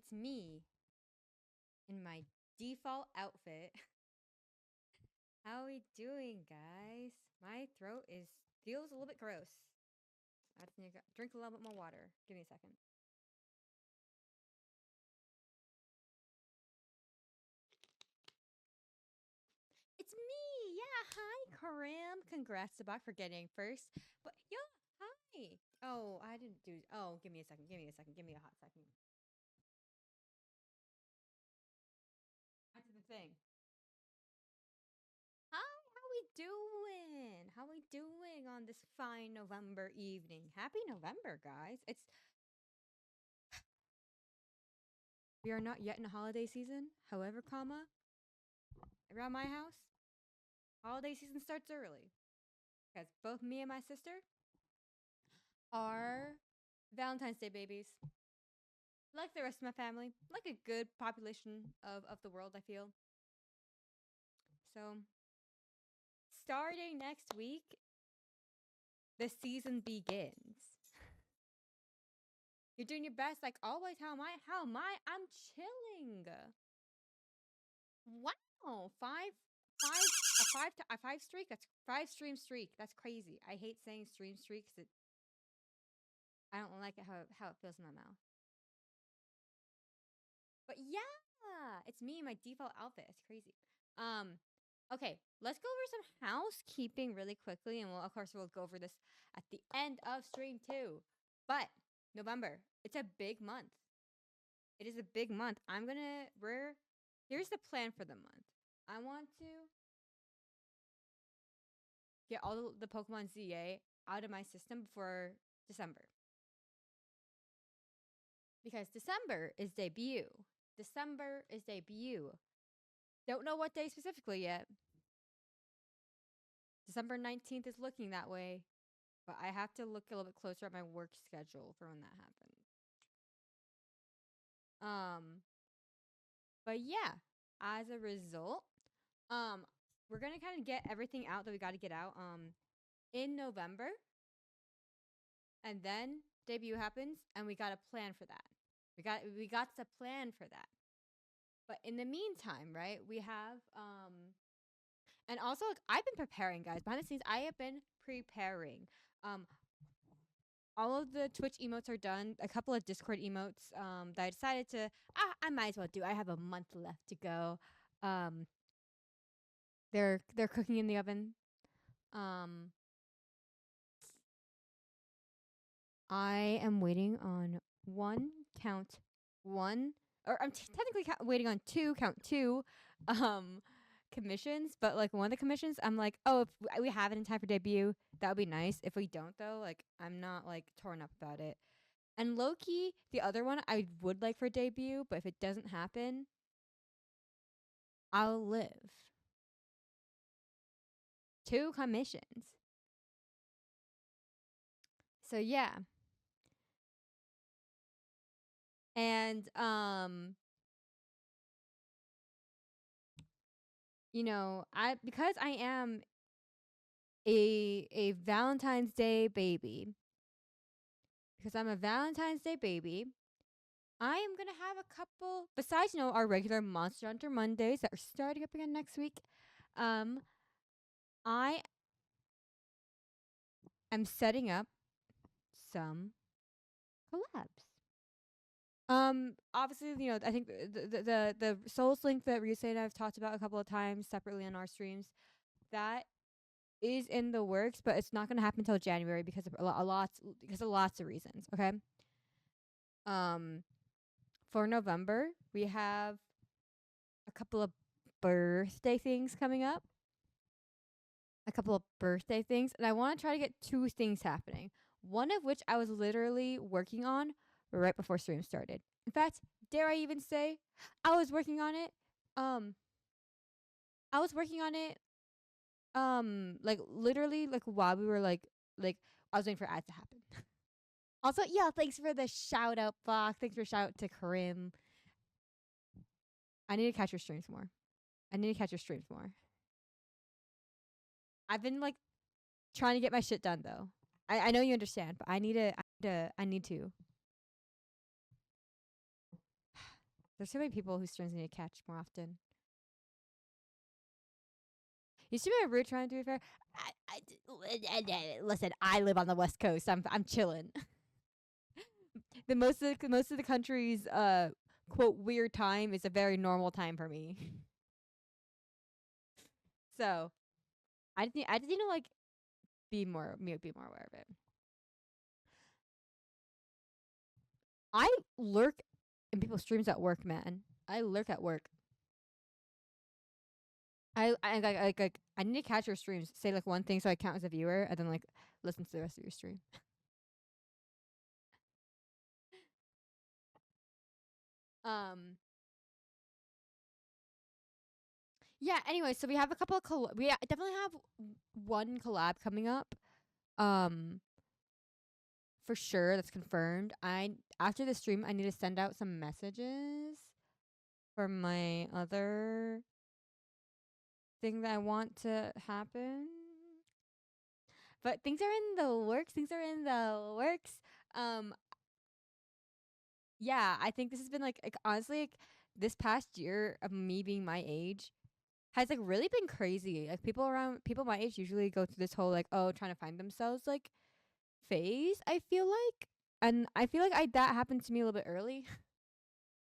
it's me in my default outfit. How we doing, guys? My throat is feels a little bit gross. I just need to drink a little bit more water. Give me a second. It's me. Yeah, hi, Karim. Congrats about for getting first. But yeah, hi. Oh, I didn't do. Oh, give me a second. Give me a second. Give me a hot second. I did the thing. Hi, how we doing? How we doing on this fine November evening? Happy November, guys. We are not yet in holiday season. However, comma, around my house, holiday season starts early because both me and my sister are Valentine's Day babies. Like the rest of my family, like a good population of the world, I feel. So, starting next week, the season begins. You're doing your best, like always. How am I? How am I? I'm chilling. Wow, a five streak. That's 5 stream streak. That's crazy. I hate saying stream streak because I don't like it how it feels in my mouth. But yeah, it's me in my default outfit. It's crazy. Okay, let's go over some housekeeping really quickly, and of course we'll go over this at the end of stream too. But November, it's a big month. It is a big month. Here's the plan for the month. I want to get all the Pokemon ZA out of my system before December. Because December is debut. December is debut. Don't know what day specifically yet. December 19th is looking that way. But I have to look a little bit closer at my work schedule for when that happens. But yeah, as a result, we're gonna kind of get everything out that we got to get out in November, and then debut happens, and we got a plan for that. We got to plan for that. But in the meantime, right, we have and also like, I've been preparing, guys, behind the scenes. I have been preparing. Um, all of the Twitch emotes are done. A couple of Discord emotes that I decided to I might as well do. I have a month left to go. Um, they're cooking in the oven. Um, I am waiting on one count one, or I'm technically waiting on two count two um commissions, but like one of the commissions I'm like, oh, if we have it in time for debut, that would be nice. If we don't though, like I'm not like torn up about it. And low key, the other one I would like for debut, but if it doesn't happen, I'll live. 2 commissions. So yeah. And you know, I because I am a Valentine's Day baby. Because I'm a Valentine's Day baby, I am gonna have a couple besides, our regular Monster Hunter Mondays that are starting up again next week. Um I am setting up some collabs. Obviously, I think the Souls Link that Ryusei and I've talked about a couple of times separately on our streams, that is in the works, but it's not going to happen until January because of lots of reasons. Okay. Um, for November, we have a couple of birthday things coming up. And I want to try to get 2 things happening. One of which I was literally working on right before stream started. In fact, dare I even say, I was working on it. Um, I was working on it. Like literally, like while we were like I was waiting for ads to happen. Also, yeah, thanks for the shout out, Fox. Thanks for shout out to Karim. I need to catch your streams more. I've been like trying to get my shit done though. I know you understand, but I need to. There's so many people whose streams need to catch more often. You see my route trying to be fair. Listen, I live on the West Coast. I'm chilling. The most of the country's quote weird time is a very normal time for me. So I just need to like be more aware of it. I lurk in people's streams at work, man. I lurk at work. I need to catch your streams. Say like one thing so I count as a viewer, and then like listen to the rest of your stream. Yeah. Anyway, so we have a couple of we definitely have one collab coming up. Um, for sure, that's confirmed. After the stream, I need to send out some messages for my other thing that I want to happen. But things are in the works. Yeah, I think this has been like honestly, like, this past year of me being my age has like really been crazy. Like people my age usually go through this whole like, oh, trying to find themselves like phase, I feel like. And I feel like that happened to me a little bit early.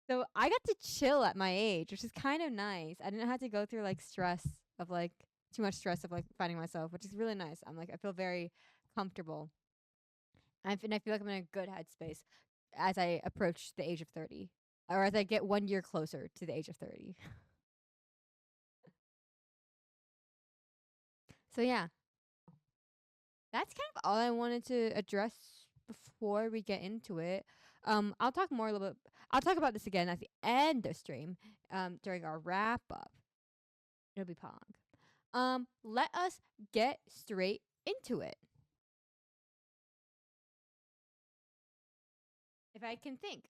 So I got to chill at my age, which is kind of nice. I didn't have to go through like stress of like too much stress of like finding myself, which is really nice. I feel very comfortable. And I feel like I'm in a good headspace as I approach the age of 30, or as I get 1 year closer to the age of 30. So yeah, that's kind of all I wanted to address before we get into it. I'll talk more a little bit. I'll talk about this again at the end of stream. During our wrap up. It'll be Pong. Let us get straight into it. If I can think.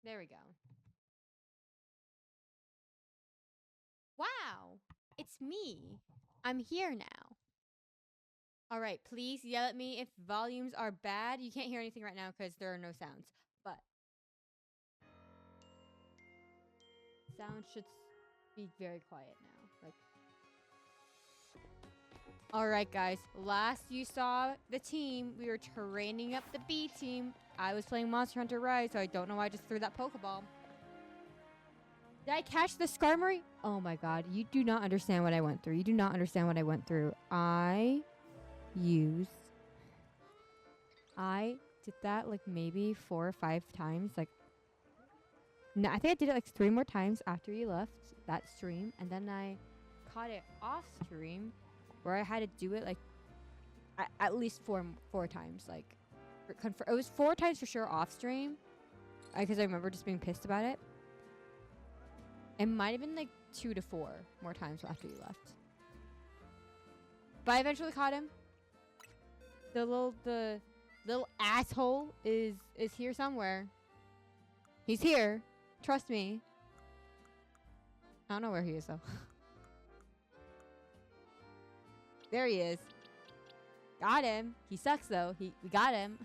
There we go. Wow, it's me. I'm here now. All right, please yell at me if volumes are bad. You can't hear anything right now because there are no sounds. But sound should be very quiet now. Like, all right, guys. Last you saw the team, we were training up the B team. I was playing Monster Hunter Rise, so I don't know why I just threw that Pokeball. Did I catch the Skarmory? Oh my god, you do not understand what I went through. You do not understand what I went through. I did that like maybe 4 or 5 times. Like, no, I think I did it like 3 more times after you left that stream, and then I caught it off stream where I had to do it like at least four times. Like, it was 4 times for sure off stream, because I remember just being pissed about it. It might have been like 2 to 4 more times after you left. But I eventually caught him. The little asshole is here somewhere. He's here. Trust me. I don't know where he is though. There he is. Got him. He sucks though. We got him.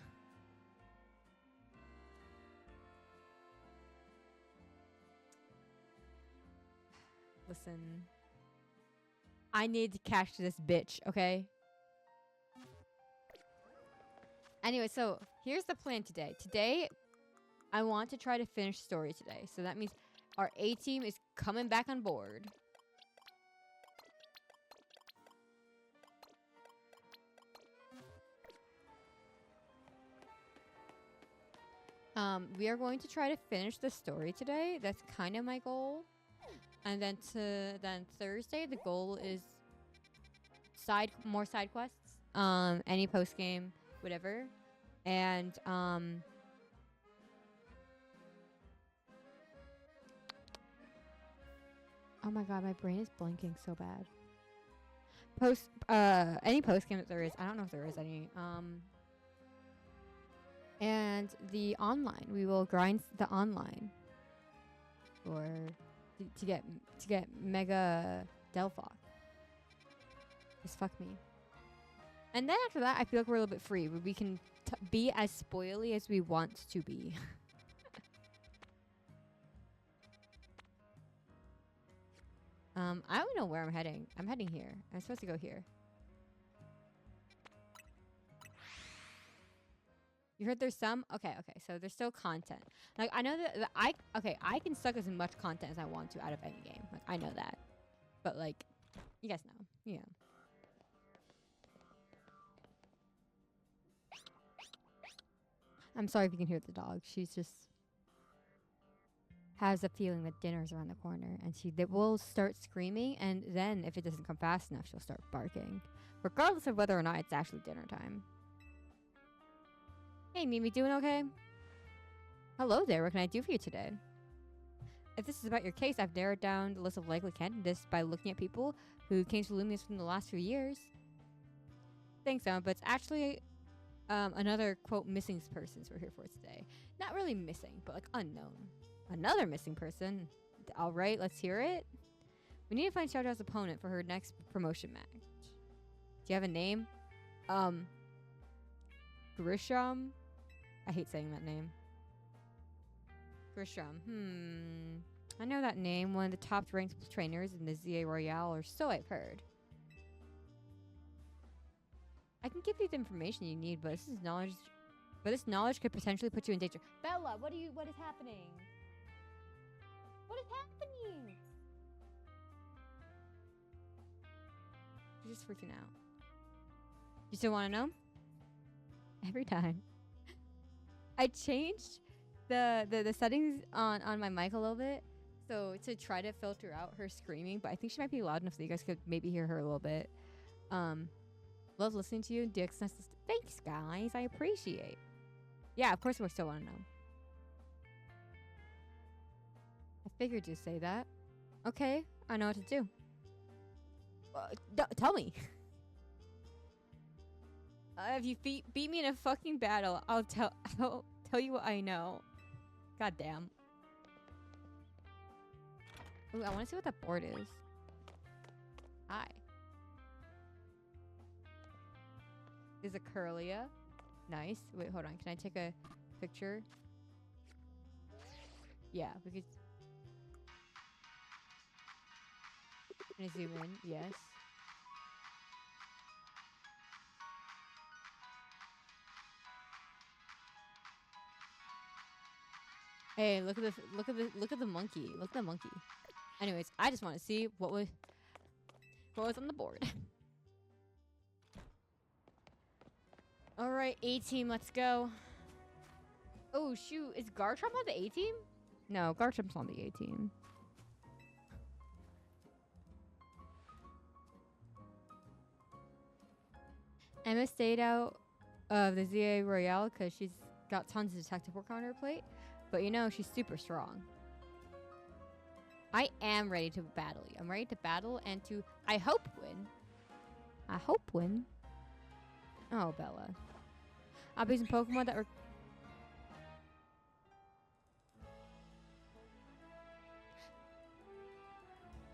Listen. I need to catch this bitch, okay? Anyway, so here's the plan today. Today, I want to try to finish story today. So that means our A team is coming back on board. We are going to try to finish the story today. That's kind of my goal. And then Thursday, the goal is more side quests. Any post game, whatever. And oh my god, my brain is blanking so bad. Any post game that there is. I don't know if there is any. And the online, we will grind the online, or to get Mega Delphox. Just fuck me. And then after that, I feel like we're a little bit free. We can be as spoily as we want to be. I don't know where I'm heading. I'm heading here. I'm supposed to go here. You heard there's some? Okay, okay. So there's still content. Like I know that I can suck as much content as I want to out of any game. Like I know that. But like you guys know. Yeah. I'm sorry if you can hear the dog. She's just has a feeling that dinner's around the corner and she will start screaming, and then if it doesn't come fast enough, she'll start barking. Regardless of whether or not it's actually dinner time. Hey, Mimi, doing okay? Hello there, what can I do for you today? If this is about your case, I've narrowed down the list of likely candidates by looking at people who came to Lumius from the last few years. Thanks, Emma, but it's actually another, quote, missing persons we're here for today. Not really missing, but like unknown. Another missing person. All right, let's hear it. We need to find Xiao Zhao's opponent for her next promotion match. Do you have a name? Grisham? I hate saying that name. Grisham. I know that name. One of the top ranked trainers in the ZA Royale, or so I've heard. I can give you the information you need, but this knowledge could potentially put you in danger. Bella, what is happening? What is happening? You're just freaking out. You still want to know? Every time. I changed the settings on my mic a little bit, so to try to filter out her screaming, but I think she might be loud enough so you guys could maybe hear her a little bit. Love listening to you. Dix, thanks, guys. I appreciate. Yeah, of course we still want to know. I figured you'd say that. Okay, I know what to do. Tell me. If you beat me in a fucking battle, I'll tell you what I know. God damn. Ooh, I want to see what that board is. Hi. Is a Curlia. Nice. Wait, hold on. Can I take a picture? Yeah, we could. Can I zoom in? Yes. Hey, look at the monkey. Look at the monkey. Anyways, I just want to see what was on the board. All right, A team, let's go. Oh shoot, is Garchomp on the A team? No, Garchomp's on the A team. Emma stayed out of the ZA Royale because she's got tons of detective work on her plate. But you know, she's super strong. I am ready to battle you. I'm ready to battle and to, I hope, win. I hope win. Oh, Bella. I'll be using Pokemon that were...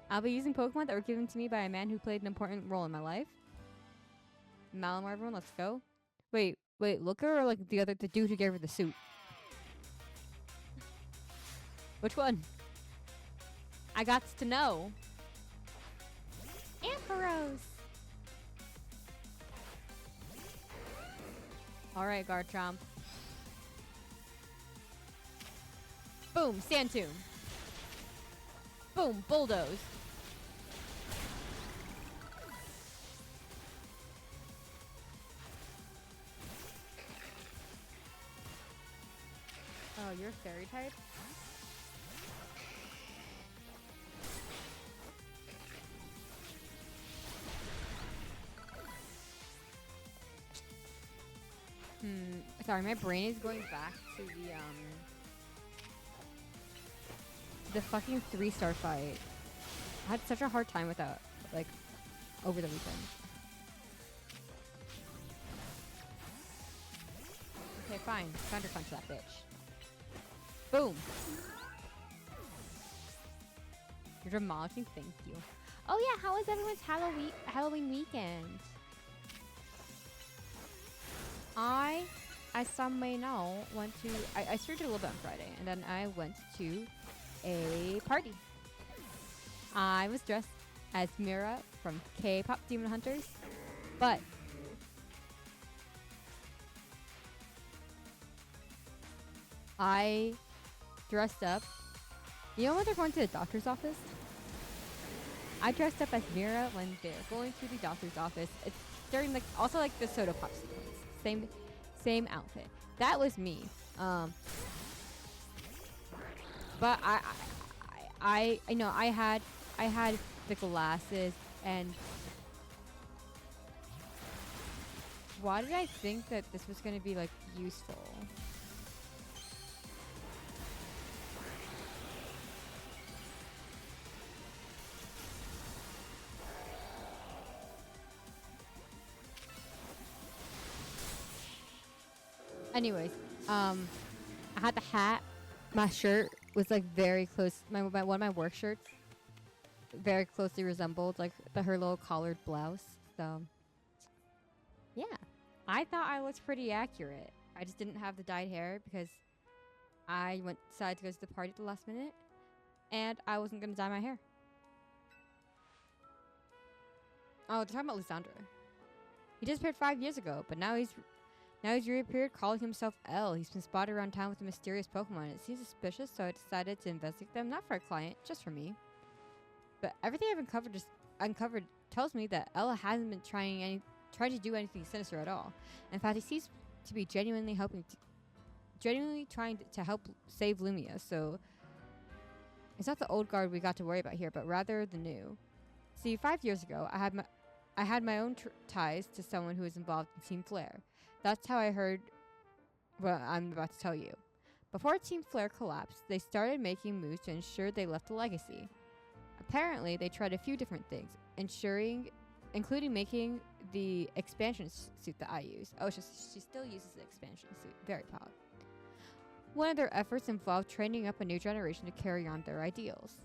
I'll be using Pokemon that were given to me by a man who played an important role in my life. Malamar, everyone, let's go. Wait, Looker or like the dude who gave her the suit? Which one? I got to know. Ampharos. Alright, Garchomp. Boom, Sandtoon. Boom, Bulldoze. Oh, you're fairy type? Sorry, my brain is going back to the fucking 3-star fight. I had such a hard time with that, like, over the weekend. Okay, fine. Thunder punch that bitch. Boom. You're demolishing. Thank you. Oh yeah, how was everyone's Halloween weekend? As some may know, went to... I streamed it a little bit on Friday, and then I went to a party. I was dressed as Mira from K-pop Demon Hunters, but I dressed up. You know when they're going to the doctor's office? I dressed up as Mira when they're going to the doctor's office. It's during like also like the soda pop sequence. Same outfit. That was me. But I know I had the glasses, and why did I think that this was gonna be like useful? Anyways, I had the hat. My shirt was like very close. My one of my work shirts very closely resembled like her little collared blouse. So yeah, I thought I was pretty accurate. I just didn't have the dyed hair because I decided to go to the party at the last minute, and I wasn't gonna dye my hair. Oh, they're talking about Lysandra. He disappeared 5 years ago, but now he's reappeared calling himself L. He's been spotted around town with a mysterious Pokemon. It seems suspicious, so I decided to investigate them, not for a client, just for me. But everything I've uncovered tells me that Ella hasn't been trying to do anything sinister at all. In fact, he seems to be genuinely trying to help save Lumia. So it's not the old guard we got to worry about here, but rather the new. See, 5 years ago, I had my own ties to someone who was involved in Team Flare. That's how I heard what I'm about to tell you. Before Team Flare collapsed, they started making moves to ensure they left a legacy. Apparently, they tried a few different things, including making the expansion suit that I use. Oh, she still uses the expansion suit. Very proud. One of their efforts involved training up a new generation to carry on their ideals.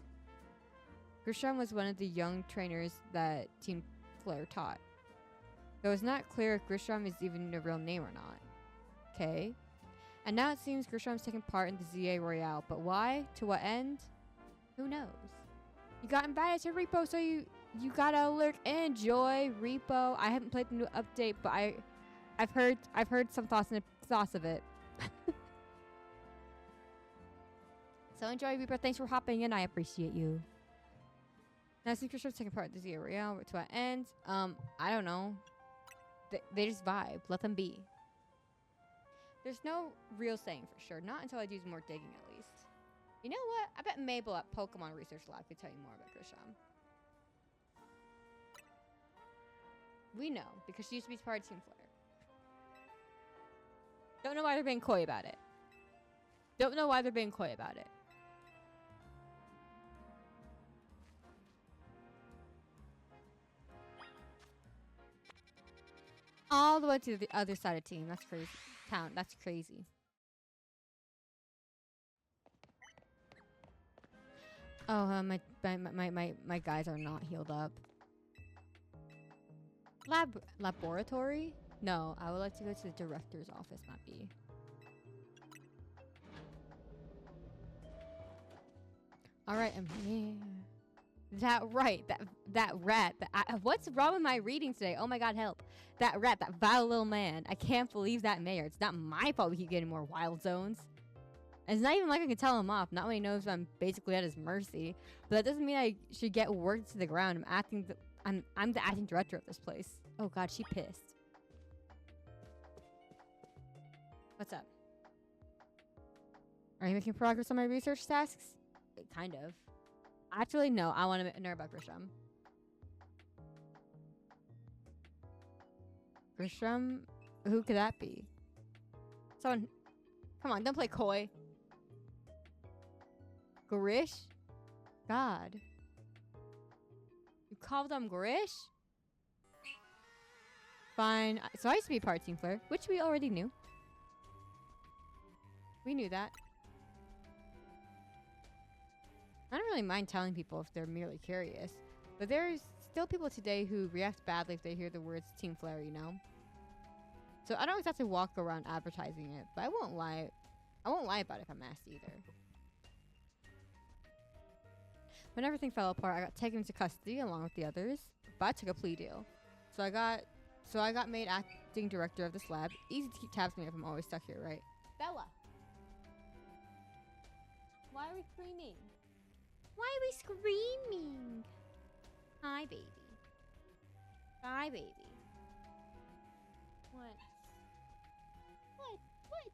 Grisham was one of the young trainers that Team Flare taught. Though it's not clear if Grisham is even a real name or not. Okay. And now it seems Grisham's taking part in the ZA Royale, but why? To what end? Who knows? You got invited to Repo, so you gotta lurk in. Enjoy Repo. I haven't played the new update, but I've heard some thoughts of it. So enjoy Repo. Thanks for hopping in. I appreciate you. Now since Grisham's taking part in the ZA Royale, to what end? I don't know. They just vibe. Let them be. There's no real saying for sure. Not until I do some more digging, at least. You know what? I bet Mabel at Pokemon Research Lab could tell you more about Grisham. We know, because she used to be part of Team Flare. Don't know why they're being coy about it. Don't know why they're being coy about it. All the way to the other side of team. That's crazy. Town. That's crazy. Oh, my guys are not healed up. Laboratory? No, I would like to go to the director's office, not B. All right, I'm here. That rat. What's wrong with my reading today? Oh my god, help. That rat, that vile little man. I can't believe that mayor. It's not my fault we keep getting more wild zones. And it's not even like I can tell him off. Not when he knows I'm basically at his mercy. But that doesn't mean I should get worked to the ground. I'm the acting director of this place. Oh god, she pissed. What's up? Are you making progress on my research tasks? Kind of. Actually, no. I want to know about Grisham. Grisham? Who could that be? Someone. Come on, don't play coy. Grish? God. You called him Grish? Fine. So I used to be part of Team Flare, which we already knew. We knew that. I don't really mind telling people if they're merely curious, but there's still people today who react badly if they hear the words Team Flare, you know? So I don't exactly walk around advertising it, but I won't lie about it if I'm asked either. When everything fell apart, I got taken into custody along with the others, but I took a plea deal. So I got made acting director of this lab. Easy to keep tabs on me if I'm always stuck here, right? Bella, why are we screaming? Why are we screaming? Hi, baby. Bye, baby. What? What? What?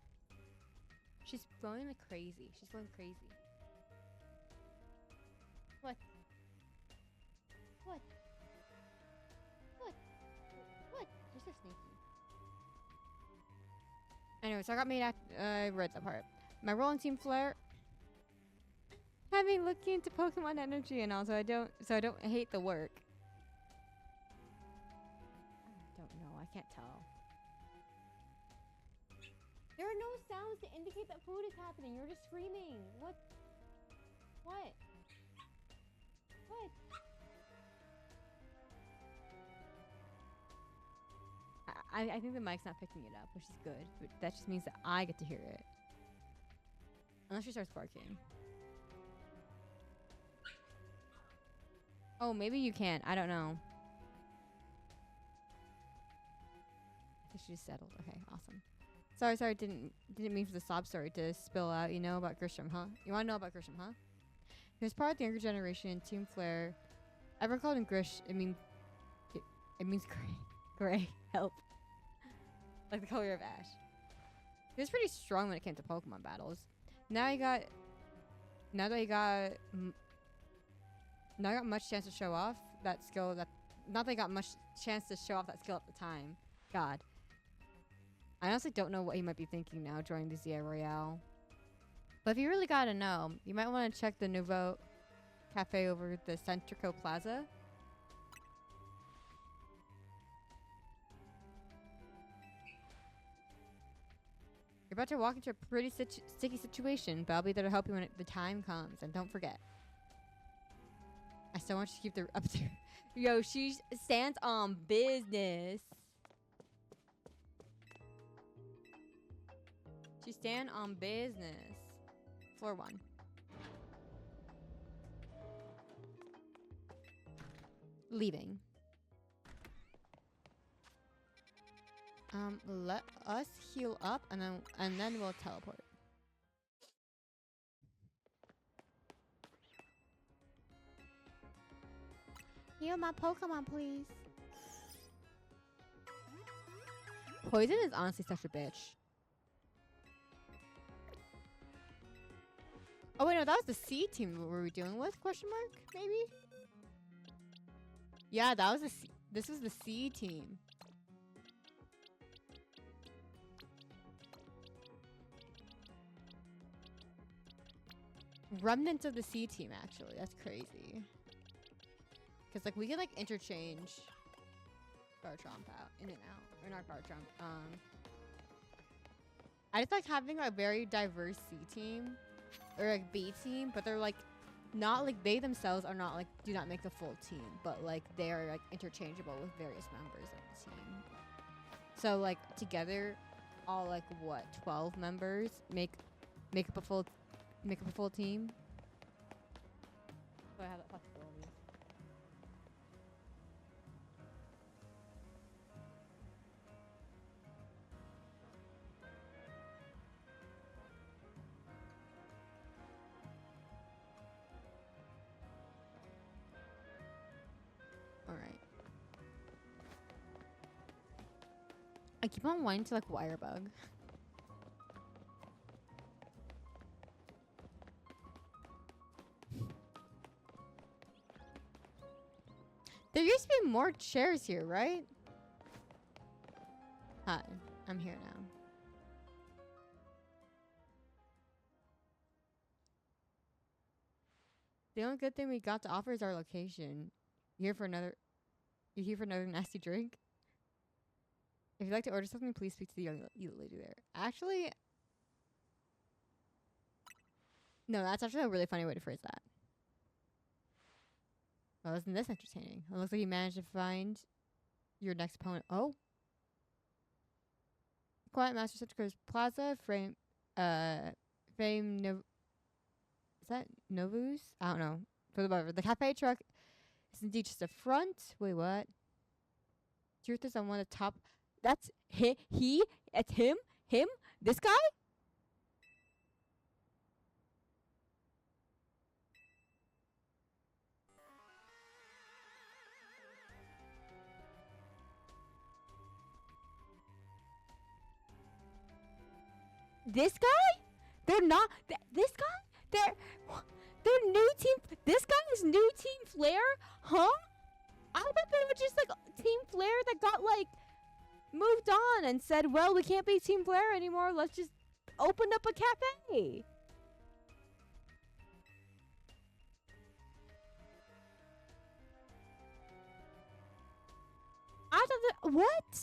She's going like crazy. She's going crazy. What? What? What? What? You're so sneaky. Anyway, so I got made I read that part. My role in Team Flare. Having looking into Pokemon energy and all, so I don't hate the work. I don't know. I can't tell. There are no sounds to indicate that food is happening. You're just screaming. What? What? What? I think the mic's not picking it up, which is good. But that just means that I get to hear it. Unless she starts barking. Oh, maybe you can't. I don't know. I think she just settled. Okay, awesome. Sorry, didn't mean for the sob story to spill out, you know, about Grisham, huh? You wanna know about Grisham, huh? He was part of the younger generation, Team Flare. Everyone called him Grish. It means gray. Gray. Help. Like the color of ash. He was pretty strong when it came to Pokemon battles. Now that he got much chance to show off that skill. Not that he got much chance to show off that skill at the time. God. I honestly don't know what he might be thinking now joining the Zia Royale. But if you really gotta know, you might want to check the Nouveau Cafe over the Centrico Plaza. You're about to walk into a pretty sticky situation, but I'll be there to help you when the time comes. And don't forget, I still want you to keep the up to. Yo, she stands on business. She stand on business. Floor 1. Leaving. Let us heal up and then we'll teleport. Heal my Pokemon, please. Poison is honestly such a bitch. Oh wait, no, that was the C team. What were we dealing with? Question mark? Maybe? Yeah, that was the C. This was the C team. Remnants of the C team, actually. That's crazy. Because, like, we can, like, interchange Garchomp out, in and out. Or not Garchomp. I just like having a very diverse C team. Or, like, B team. But they're, like, not, like, they themselves are not, like, do not make a full team. But, like, they are, like, interchangeable with various members of the team. So, like, together, all, like, what, 12 members make up a full team. So I have that flexibility. Alright. I keep on wanting to, like, wire bug. There used to be more chairs here, right? Hi, I'm here now. The only good thing we got to offer is our location. You here for another nasty drink? If you'd like to order something, please speak to the young lady there. Actually, no, that's actually a really funny way to phrase that. Well, isn't this entertaining? It looks like you managed to find your next opponent. Oh. Quiet Master Citrico's Plaza, is that Novus? I don't know. for the whatever. The cafe truck is indeed just a front. Wait, what? Truth is, on one of the top. That's he. It's him. Him. This guy. This guy? They're not. This guy? They're new team. This guy is new Team Flare? Huh? I thought they were just like Team Flare that got like moved on and said, well, we can't be Team Flare anymore. Let's just open up a cafe. I thought that. What?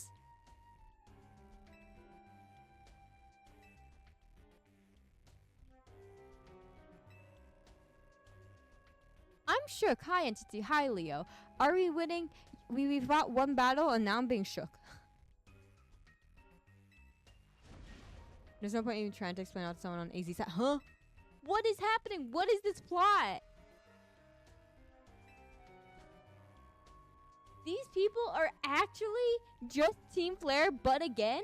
I'm shook. Hi, Entity. Hi, Leo. Are we winning? We fought one battle and now I'm being shook. There's no point even trying to explain out to someone on AZ side. Huh? What is happening? What is this plot? These people are actually just Team Flare, but again?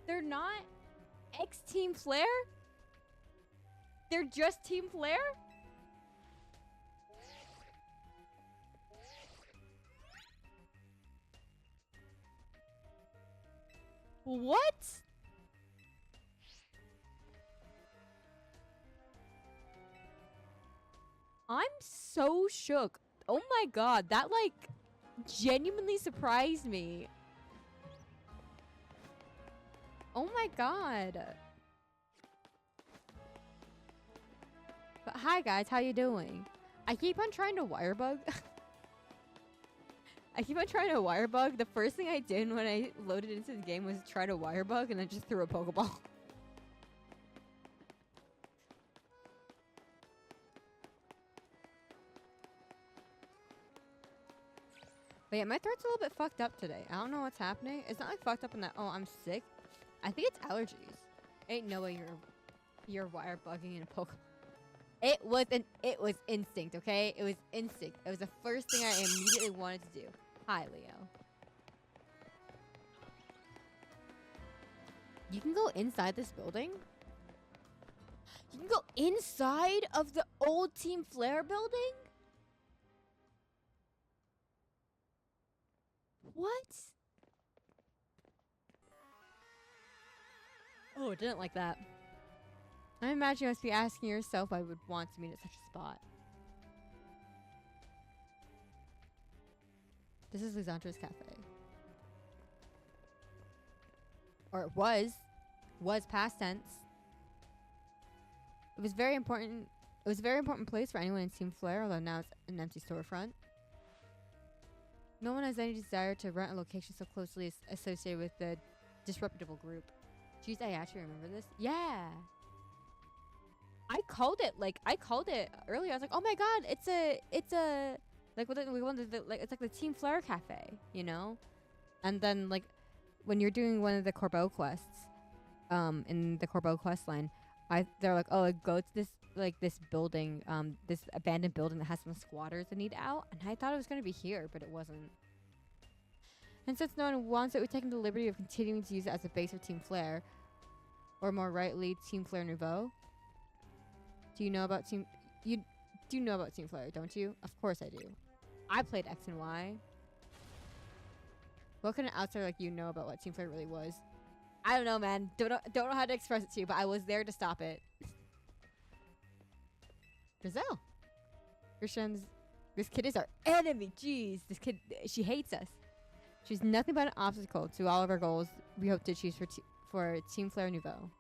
They're not ex-Team Flare? They're just Team Flare? What? I'm so shook. Oh my god, that like genuinely surprised me. Oh my god. But hi guys, how you doing? I keep on trying to wirebug. I keep on trying to wirebug. The first thing I did when I loaded into the game was try to wirebug and then just threw a Pokeball. But yeah, my throat's a little bit fucked up today. I don't know what's happening. It's not like fucked up in that, oh, I'm sick. I think it's allergies. Ain't no way you're wirebugging in a Pokemon. It was instinct, okay? It was instinct. It was the first thing I immediately wanted to do. Hi, Leo. You can go inside this building? You can go inside of the old Team Flare building? What? Oh, I didn't like that. I imagine you must be asking yourself why I would want to meet at such a spot. This is Lysandra's cafe. Or it was. Was past tense. It was very important. It was a very important place for anyone in Team Flare, although now it's an empty storefront. No one has any desire to rent a location so closely associated with the disreputable group. Jeez, I actually remember this. Yeah. I called it earlier. I was like, oh my god, it's a like we wanted the, like it's like the Team Flare cafe, you know? And then like when you're doing one of the Corbeau quests, in the Corbeau quest line, they're like, oh, like, go to this building, this abandoned building that has some squatters that need out, and I thought it was gonna be here, but it wasn't. And since no one wants it, we're taking the liberty of continuing to use it as a base for Team Flare, or more rightly, Team Flare Nouveau. Do you know about Team Flare, don't you? Of course I do. I played X and Y. What can an outsider like you know about what Team Flare really was? I don't know, man. Don't know how to express it to you, but I was there to stop it. Grizel. This kid is our enemy. Jeez, this kid, she hates us. She's nothing but an obstacle to all of our goals we hope to achieve for Team Flare Nouveau.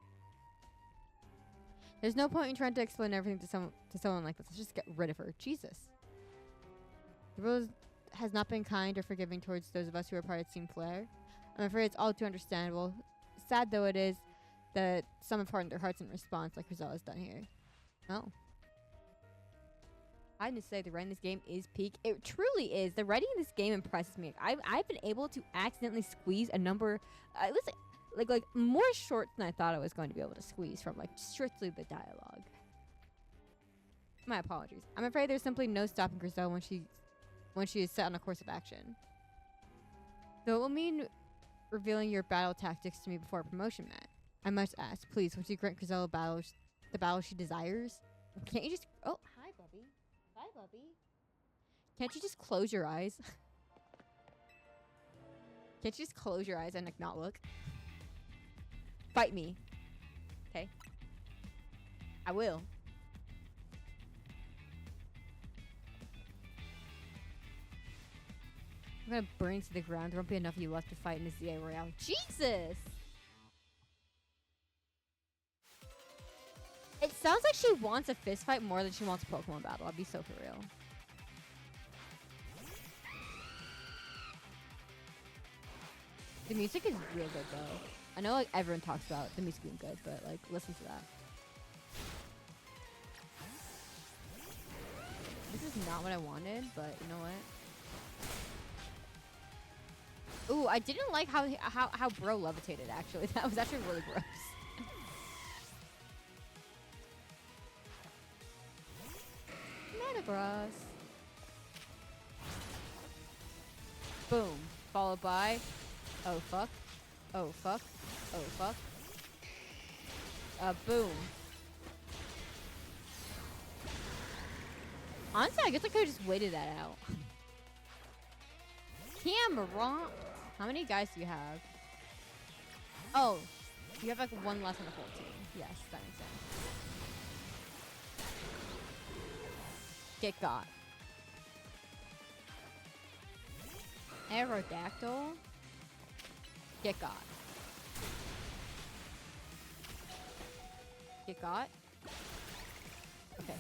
There's no point in trying to explain everything to someone like this. Let's just get rid of her. Jesus. The world has not been kind or forgiving towards those of us who are part of Team Flare. I'm afraid it's all too understandable. Sad though it is that some have hardened their hearts in response, like Grizel has done here. Oh. I have to say, the writing in this game is peak. It truly is. The writing in this game impresses me. I've been able to accidentally squeeze a number. Listen. Like more shorts than I thought I was going to be able to squeeze from like strictly the dialogue. My apologies. I'm afraid there's simply no stopping Grizel when she is set on a course of action. Though it will mean revealing your battle tactics to me before promotion, Matt. I must ask, please, would you grant Grizel the battle she desires? Can't you just... Oh, hi, Bubby. Hi, Bubby. Can't you just close your eyes? Can't you just close your eyes and like not look? Fight me. Okay. I will. I'm gonna burn you to the ground. There won't be enough of you left to fight in this ZA Royale. Jesus! It sounds like she wants a fist fight more than she wants a Pokemon battle. I'll be so for real. The music is real good though. I know like everyone talks about the music being good, but like listen to that. This is not what I wanted, but you know what? Ooh, I didn't like how bro levitated actually. That was actually really gross. Metagross. Boom. Followed by oh fuck. Oh fuck. Oh fuck. Boom. Honestly, I guess I could have just waited that out. Camera. How many guys do you have? Oh, you have like one less on the whole team. Yes, that makes sense. Get got. Aerodactyl. Get got. Get got. Okay.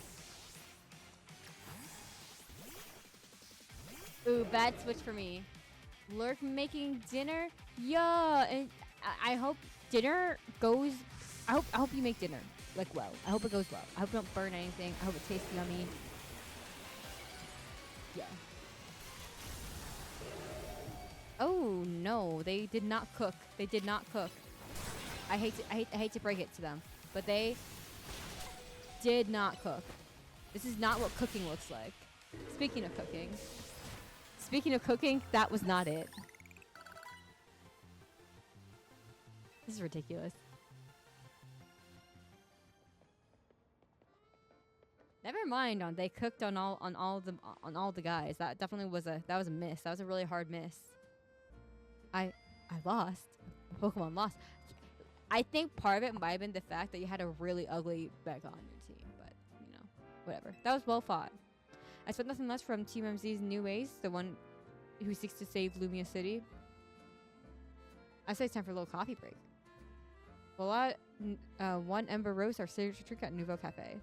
Ooh, bad switch for me. Lurk making dinner? Yeah, and I hope dinner goes... I hope you make dinner, like, well. I hope it goes well. I hope you don't burn anything. I hope it tastes yummy. Yeah. Oh, no. They did not cook. They did not cook. I hate to break it to them, but they did not cook. This is not what cooking looks like. Speaking of cooking... Speaking of cooking, that was not it. This is ridiculous. Never mind on they cooked on all the guys. That definitely was a miss. That was a really hard miss. I lost. Pokemon lost. I think part of it might have been the fact that you had a really ugly Mega on your team, but you know, whatever. That was well fought. I expect nothing less from Team MZ's new ace, the one who seeks to save Lumia City. I say it's time for a little coffee break. Well, one Ember Rose, our signature drink at Nouveau Cafe.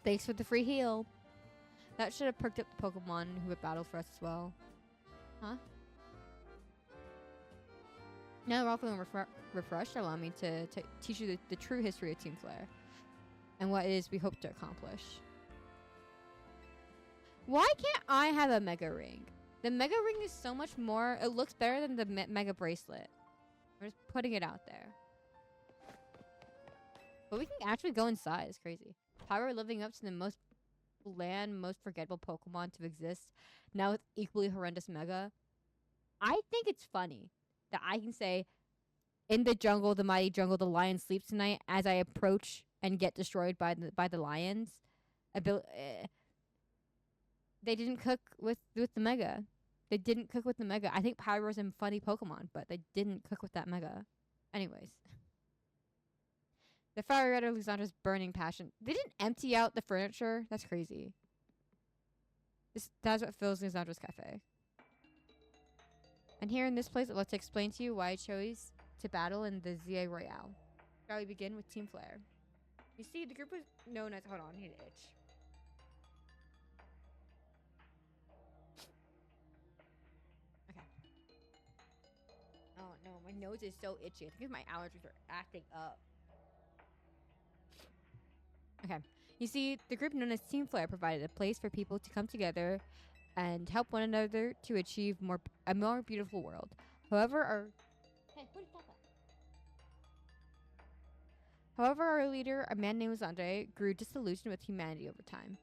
Thanks for the free heal. That should have perked up the Pokemon who have battled for us as well. Huh? Now that we're all feeling refreshed, allow me to teach you the true history of Team Flare and what it is we hope to accomplish. Why can't I have a Mega Ring? The Mega Ring is so much more... It looks better than the Mega Bracelet. We're just putting it out there. But we can actually go inside. It's crazy. Power living up to the most bland, most forgettable Pokemon to exist. Now with equally horrendous Mega. I think it's funny that I can say, in the jungle, the mighty jungle, the lion sleeps tonight as I approach and get destroyed by the lions. They didn't cook with the Mega. They didn't cook with the Mega. I think Pyro's a funny Pokemon, but they didn't cook with that Mega. Anyways. The fire red of Lysandra's burning passion. They didn't empty out the furniture? That's crazy. That's what fills Lysandra's cafe. And here in this place, I'd like to explain to you why I chose to battle in the ZA Royale. Shall we begin with Team Flare? You see, the group was known as... Hold on, I need an itch. Oh no, my nose is so itchy. I think my allergies are acting up. Okay. You see, the group known as Team Flare provided a place for people to come together and help one another to achieve a more beautiful world. However, However, our leader, a man named Lisandre, grew disillusioned with humanity over time.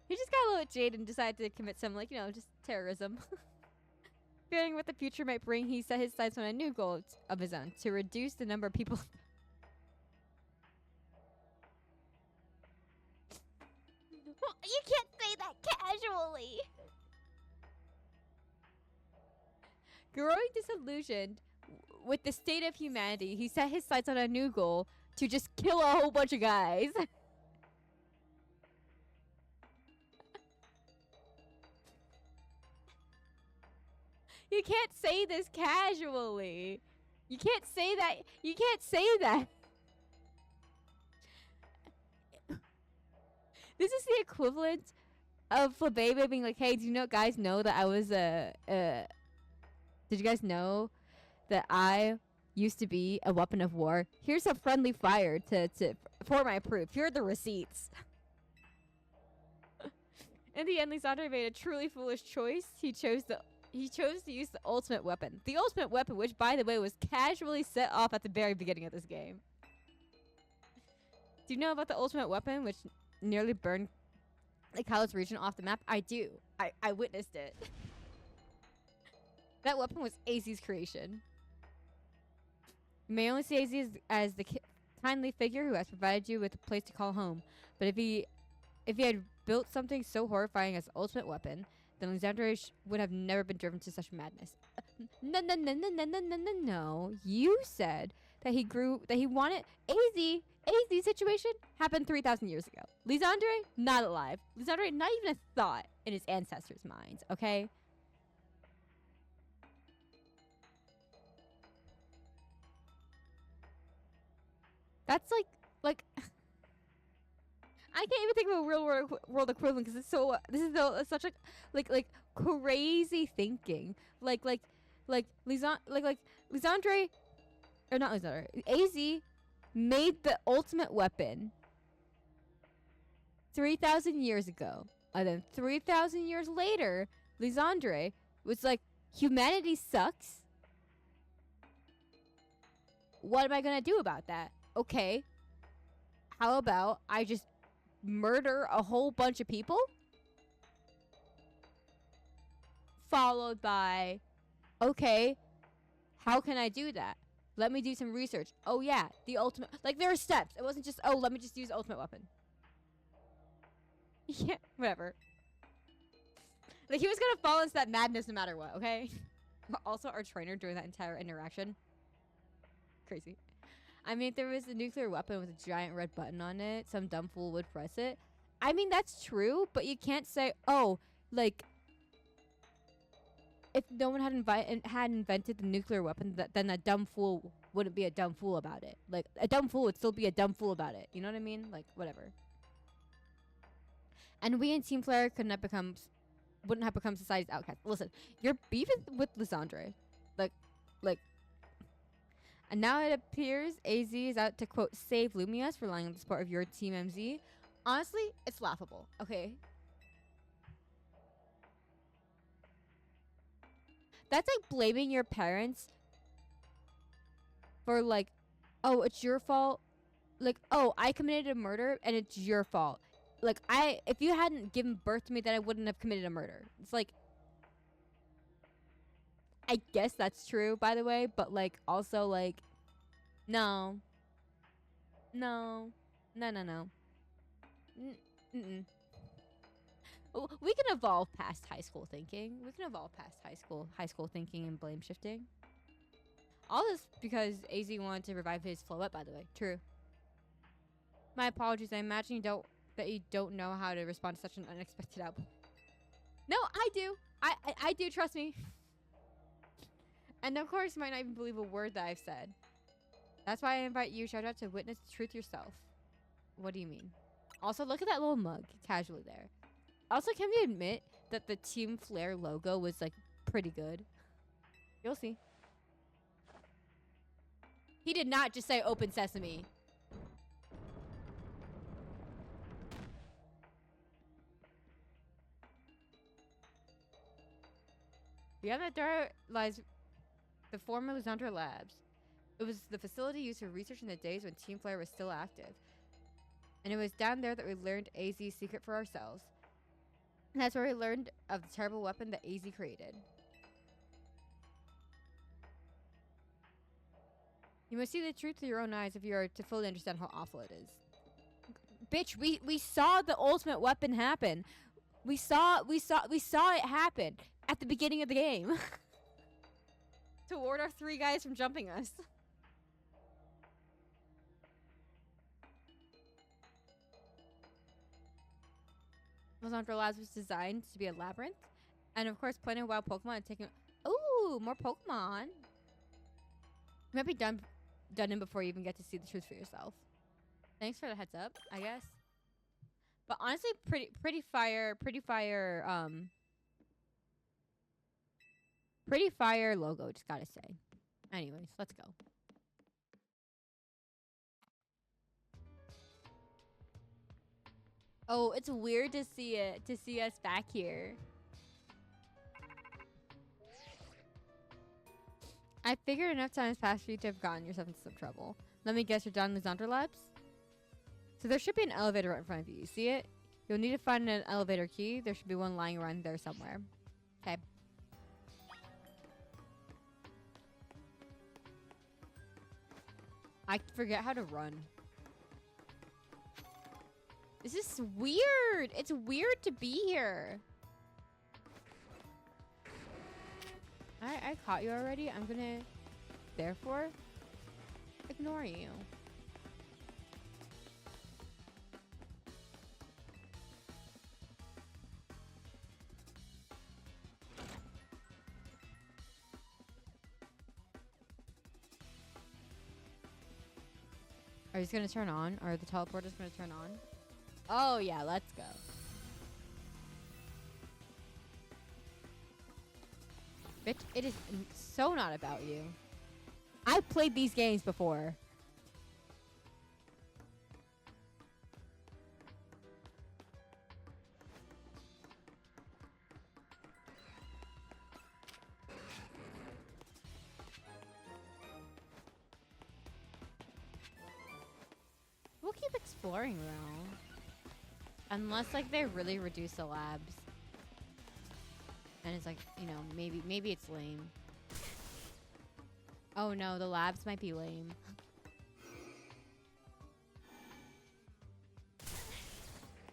He just got a little jaded and decided to commit some, like, just terrorism. Fearing what the future might bring, he set his sights on a new goal of his own, to reduce the number of people. Well, you can't say that casually. Growing disillusioned with the state of humanity, he set his sights on a new goal to just kill a whole bunch of guys. You can't say this casually. You can't say that. You can't say that. This is the equivalent of Flabebe being like, "Hey, do you guys know that I was did you guys know that I used to be a weapon of war? Here's a friendly fire for my proof. Here are the receipts." In the end, Lisandre made a truly foolish choice. He chose to use the ultimate weapon. The ultimate weapon, which, by the way, was casually set off at the very beginning of this game. Do you know about the ultimate weapon, which nearly burned the Kalos region off the map? I do. I witnessed it. That weapon was AZ's creation. You may only see AZ as the kindly figure who has provided you with a place to call home. But if he had built something so horrifying as the ultimate weapon, then Lisandre would have never been driven to such madness. No. You said that he wanted AZ situation happened 3,000 years ago. Lisandre, not alive. Lisandre, not even a thought in his ancestors' minds, okay? That's like I can't even think of a real world equivalent because it's so. This is such a like crazy thinking. Like Lisandre, or not Lisandre. AZ made the ultimate weapon 3,000 years ago, and then 3,000 years later, Lisandre was like, humanity sucks. What am I gonna do about that? Okay, how about I just murder a whole bunch of people? Followed by, okay, how can I do that? Let me do some research. Oh yeah, the ultimate, like there are steps. It wasn't just, oh, let me just use the ultimate weapon. Yeah, whatever. Like he was gonna fall into that madness no matter what, okay? Also, our trainer during that entire interaction. Crazy. I mean, if there was a nuclear weapon with a giant red button on it, some dumb fool would press it. I mean, that's true, but you can't say, oh, like, if no one had invented the nuclear weapon, then a dumb fool wouldn't be a dumb fool about it. Like, a dumb fool would still be a dumb fool about it. You know what I mean? Like, whatever. And we in Team Flare wouldn't have become society's outcast. Listen, you're beefing with Lisandre. Like, and now it appears AZ is out to, quote, save Lumias, relying on the support of your Team MZ. Honestly, it's laughable, okay? That's like blaming your parents for, like, oh, it's your fault. Like, oh, I committed a murder and it's your fault. Like, if you hadn't given birth to me, then I wouldn't have committed a murder. It's like, I guess that's true, by the way, but, like, also, like, no. No. Mm-mm. We can evolve past high school thinking. We can evolve past high school thinking and blame shifting. All this because AZ wanted to revive his flow up, by the way. True. My apologies. I imagine you don't know how to respond to such an unexpected output. No, I do. I do, trust me. And of course, you might not even believe a word that I've said. That's why I invite you, shout out, to witness the truth yourself. What do you mean? Also, look at that little mug casually there. Also, can we admit that the Team Flare logo was, like, pretty good? You'll see. He did not just say open sesame. Beyond that door lies the former Lisandre Labs. It was the facility used for research in the days when Team Flare was still active. And it was down there that we learned AZ's secret for ourselves. And that's where we learned of the terrible weapon that AZ created. You must see the truth with your own eyes if you are to fully understand how awful it is. Bitch, we saw the ultimate weapon happen. We saw it happen at the beginning of the game. To ward off 3 guys from jumping us. Lizandra Labs was designed to be a labyrinth. And of course, playing wild Pokemon and taking... Ooh, more Pokemon. You might be done in before you even get to see the truth for yourself. Thanks for the heads up, I guess. But honestly, pretty fire logo, just gotta say. Anyways, let's go. Oh, it's weird to see us back here. I figured enough time has passed for you to have gotten yourself into some trouble. Let me guess, you're down in Lizandra Labs? So there should be an elevator right in front of you. You see it? You'll need to find an elevator key. There should be one lying around there somewhere. Okay. I forget how to run. This is weird. It's weird to be here. I caught you already. I'm gonna, therefore, ignore you. Are you just gonna turn on? Or the teleporter's gonna turn on? Oh yeah, let's go. Bitch, it is so not about you. I've played these games before. We'll keep exploring though. Unless like they really reduce the labs. And it's like, you know, maybe it's lame. Oh no, the labs might be lame.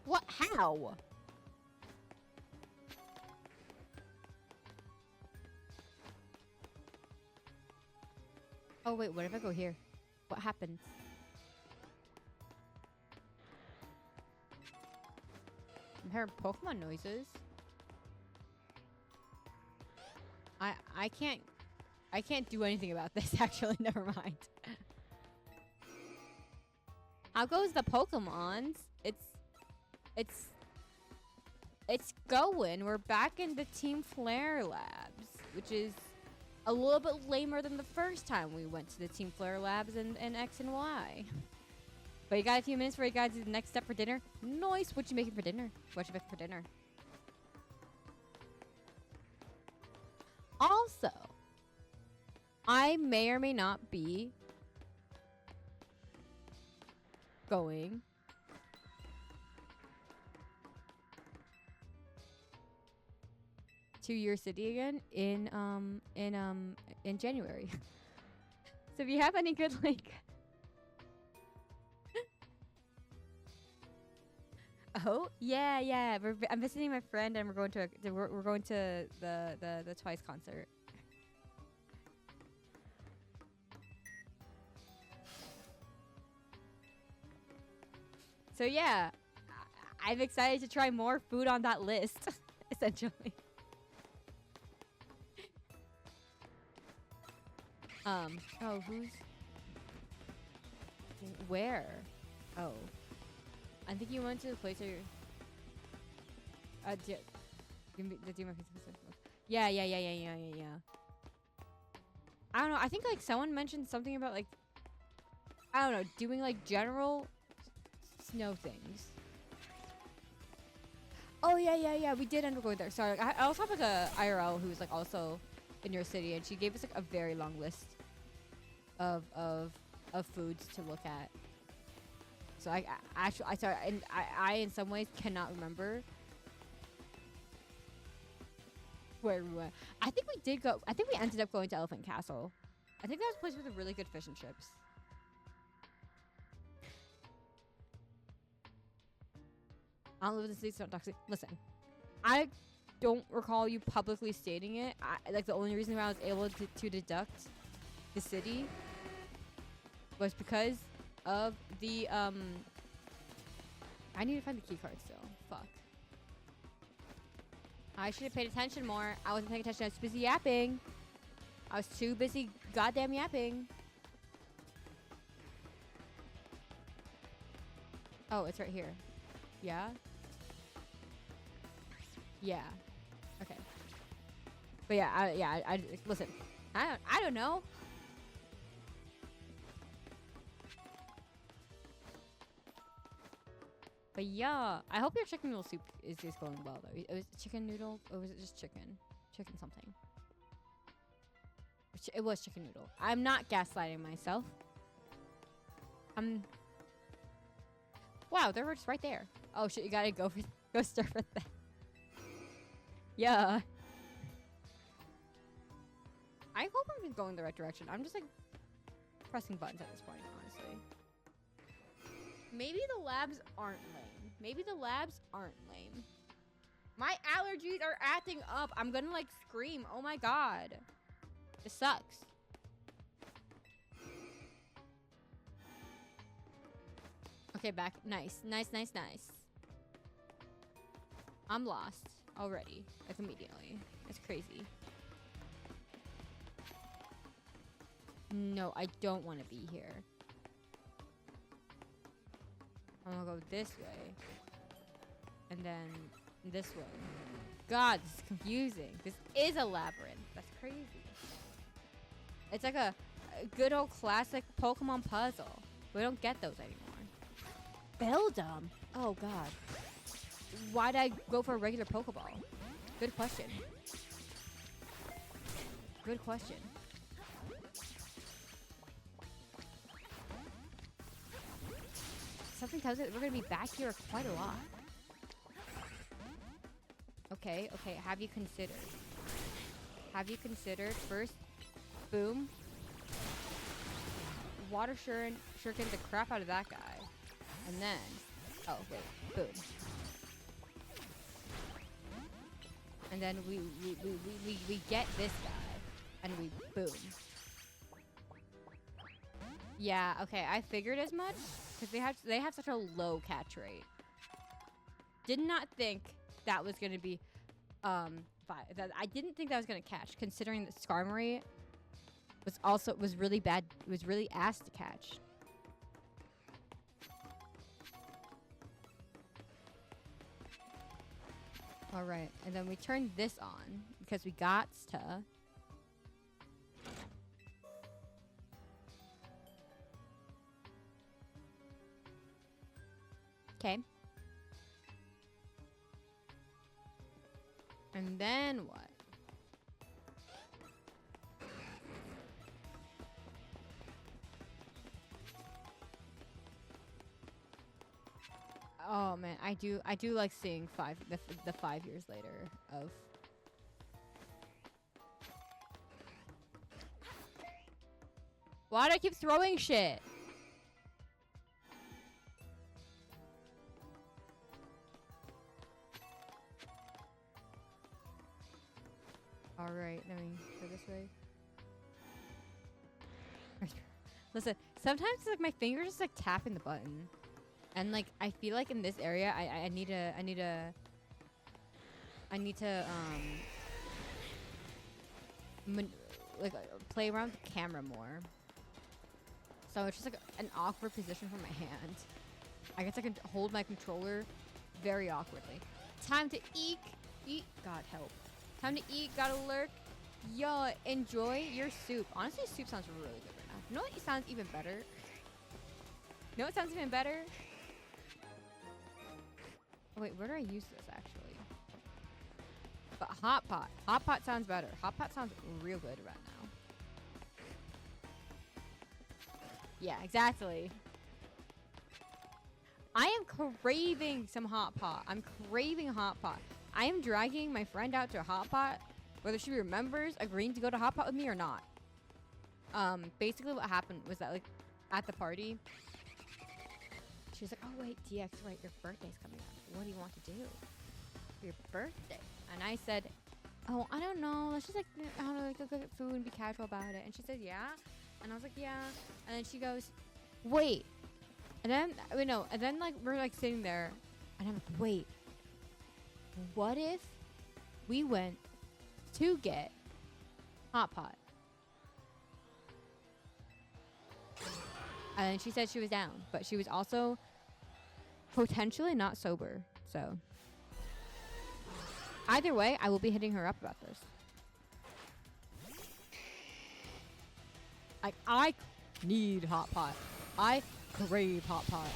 What? How? Oh wait, what if I go here? What happens? I'm hearing Pokemon noises. I can't do anything about this actually, never mind. How goes the Pokemons? It's going. We're back in the Team Flare labs, which is a little bit lamer than the first time we went to the Team Flare labs in X and Y. But you got a few minutes for you guys to do the next step for dinner. Nice. What you making for dinner? What you making for dinner? Also, I may or may not be going to your city again in January. So if you have any good like Oh yeah. I'm visiting my friend and we're going to the Twice concert. So yeah, I'm excited to try more food on that list, essentially. Oh, who's where? Oh. I think you went to the place where you're... Yeah. I don't know. I think, like, someone mentioned something about, like... I don't know. Doing, like, general snow things. Oh, yeah. We did end up going there. Sorry. I also have, like, a IRL who was, like, also in your city. And she gave us, like, a very long list. of foods to look at. So I sorry, and I in some ways cannot remember where we went. I think we did go. I think we ended up going to Elephant Castle. I think that was a place with a really good fish and chips. I don't live in the city, so don't talk to me. Listen, I don't recall you publicly stating it. Like the only reason why I was able to deduct the city was because of the I need to find the key card still. Fuck. I should have paid attention more. I wasn't paying attention. I was busy yapping. I was too busy goddamn yapping. Oh, it's right here. Yeah? Yeah. Okay. But yeah, I listen. I don't know. But yeah, I hope your chicken noodle soup is going well though. It was chicken noodle, or was it just chicken? Chicken something. It was chicken noodle. I'm not gaslighting myself. Wow, they were just right there. Oh shit, you gotta go stir for that. Yeah. I hope I'm just going the right direction. I'm just like pressing buttons at this point, honestly. Maybe the labs aren't lame. Maybe the labs aren't lame. My allergies are acting up. I'm gonna like scream. Oh my god. This sucks. Okay, back. Nice. Nice, nice, nice. I'm lost already. Like immediately. It's crazy. No, I don't want to be here. I'm gonna go this way. And then this way. God, this is confusing. This is a labyrinth. That's crazy. It's like a good old classic Pokemon puzzle. We don't get those anymore. Build them? Oh, God. Why'd I go for a regular Pokeball? Good question. Good question. Something tells us we're gonna be back here quite a lot. Okay, okay, have you considered? Have you considered first, boom, water shuriken the crap out of that guy. And then, oh wait, boom. And then we get this guy, and we boom. Yeah, okay, I figured as much, because they have such a low catch rate. Did not think that was gonna be, I didn't think that was gonna catch, considering that Skarmory was really bad, was really ass to catch. All right, and then we turned this on because we got to. Okay. And then what? Oh man, I do like seeing the 5 years later of. Why do I keep throwing shit? All right, let me go this way. Listen, sometimes like my fingers just like tapping the button. And like I feel like in this area I need to play around with the camera more. So it's just like an awkward position for my hand. I guess I can hold my controller very awkwardly. Time to eat. God help. Time to eat. Gotta lurk. Yo, enjoy your soup. Honestly, soup sounds really good right now. You know what sounds even better? You know what sounds even better? Oh, wait, where do I use this, actually? But hot pot. Hot pot sounds better. Hot pot sounds real good right now. Yeah, exactly. I am craving some hot pot. I'm craving hot pot. I am dragging my friend out to a hot pot, whether she remembers agreeing to go to hot pot with me or not. Basically what happened was that, like, at the party, she was like, oh wait, DX, right, your birthday's coming up. What do you want to do for your birthday? And I said, oh, I don't know. Let's just, like, I don't know, like, go get food and be casual about it. And she said, yeah. And I was like, yeah. And then she goes, wait. And then, and then, like, we're, like, sitting there. And I'm like, wait. What if we went to get hot pot? And then she said she was down. But she was also potentially not sober. So either way, I will be hitting her up about this. Like, I need hot pot. I crave hot pot.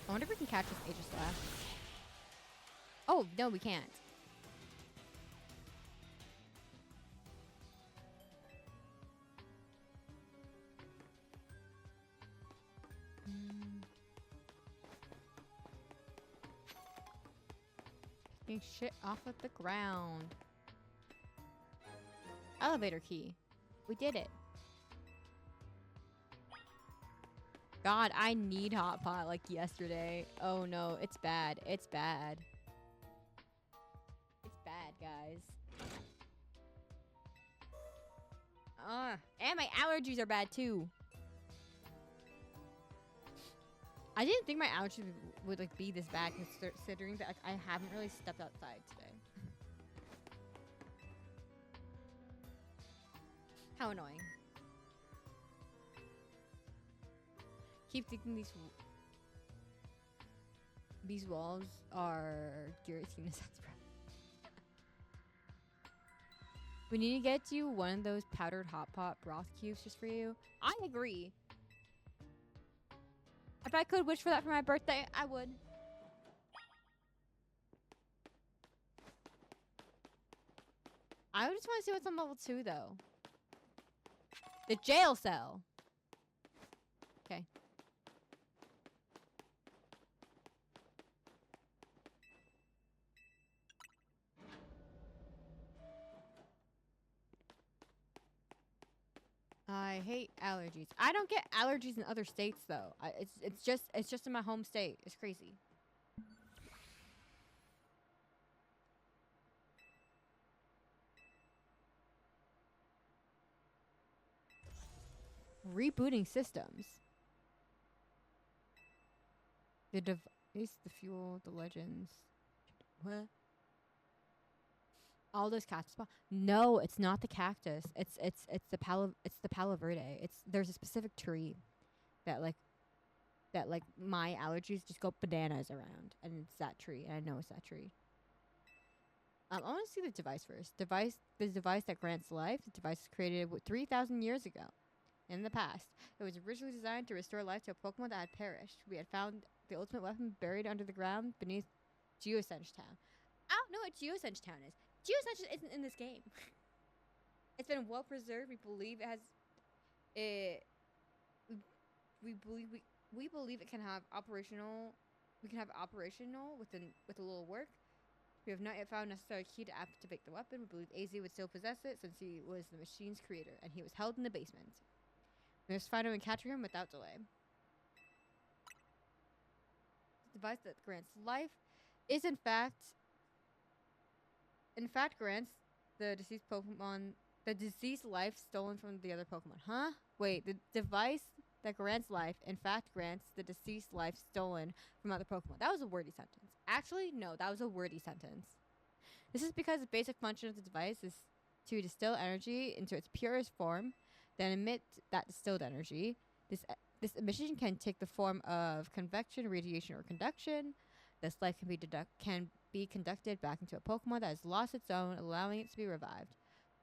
I wonder if we can catch this Aegislash. Oh, no, we can't. Getting shit off of the ground. Elevator key. We did it. God, I need hot pot like yesterday. Oh no, it's bad. It's bad. It's bad, guys. And my allergies are bad too. I didn't think my allergies would like be this bad considering that, like, I haven't really stepped outside today. How annoying. Keep thinking these walls are guillotine. We need to get you one of those powdered hot pot broth cubes just for you. I agree. If I could wish for that for my birthday, I would. I just want to see what's on level 2, though. The jail cell. Okay. I hate allergies. I don't get allergies in other states though. It's just in my home state. It's crazy. Rebooting systems. The device, the fuel, the legends. What? All those cactus. No, it's not the cactus. It's the Palo Verde. There's a specific tree that like my allergies just go bananas around, and it's that tree, and I know it's that tree. I want to see the device first. The device that grants life. The device was created 3,000 years ago. In the past, it was originally designed to restore life to a Pokemon that had perished. We had found the ultimate weapon buried under the ground beneath Geosench Town. I don't know what Geosench Town is. Geosench isn't in this game. It's been well preserved. We believe it has it. We believe it can have operational. We can have operational with a little work. We have not yet found necessary key to activate the weapon. We believe AZ would still possess it since he was the machine's creator and he was held in the basement. We must find him and capture him without delay. The device that grants life is in fact grants the deceased Pokemon the deceased life stolen from the other Pokemon. Huh? Wait, the device that grants life in fact grants the deceased life stolen from other Pokemon. That was a wordy sentence. Actually, no, that was a wordy sentence. This is because the basic function of the device is to distill energy into its purest form, then emit that distilled energy. This emission can take the form of convection, radiation, or conduction. This light can be conducted back into a Pokemon that has lost its own, allowing it to be revived.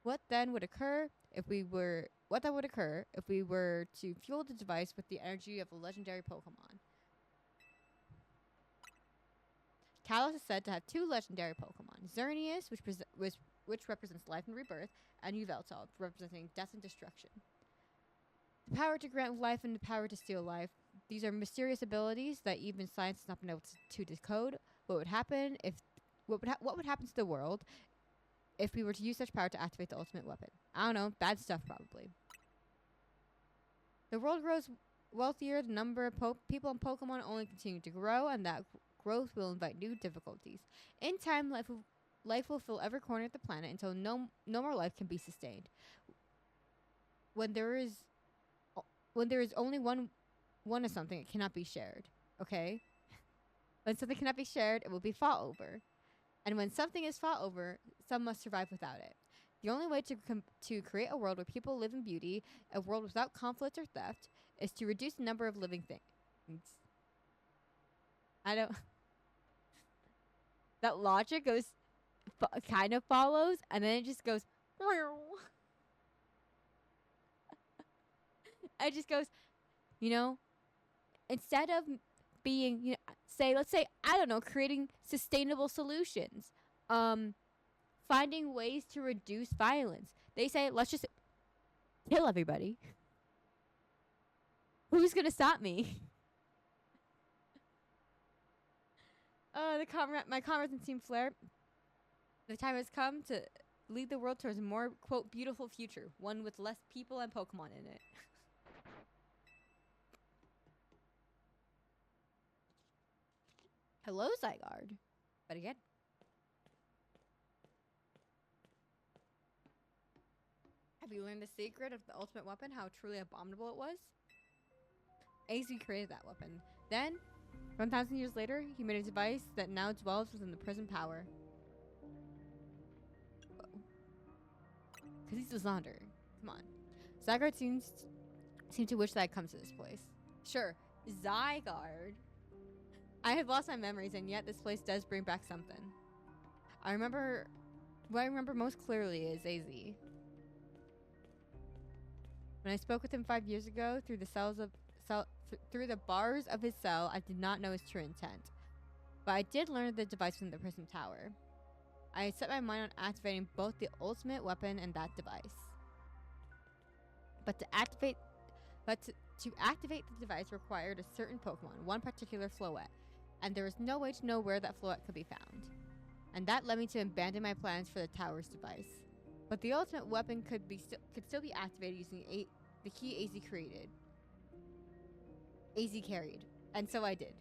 What then would occur if we were to fuel the device with the energy of a legendary Pokemon? Kalos is said to have two legendary Pokemon: Xerneas, which represents life and rebirth, and Yveltal, representing death and destruction. The power to grant life and the power to steal life. These are mysterious abilities that even science has not been able to decode. What would happen if what would happen to the world if we were to use such power to activate the ultimate weapon? I don't know, bad stuff probably. The world grows wealthier, the number of people and Pokemon only continue to grow, and that growth will invite new difficulties. In time, life will fill every corner of the planet until no more life can be sustained. When there is only one of something, it cannot be shared. Okay? When something cannot be shared, it will be fought over. And when something is fought over, some must survive without it. The only way to create a world where people live in beauty, a world without conflict or theft, is to reduce the number of living things. I don't. That logic goes, kind of follows, and then it just goes. It just goes, instead of being, let's say, I don't know, creating sustainable solutions, finding ways to reduce violence. They say, let's just kill everybody. Who's gonna stop me? My comrades in Team Flare. The time has come to lead the world towards a more, quote, beautiful future, one with less people and Pokemon in it. Hello, Zygarde. But again. Have you learned the secret of the ultimate weapon, how truly abominable it was? AZ created that weapon. Then, 1,000 years later, he made a device that now dwells within the prison power. Because he's a Zonder. Come on. Zygarde seems to wish that I'd come to this place. Sure, Zygarde. I have lost my memories, and yet this place does bring back something. What I remember most clearly is AZ. When I spoke with him 5 years ago through the bars of his cell, I did not know his true intent. But I did learn the device from the prison tower. I had set my mind on activating both the ultimate weapon and that device. But to activate the device required a certain Pokemon, one particular Floette, and there was no way to know where that Floette could be found. And that led me to abandon my plans for the tower's device. But the ultimate weapon could still be activated using the key AZ carried, and so I did.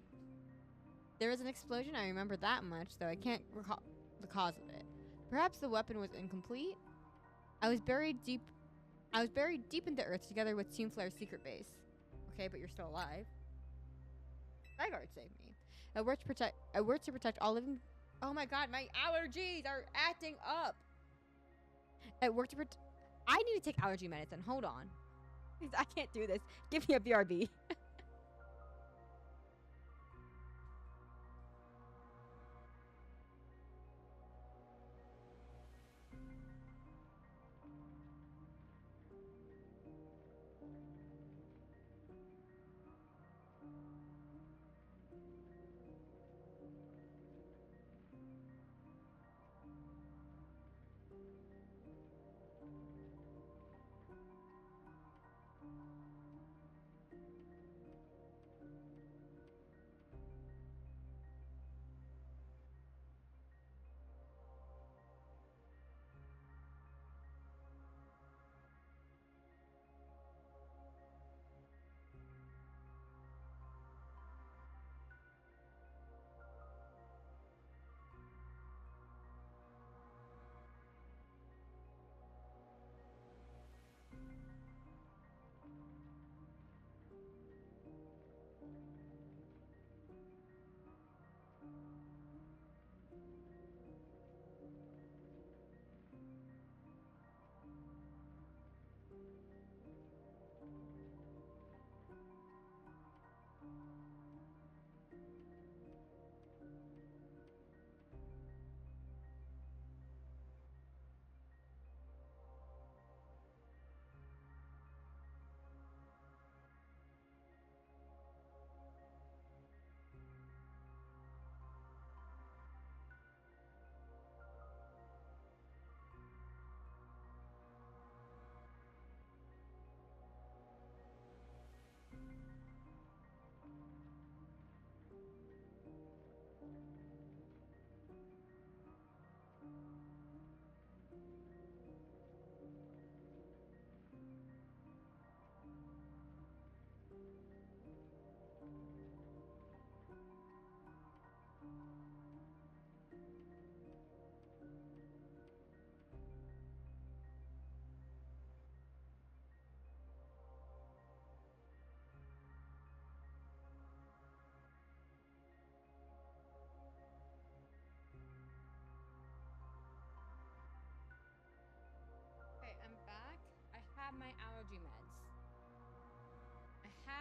There was an explosion, I remember that much, though I can't recall the cause of it. Perhaps the weapon was incomplete? I was buried deep in the earth together with Team Flare's secret base. Okay, but you're still alive. Zygarde saved me. I worked to protect all living. Oh my god, my allergies are acting up. I need to take allergy medicine. Hold on. I can't do this. Give me a BRB.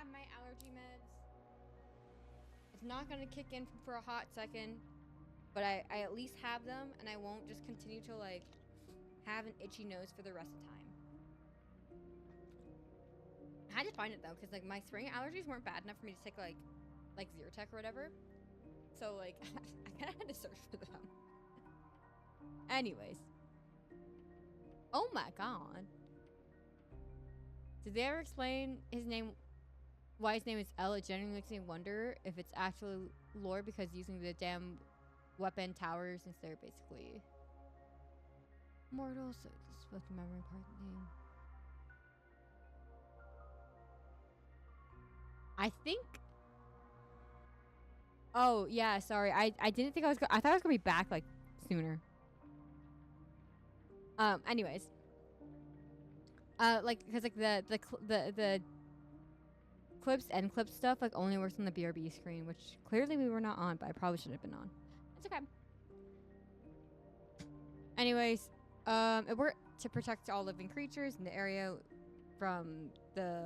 have my allergy meds. It's not gonna kick in for a hot second, but I at least have them, and I won't just continue to like have an itchy nose for the rest of the time. I had to find it though, because like my spring allergies weren't bad enough for me to take like Zyrtec or whatever. So like I kind of had to search for them. Anyways. Oh my god. Did they ever explain his name? Why his name is L? It genuinely makes me wonder if it's actually lore because using the damn weapon tower since they're basically mortal. So this is what the memory part name. I think. Oh yeah, sorry. I didn't think I was. I thought I was gonna be back like sooner. Anyways. Like because like the clips and clip stuff like only works on the BRB screen, which clearly we were not on, but I probably should have been on. It's okay. Anyways, it worked to protect all living creatures in the area from the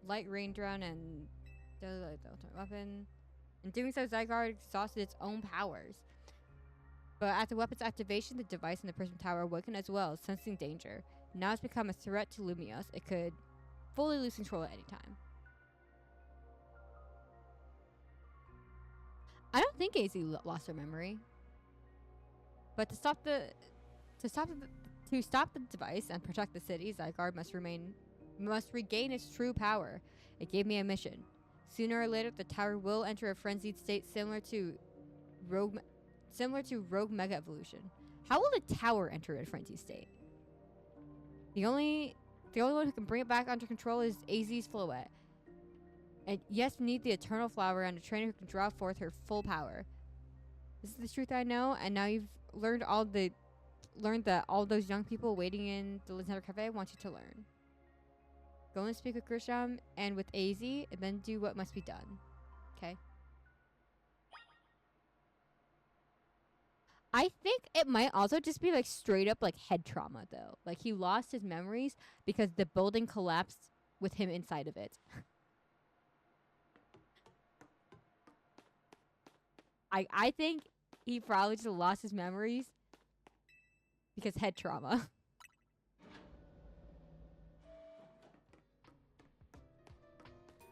light rain drone and the ultimate weapon. In doing so, Zygarde exhausted its own powers. But after weapon's activation, the device in the Prism Tower awoken as well, sensing danger. Now it's become a threat to Lumios. It could fully lose control at any time. I don't think AZ lost her memory. But to stop the device and protect the city, Zygarde must regain its true power. It gave me a mission. Sooner or later, the tower will enter a frenzied state similar to Rogue Mega Evolution. How will the tower enter a frenzied state? The only one who can bring it back under control is AZ's Floette. And yes, we need the Eternal Flower and a trainer who can draw forth her full power. This is the truth I know, and now you've learned that all those young people waiting in the Nintendo Cafe want you to learn. Go and speak with Grisham and with AZ, and then do what must be done. Okay? I think it might also just be like straight up like head trauma though. Like he lost his memories because the building collapsed with him inside of it. I think he probably just lost his memories because head trauma.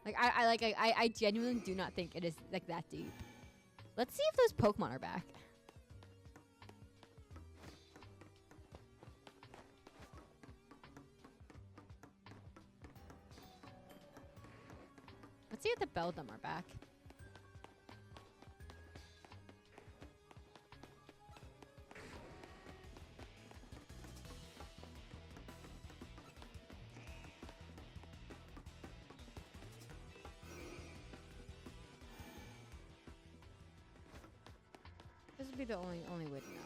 I genuinely do not think it is like that deep. Let's see if those Pokemon are back. Let's see if the Beldum are back. This would be the only way to know.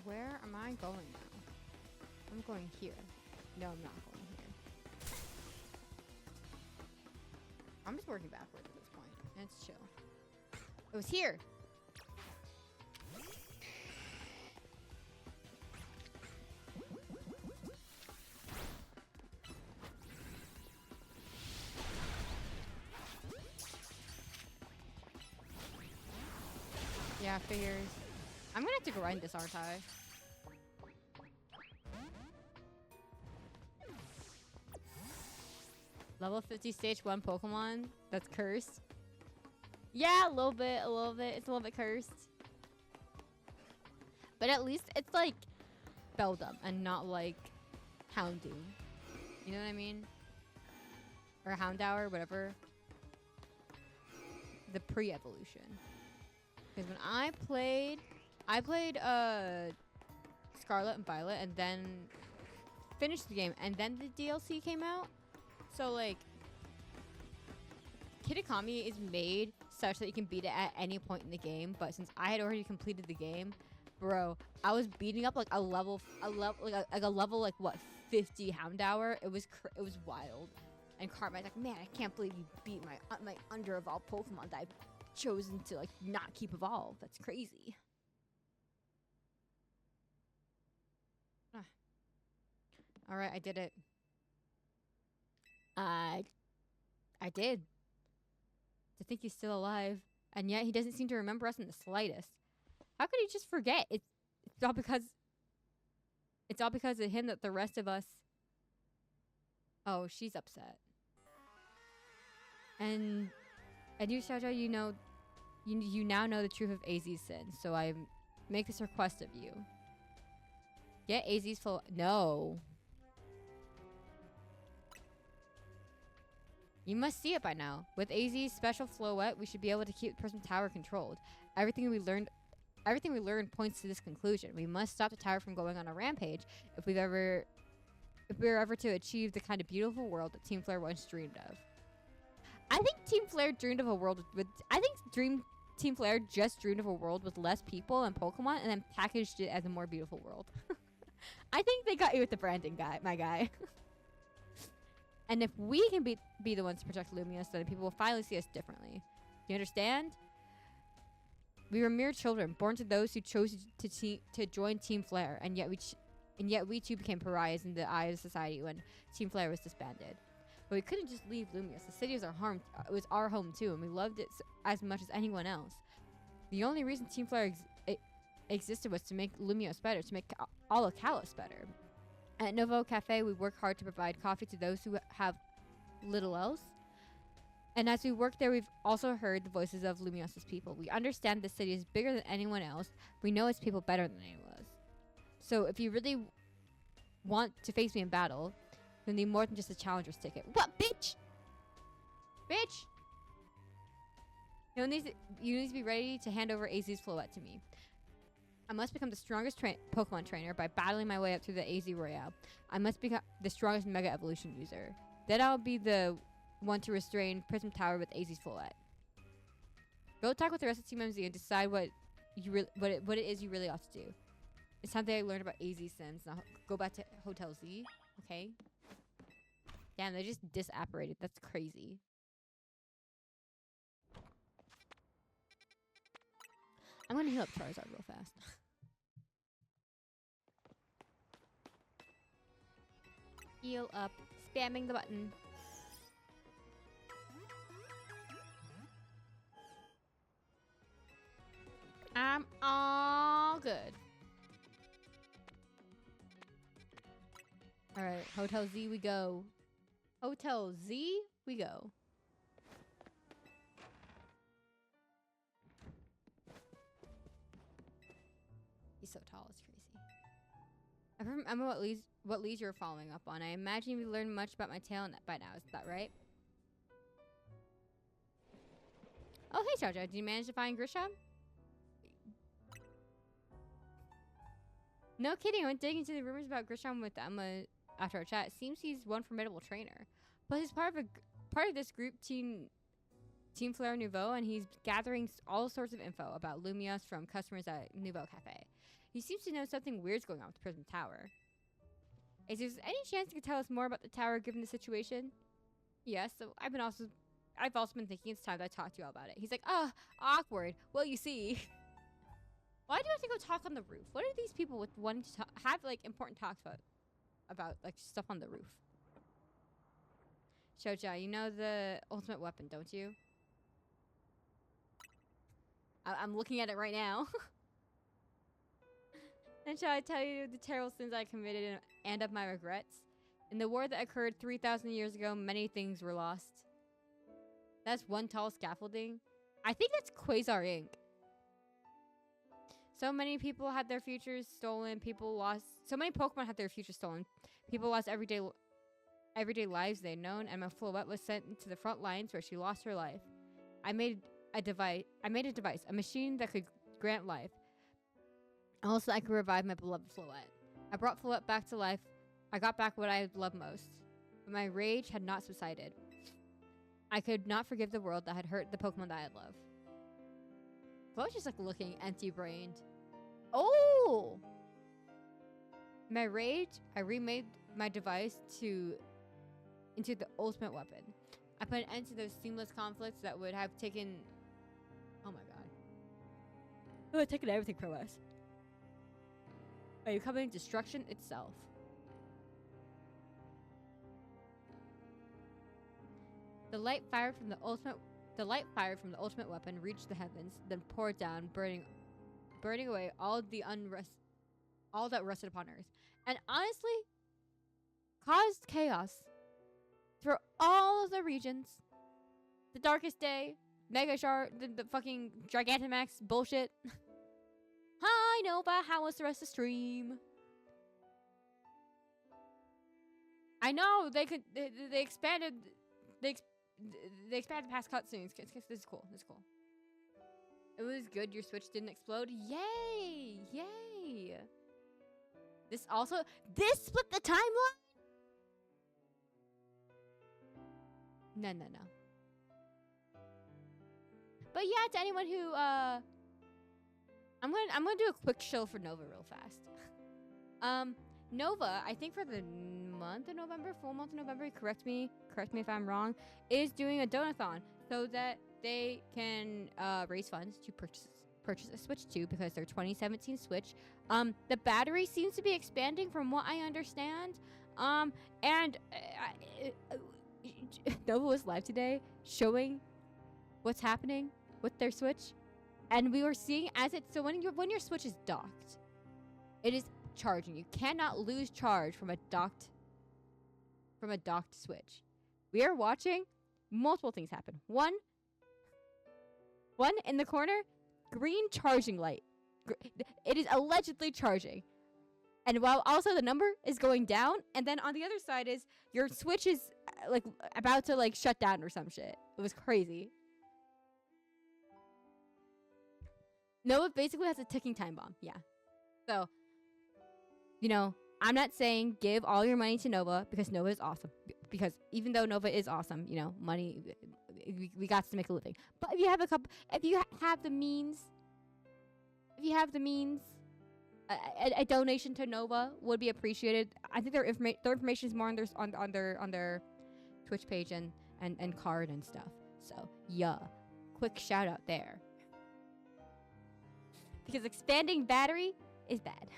Where am I going now? I'm going here. No, I'm not going here. I'm just working backwards at this point. And it's chill. It was here. Yeah, figures. I'm gonna have to grind this, aren't I? Level 50 stage 1 Pokemon that's cursed. Yeah, a little bit. It's a little bit cursed. But at least it's like Beldum and not like Houndoom. You know what I mean? Or Houndour, whatever. The pre-evolution. Because when I played Scarlet and Violet and then finished the game and then the DLC came out. So like Kitakami is made such that you can beat it at any point in the game, but since I had already completed the game, bro, I was beating up like a level like what 50 Houndour. It was wild. And Cartman's like, man, I can't believe you beat my under-evolved Pokemon that I've chosen to, like, not keep evolved. That's crazy. All right, I did it. I did. To think he's still alive, and yet he doesn't seem to remember us in the slightest. How could he just forget? It's all because of him that the rest of us. Oh, she's upset. And you, Xiaozhou, you now know the truth of AZ's sin. So I make this request of you. Get AZ's full. No. You must see it by now. With AZ's special Floette, we should be able to keep the Prism Tower controlled. Everything we learned points to this conclusion. We must stop the tower from going on a rampage if we're ever to achieve the kind of beautiful world that Team Flare once dreamed of. I think Team Flare dreamed of a world with Team Flare just dreamed of a world with less people and Pokemon, and then packaged it as a more beautiful world. I think they got you with the branding, my guy. And if we can be the ones to protect Lumiose, then people will finally see us differently. Do you understand? We were mere children, born to those who chose to join Team Flare, and yet we too became pariahs in the eyes of society when Team Flare was disbanded. But we couldn't just leave Lumiose. The city was our home too, and we loved it as much as anyone else. The only reason Team Flare existed was to make Lumiose better, to make all of Kalos better. At Novo Cafe, we work hard to provide coffee to those who have little else. And as we work there, we've also heard the voices of Lumiose's people. We understand the city is bigger than anyone else. We know its people better than anyone else. So if you really want to face me in battle, you'll need more than just a challenger's ticket. What, bitch? Bitch! You need to be ready to hand over AZ's Floette to me. I must become the strongest Pokemon trainer by battling my way up through the AZ Royale. I must become the strongest Mega Evolution user. Then I'll be the one to restrain Prism Tower with AZ's Floette. Go talk with the rest of Team MZ and decide what it is you really ought to do. It's time that I learned about AZ Sims. Now go back to Hotel Z, okay? Damn, they just disapparated. That's crazy. I'm gonna heal up Charizard real fast. Heal up. Spamming the button. I'm all good. Alright, Hotel Z we go. Hotel Z we go. He's so tall, it's crazy. I remember what leads you're following up on. I imagine you learned much about my tale by now, is that right? Oh, hey, Xiaozhou, did you manage to find Grisham? No kidding, I went digging into the rumors about Grisham with Emma after our chat. It seems he's one formidable trainer. But he's part of this group, Team Flare Nouveau, and he's gathering all sorts of info about Lumiose from customers at Nouveau Cafe. He seems to know something weird's going on with the Prism Tower. Is there any chance you could tell us more about the tower given the situation? Yes, so I've also been thinking it's time that I talk to you all about it. He's like, oh, awkward. Well, you see. Why do I have to go talk on the roof? What are these people with wanting to have like important talks about like stuff on the roof? Xiaozhou, you know the ultimate weapon, don't you? I'm looking at it right now. And shall I tell you the terrible sins I committed and of my regrets? In the war that occurred 3,000 years ago, many things were lost. That's one tall scaffolding. I think that's Quasar Inc. So many people had their futures stolen. So many Pokemon had their futures stolen. People lost everyday lives they'd known, and my Floette was sent to the front lines where she lost her life. I made a device, a machine that could grant life. Also, I could revive my beloved Floette. I brought Floette back to life. I got back what I loved most. But my rage had not subsided. I could not forgive the world that had hurt the Pokemon that I love. Floette's just like looking empty-brained. Oh! My rage, I remade my device to into the ultimate weapon. I put an end to those seamless conflicts that would have taken. Oh my god. It would have taken everything from us. By becoming destruction itself. The light fired from the ultimate weapon reached the heavens, then poured down, burning away all that rested upon earth. And honestly, caused chaos through all of the regions. The Darkest Day, Mega Shark, the fucking Gigantamax bullshit. Hi Nova, how was the rest of the stream? I know they expanded past cutscenes. This is cool. It was good. Your Switch didn't explode. Yay! This split the timeline. No. But yeah, to anyone who I'm gonna do a quick show for Nova real fast. Nova, I think for the month of November, full month of November, correct me if I'm wrong, is doing a donathon so that they can raise funds to purchase a Switch 2 because their 2017 Switch, the battery seems to be expanding from what I understand. And Nova was live today showing what's happening with their Switch, and we were seeing so when your Switch is docked, it is charging. You cannot lose charge from a docked Switch. We are watching multiple things happen. One in the corner, green charging light. It is allegedly charging. And while also the number is going down, and then on the other side is your Switch is like about to like shut down or some shit. It was crazy. Nova basically has a ticking time bomb. Yeah. So, I'm not saying give all your money to Nova because Nova is awesome. Because even though Nova is awesome, money, we got to make a living. But if you have have the means, a donation to Nova would be appreciated. I think their information is more on their Twitch page and card and stuff. So yeah, quick shout out there. Because expanding battery is bad.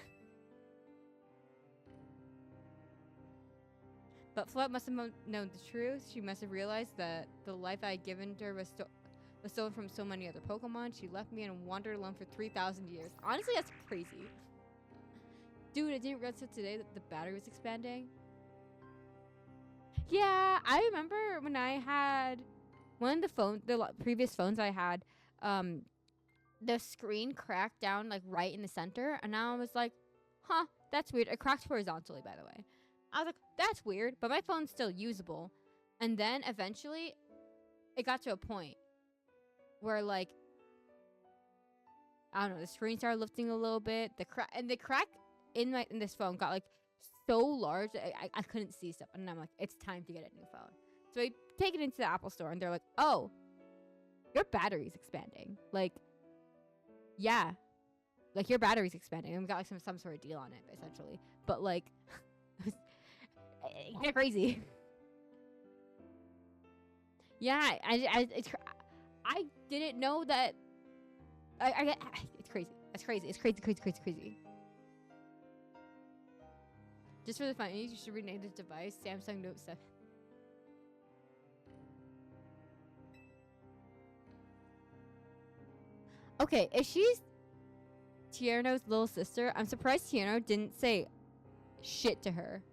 But Float must have known the truth. She must have realized that the life I had given to her was stolen from so many other Pokemon. She left me and wandered alone for 3,000 years. Honestly, that's crazy. Dude, I didn't realize today that the battery was expanding. Yeah, I remember when I had one of the previous phones I had, the screen cracked down like right in the center, and I was like, huh, that's weird. It cracked horizontally, by the way. I was like, that's weird, but my phone's still usable. And then eventually it got to a point where like, I don't know, the screen started lifting a little bit. The crack in this phone got like so large that I couldn't see stuff. And I'm like, it's time to get a new phone. So I take it into the Apple store and they're like, oh, your battery's expanding. Like, yeah, like your battery's expanding. And we got like some sort of deal on it, essentially. But like, it's kind of crazy. Yeah, I didn't know that. It's crazy. It's crazy. It's crazy. Just for the fun, you should rename this device Samsung Note 7. Okay, if she's Tierno's little sister, I'm surprised Tierno didn't say shit to her.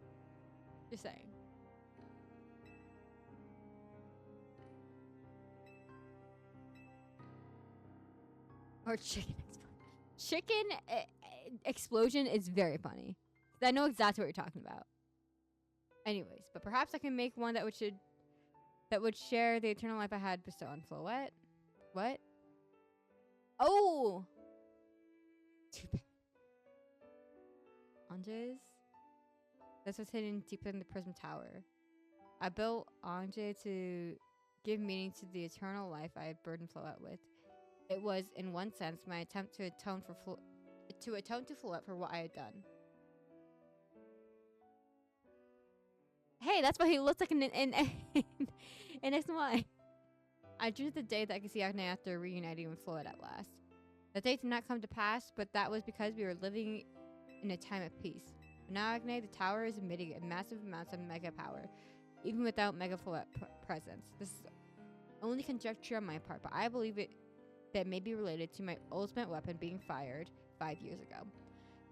Just saying. Or chicken explosion. Chicken explosion is very funny. I know exactly what you're talking about. Anyways, but perhaps I can make one that would share the eternal life I had bestowed on Flo. What? Oh! Too bad. Anges? That's what's hidden deep in the Prism Tower. I built Anje to give meaning to the eternal life I had burdened Flo out with. It was, in one sense, my attempt to atone to Floette for what I had done. Hey, that's what he looks like in X and Y. I dreamed the day that I could see Acne after reuniting with Floyd at last. The day did not come to pass, but that was because we were living in a time of peace. But now Acne, the tower is emitting massive amounts of mega power, even without Mega Floyd presence. This is only conjecture on my part, but I believe it that may be related to my ultimate weapon being fired 5 years ago.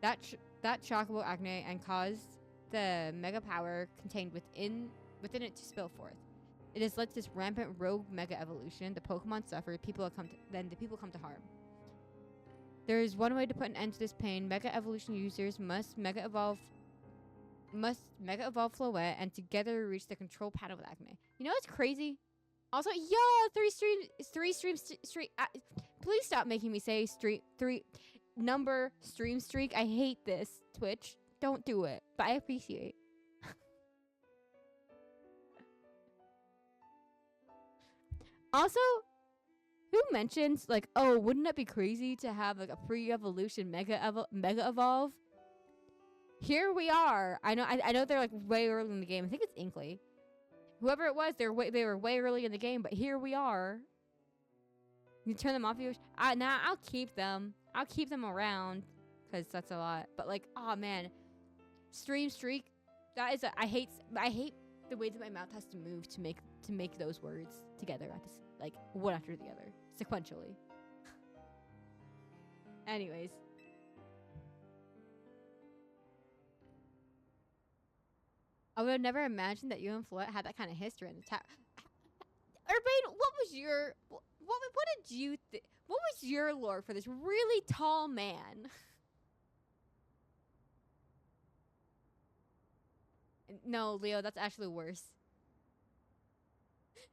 That shock will Acne and caused the mega power contained within it to spill forth. It has led to this rampant rogue mega evolution. The Pokemon suffer, the people come to harm. There is one way to put an end to this pain. Mega evolution users must mega evolve Floette and together reach the control panel with Acne. You know what's crazy? Also, three streams. Please stop making me say three number stream streak. I hate this. Twitch, don't do it. But I appreciate. Also, who mentions like, oh, wouldn't it be crazy to have like a pre-evolution mega evolve? Here we are. I know they're like way early in the game. I think it's Inkley. Whoever it was, they were way early in the game, but here we are. You turn them off. Nah, I'll keep them. I'll keep them around because that's a lot. But like, oh man, stream streak. That is I hate the way that my mouth has to move to make those words together at this, like one after the other sequentially. Anyways. I would have never imagined that you and Floette had that kind of history in the tower. Urbane, what did you think? What was your lore for this really tall man? No, Leo, that's actually worse.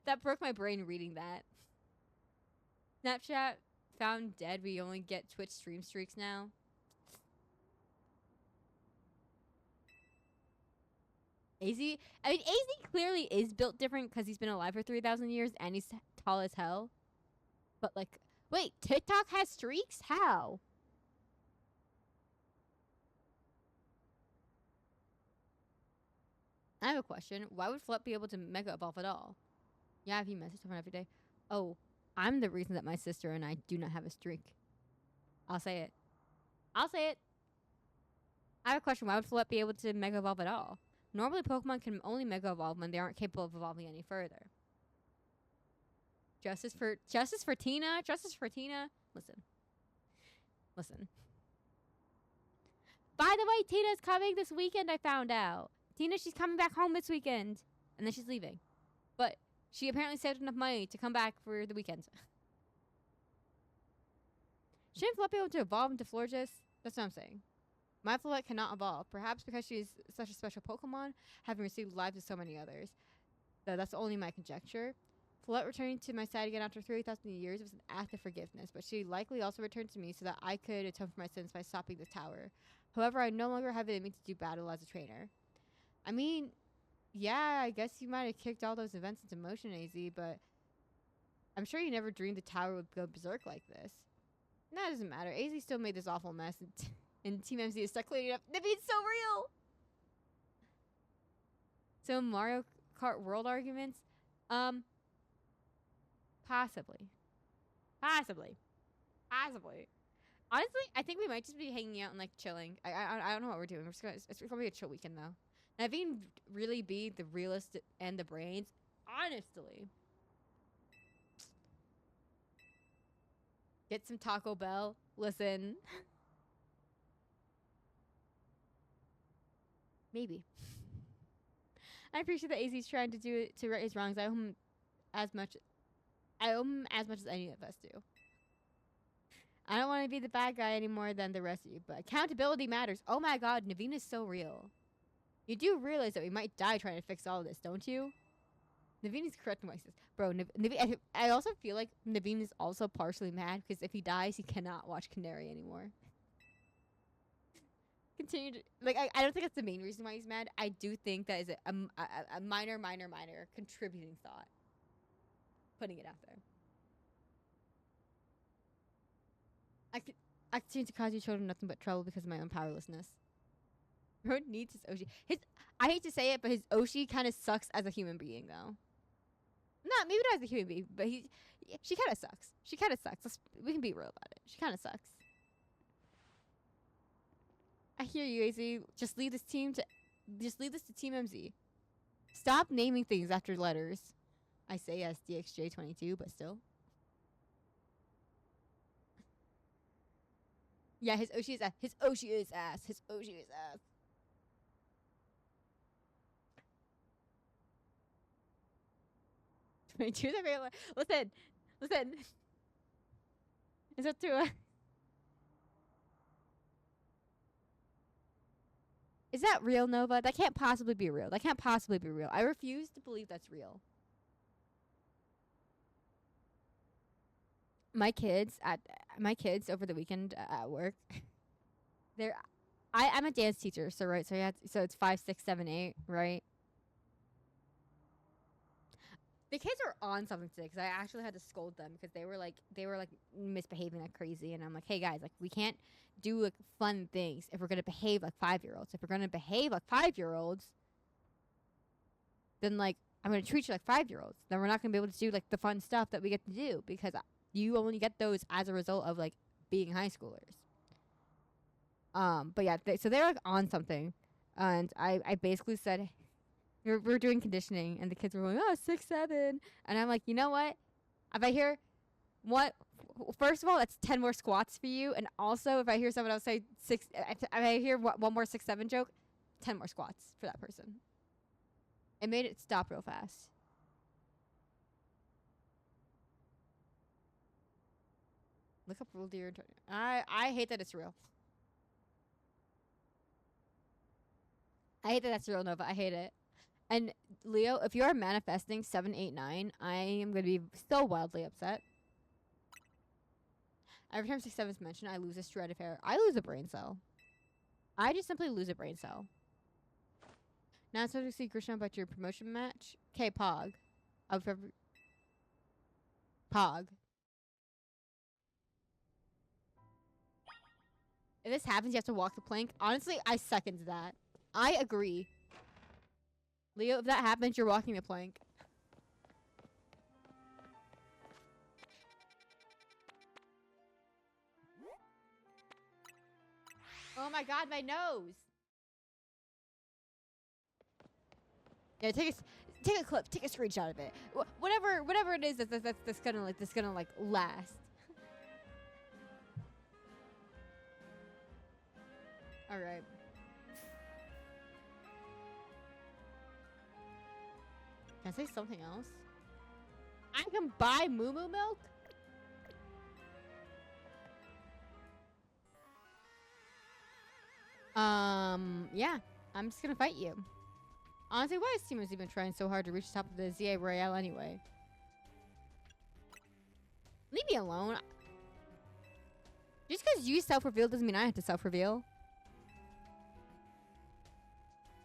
That broke my brain reading that. Snapchat found dead. We only get Twitch stream streaks now. AZ clearly is built different because he's been alive for 3,000 years and he's tall as hell. But like, wait, TikTok has streaks? How? I have a question. Why would Floette be able to mega evolve at all? Yeah, if you message someone every day. Oh, I'm the reason that my sister and I do not have a streak. I'll say it. I have a question. Why would Floette be able to mega evolve at all? Normally, Pokemon can only mega evolve when they aren't capable of evolving any further. Justice for Tina. Listen. By the way, Tina's coming this weekend. I found out. She's coming back home this weekend, and then she's leaving. But she apparently saved enough money to come back for the weekend. Shouldn't Floette be able to evolve into Florges? That's what I'm saying. My Floette cannot evolve, perhaps because she is such a special Pokemon, having received lives of so many others. Though that's only my conjecture. Floette returning to my side again after 3,000 years was an act of forgiveness, but she likely also returned to me so that I could atone for my sins by stopping the tower. However, I no longer have it in me to do battle as a trainer. I mean, yeah, I guess you might have kicked all those events into motion, AZ, but I'm sure you never dreamed the tower would go berserk like this. That doesn't matter. AZ still made this awful mess, and Team MC is stuck cleaning up. Naveen's so real! So Mario Kart World arguments? Possibly. Honestly, I think we might just be hanging out and like chilling. I don't know what we're doing. It's gonna be a chill weekend though. Naveen really be the realist and the brains. Honestly. Get some Taco Bell. Listen. Maybe. I appreciate that AZ's trying to do it to right his wrongs. I owe him as much as any of us do. I don't want to be the bad guy any more than the rest of you, but accountability matters. Oh my god, Naveen is so real. You do realize that we might die trying to fix all of this, don't you? Naveen is correcting what he says. Bro, Naveen, I also feel like Naveen is also partially mad because if he dies, he cannot watch Canary anymore. I don't think that's the main reason why he's mad. I do think that is a minor contributing thought. Putting it out there. I continue to cause you children nothing but trouble because of my own powerlessness. Bro needs his Oshi. I hate to say it, but his Oshi kind of sucks as a human being, though. Maybe not as a human being, but she kind of sucks. She kind of sucks. We can be real about it. She kind of sucks. I hear you, AZ. Just leave this to Team MZ. Stop naming things after letters. I say as DXJ22, but still. Yeah, his Oshi is ass. His Oshi is ass. His Oshi is ass. Listen. Is that true? Is that real, Nova? That can't possibly be real. I refuse to believe that's real. My kids over the weekend at work. I'm a dance teacher, so right, so it's 5, 6, 7, 8, right? The kids are on something today because I actually had to scold them because they were like misbehaving like crazy, and I'm like, hey guys, like we can't do like fun things if we're gonna behave like 5-year-olds. If we're gonna behave like 5-year-olds, then like I'm gonna treat you like 5-year-olds. Then we're not gonna be able to do like the fun stuff that we get to do because you only get those as a result of like being high schoolers. But yeah, so they're like on something, and I basically said, we're doing conditioning, and the kids were going, 6, 7, and I'm like, you know what? If I hear first of all, that's 10 more squats for you, and also if I hear someone else say 6, if I hear one more 6, 7 joke, 10 more squats for that person. It made it stop real fast. Look up rule deer. I hate that it's real. I hate that that's real, Nova. I hate it. And Leo, if you are manifesting 7, 8, 9, I am going to be so wildly upset. Every time 6, 7 is mentioned, I lose a shred of hair. I lose a brain cell. I just simply lose a brain cell. Now it's time to see Krishna about your promotion match. Okay, Pog. Pog. If this happens, you have to walk the plank. Honestly, I second that. I agree. Leo, if that happens, you're walking the plank. Oh my god, my nose! Yeah, take a clip, take a screenshot of it. Whatever it is that's gonna last. All right. Can I say something else? I can buy Moo Moo milk? Yeah. I'm just gonna fight you. Honestly, why is Teamers even trying so hard to reach the top of the ZA Royale anyway? Leave me alone. Just because you self-reveal doesn't mean I have to self-reveal.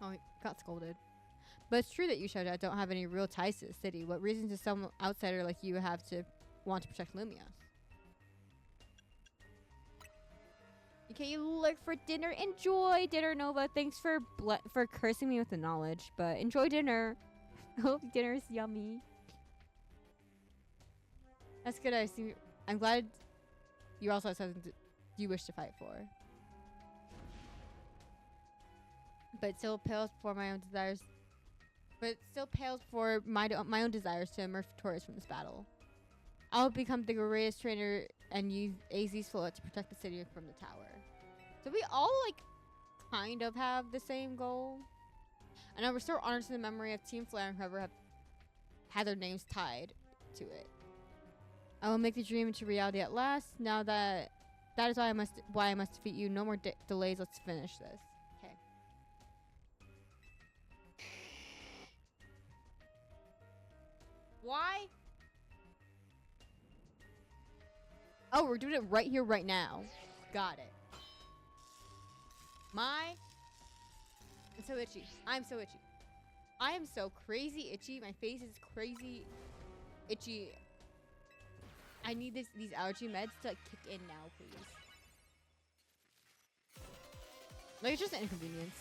Oh, he got scolded. But it's true that you, Shoutout, don't have any real ties to the city. What reason does some outsider like you have to want to protect Lumia? Okay, you look for dinner. Enjoy dinner, Nova. Thanks for cursing me with the knowledge, but enjoy dinner. I hope dinner is yummy. That's good. I'm glad you also have something you wish to fight for. But it still pales before my own desires. But it still pales for my own desires to emerge victorious from this battle. I'll become the greatest trainer and use AZ's float to protect the city from the tower. So we all, kind of have the same goal. And I restore honor to the memory of Team Flare and whoever have had their names tied to it. I will make the dream into reality at last. Now that is why I must defeat you. No more delays. Let's finish this. Okay. Why? Oh, we're doing it right here, right now. Got it. I'm so itchy. I'm so itchy. I am so crazy itchy. My face is crazy itchy. I need these allergy meds to kick in now, please. It's just an inconvenience.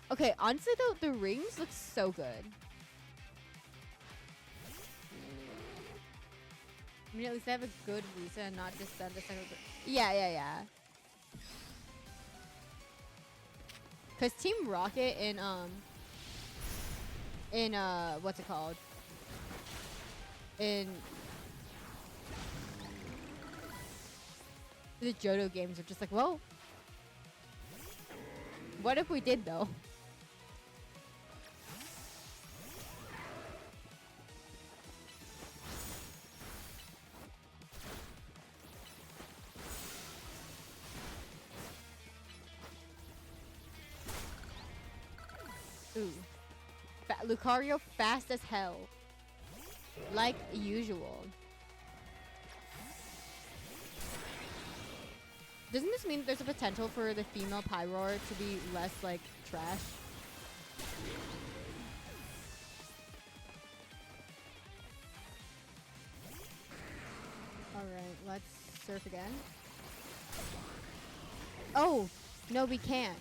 Okay, honestly though, the rings look so good. I mean, at least they have a good reason, not just that the second. Yeah. Cause Team Rocket in what's it called? In the Johto games are just like, well, what if we did though? Ooh. Lucario fast as hell. Like usual. Doesn't this mean there's a potential for the female Pyroar to be less, like, trash? Alright, let's surf again. Oh! No, we can't.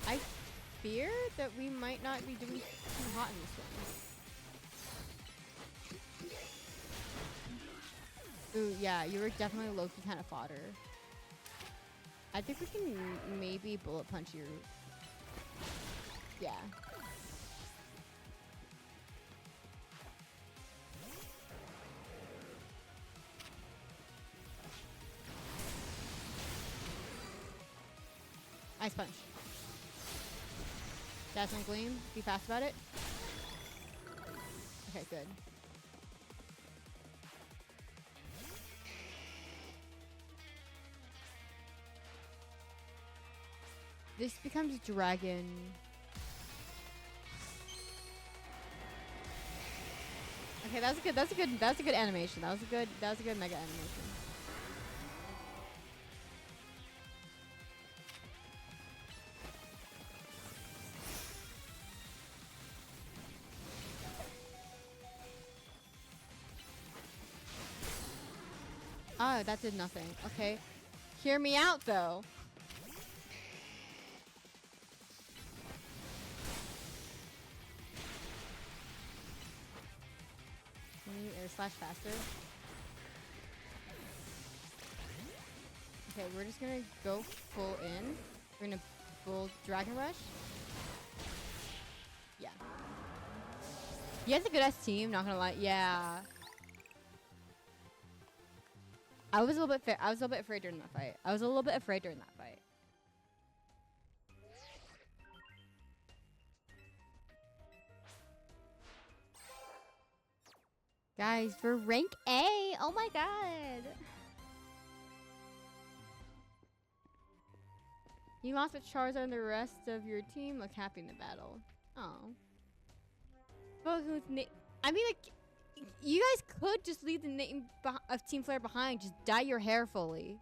I fear that we might not be doing too hot in this one. Ooh, yeah, you were definitely low-key kind of fodder. I think we can maybe bullet punch you. Yeah. Ice punch. Dazzling Gleam. Be fast about it. Okay, good. This becomes dragon. Okay, that's a good animation. That was a good mega animation. Oh, that did nothing. Okay. Hear me out though. Can you air slash faster? Okay, we're just gonna go full in. We're gonna full Dragon Rush. Yeah. You guys a good ass team, not gonna lie. Yeah. I was a little bit afraid during that fight. Guys, for rank A. Oh my god. You lost with Charizard and the rest of your team look happy in the battle. Oh. I mean, like, you guys could just leave the name of Team Flare behind. Just dye your hair fully.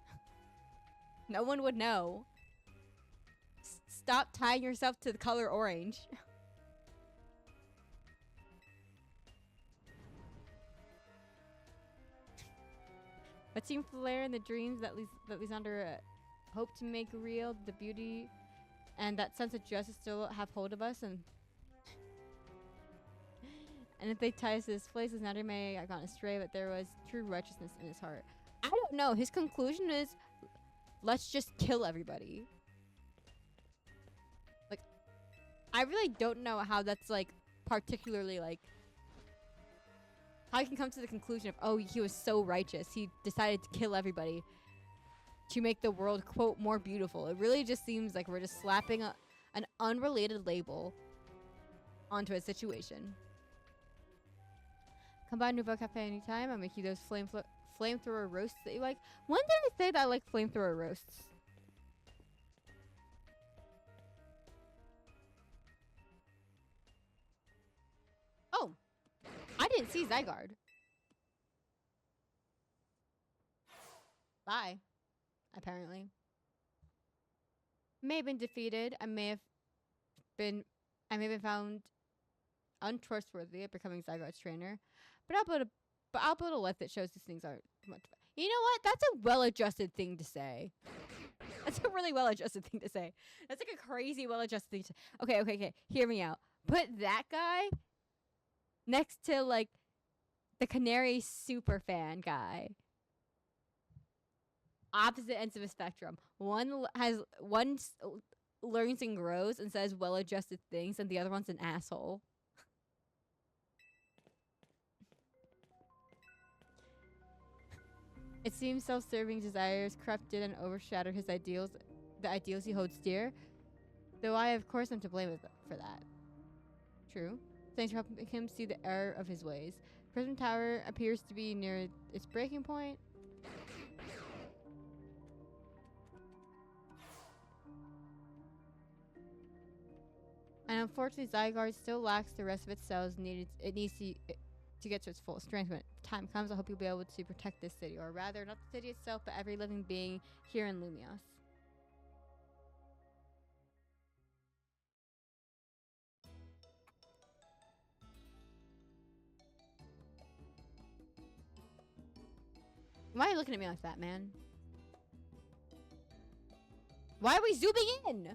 No one would know. Stop tying yourself to the color orange. But Team Flare and the dreams that Lysander hope to make real, the beauty and that sense of justice still have hold of us, and if they tie us to this place, Lysander may have gone astray, but there was true righteousness in his heart. I don't know. His conclusion is, let's just kill everybody. Like, I really don't know how that's, like, particularly, like, how you can come to the conclusion of, oh, he was so righteous. He decided to kill everybody to make the world, quote, more beautiful. It really just seems like we're just slapping an unrelated label onto a situation. Come by Nouveau Cafe anytime. I'll make you those flamethrower roasts that you like. When did I say that I like flamethrower roasts? Oh, I didn't see Zygarde. Bye. Apparently. May have been defeated. I may have been found untrustworthy at becoming Zygarde's trainer. But But I'll build a lift that shows these things aren't much. You know what? That's a well-adjusted thing to say. That's a really well-adjusted thing to say. That's like a crazy well-adjusted thing to say. Okay. Hear me out. Put that guy next to like the Canary super fan guy. Opposite ends of a spectrum. One learns and grows and says well-adjusted things, and the other one's an asshole. It seems self-serving desires corrupted and overshadowed his ideals, the ideals he holds dear. Though I, of course, am to blame for that. True. Thanks for helping him see the error of his ways. Prism Tower appears to be near its breaking point. And unfortunately, Zygarde still lacks the rest of its cells needed. It needs to get to its full strength. When time comes, I hope you'll be able to protect this city, or rather, not the city itself, but every living being here in Lumios. Why are you looking at me like that, man? Why are we zooming in?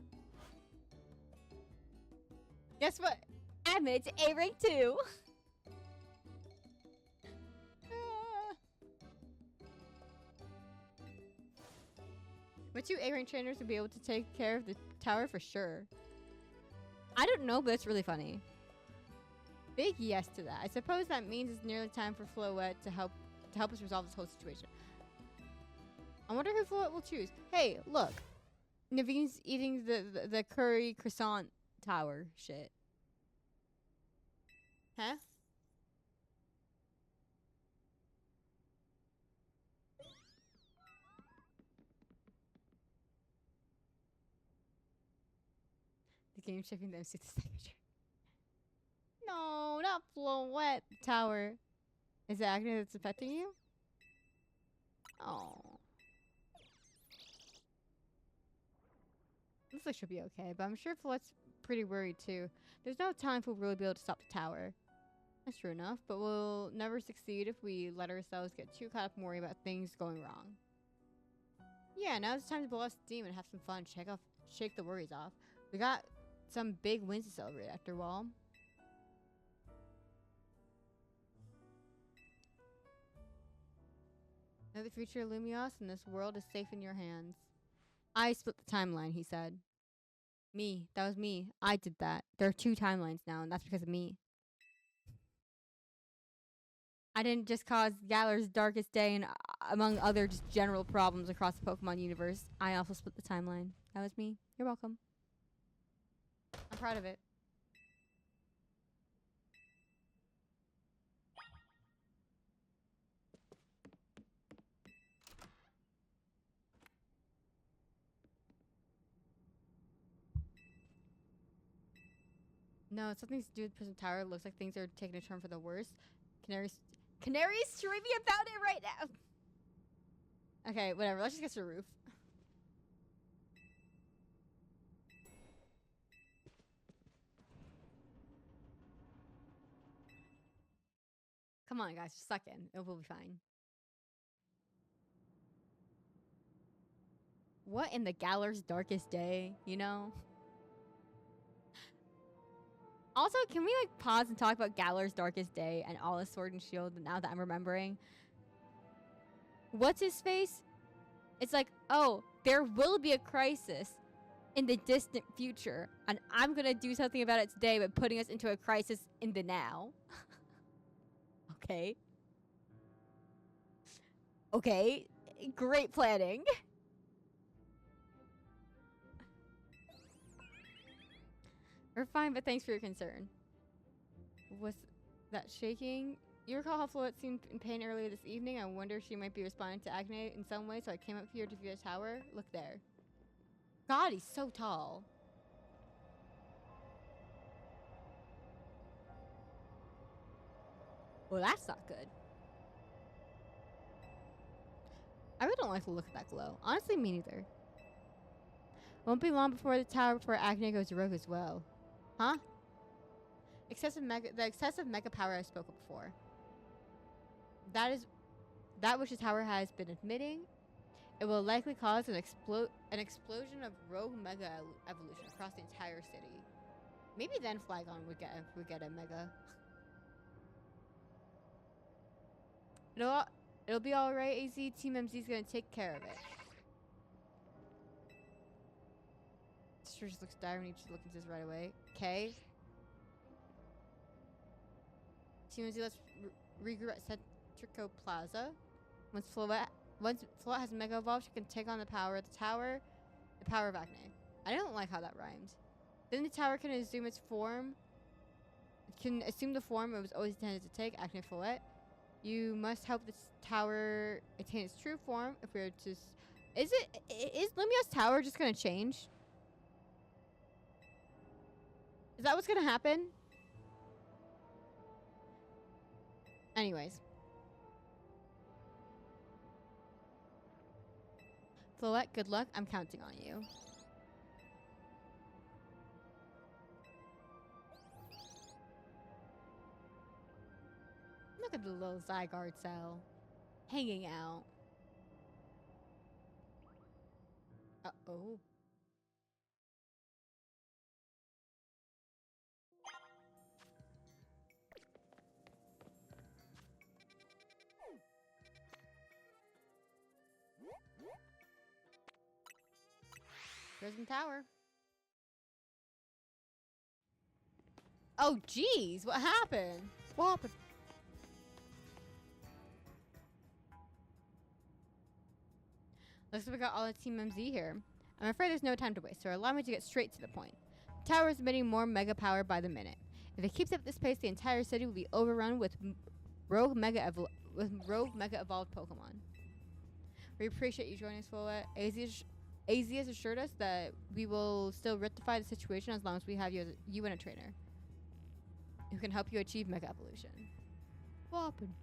Guess what? Admit it's A rank 2. But 2 A rank trainers would be able to take care of the tower for sure. I don't know, but it's really funny. Big yes to that. I suppose that means it's nearly time for Floette to help us resolve this whole situation. I wonder who Floette will choose. Hey, look. Naveen's eating the curry croissant tower shit. Huh? The game shipping them to the signature. No, not Floette tower. Is it acne that's affecting you? Oh. Looks like she'll be okay, but I'm sure Floette's pretty worried too. There's no time if we'll really be able to stop the tower. That's true enough, but we'll never succeed if we let ourselves get too caught up in worrying about things going wrong. Yeah, now it's time to blow off steam and have some fun. Shake the worries off. We got some big wins to celebrate after all. Now the future of Lumios and this world is safe in your hands. I split the timeline, he said. Me. That was me. I did that. There are 2 timelines now, and that's because of me. I didn't just cause Galar's darkest day and among other just general problems across the Pokemon universe. I also split the timeline. That was me. You're welcome. I'm proud of it. No, it's something to do with Prism Tower. It looks like things are taking a turn for the worse. Canary's streaming about it right now. Okay, whatever. Let's just get to the roof. Come on, guys. Just suck in. It will be fine. What in the Galar's darkest day, you know? Also, can we like pause and talk about Galar's darkest day and all his sword and shield now that I'm remembering? What's his face? It's like, oh, there will be a crisis in the distant future, and I'm gonna do something about it today by putting us into a crisis in the now. Okay. Okay. Great planning. We're fine, but thanks for your concern. Was that shaking? You recall how Floette seemed in pain earlier this evening? I wonder if she might be responding to acne in some way, so I came up here to view the tower. Look there. God, he's so tall. Well, that's not good. I really don't like the look of that glow. Honestly, me neither. Won't be long before the tower before acne goes rogue as well. Huh? The excessive mega power I spoke of before. that which the tower has been admitting. It will likely cause an explosion of rogue mega evolution across the entire city. Maybe then Flygon would get a mega. It'll be all right. Az Team MZ's gonna take care of it. This sure just looks dire. We need to look into this right away. Okay. Team MZ, let's regroup at Centrico Plaza. Once Floette has Mega Evolved, she can take on the power of the tower, the power of Acne. I don't like how that rhymed. Then the tower can assume its form. It can assume the form it was always intended to take, Acne Floette. You must help this tower attain its true form. If we are to, is Lumia's tower just gonna change? Is that what's gonna happen? Anyways. Floette, good luck. I'm counting on you. Look at the little Zygarde cell. Hanging out. Uh-oh. Prison Tower. Oh, jeez. What happened? What happened? Looks like we got all the Team MZ here. I'm afraid there's no time to waste, so allow me to get straight to the point. The tower is emitting more mega power by the minute. If it keeps up this pace, the entire city will be overrun with rogue mega evolved Pokemon. We appreciate you joining us, Floette. AZ has assured us that we will still rectify the situation as long as we have you and a trainer who can help you achieve Mega Evolution. What happened?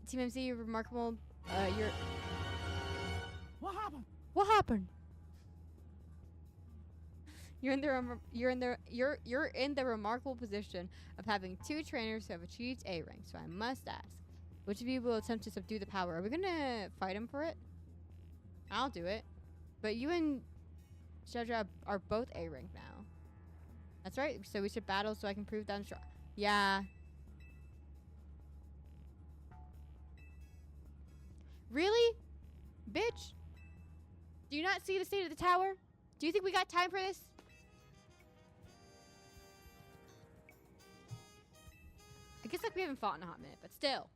Team MC, you're remarkable. What happened? What happened? You're in the remarkable position of having 2 trainers who have achieved A rank. So I must ask, which of you will attempt to subdue the power? Are we gonna fight him for it? I'll do it. But you and Shadra are both A rank now. That's right. So we should battle so I can prove that I'm strong. Yeah. Really? Bitch? Do you not see the state of the tower? Do you think we got time for this? I guess like we haven't fought in a hot minute, but still.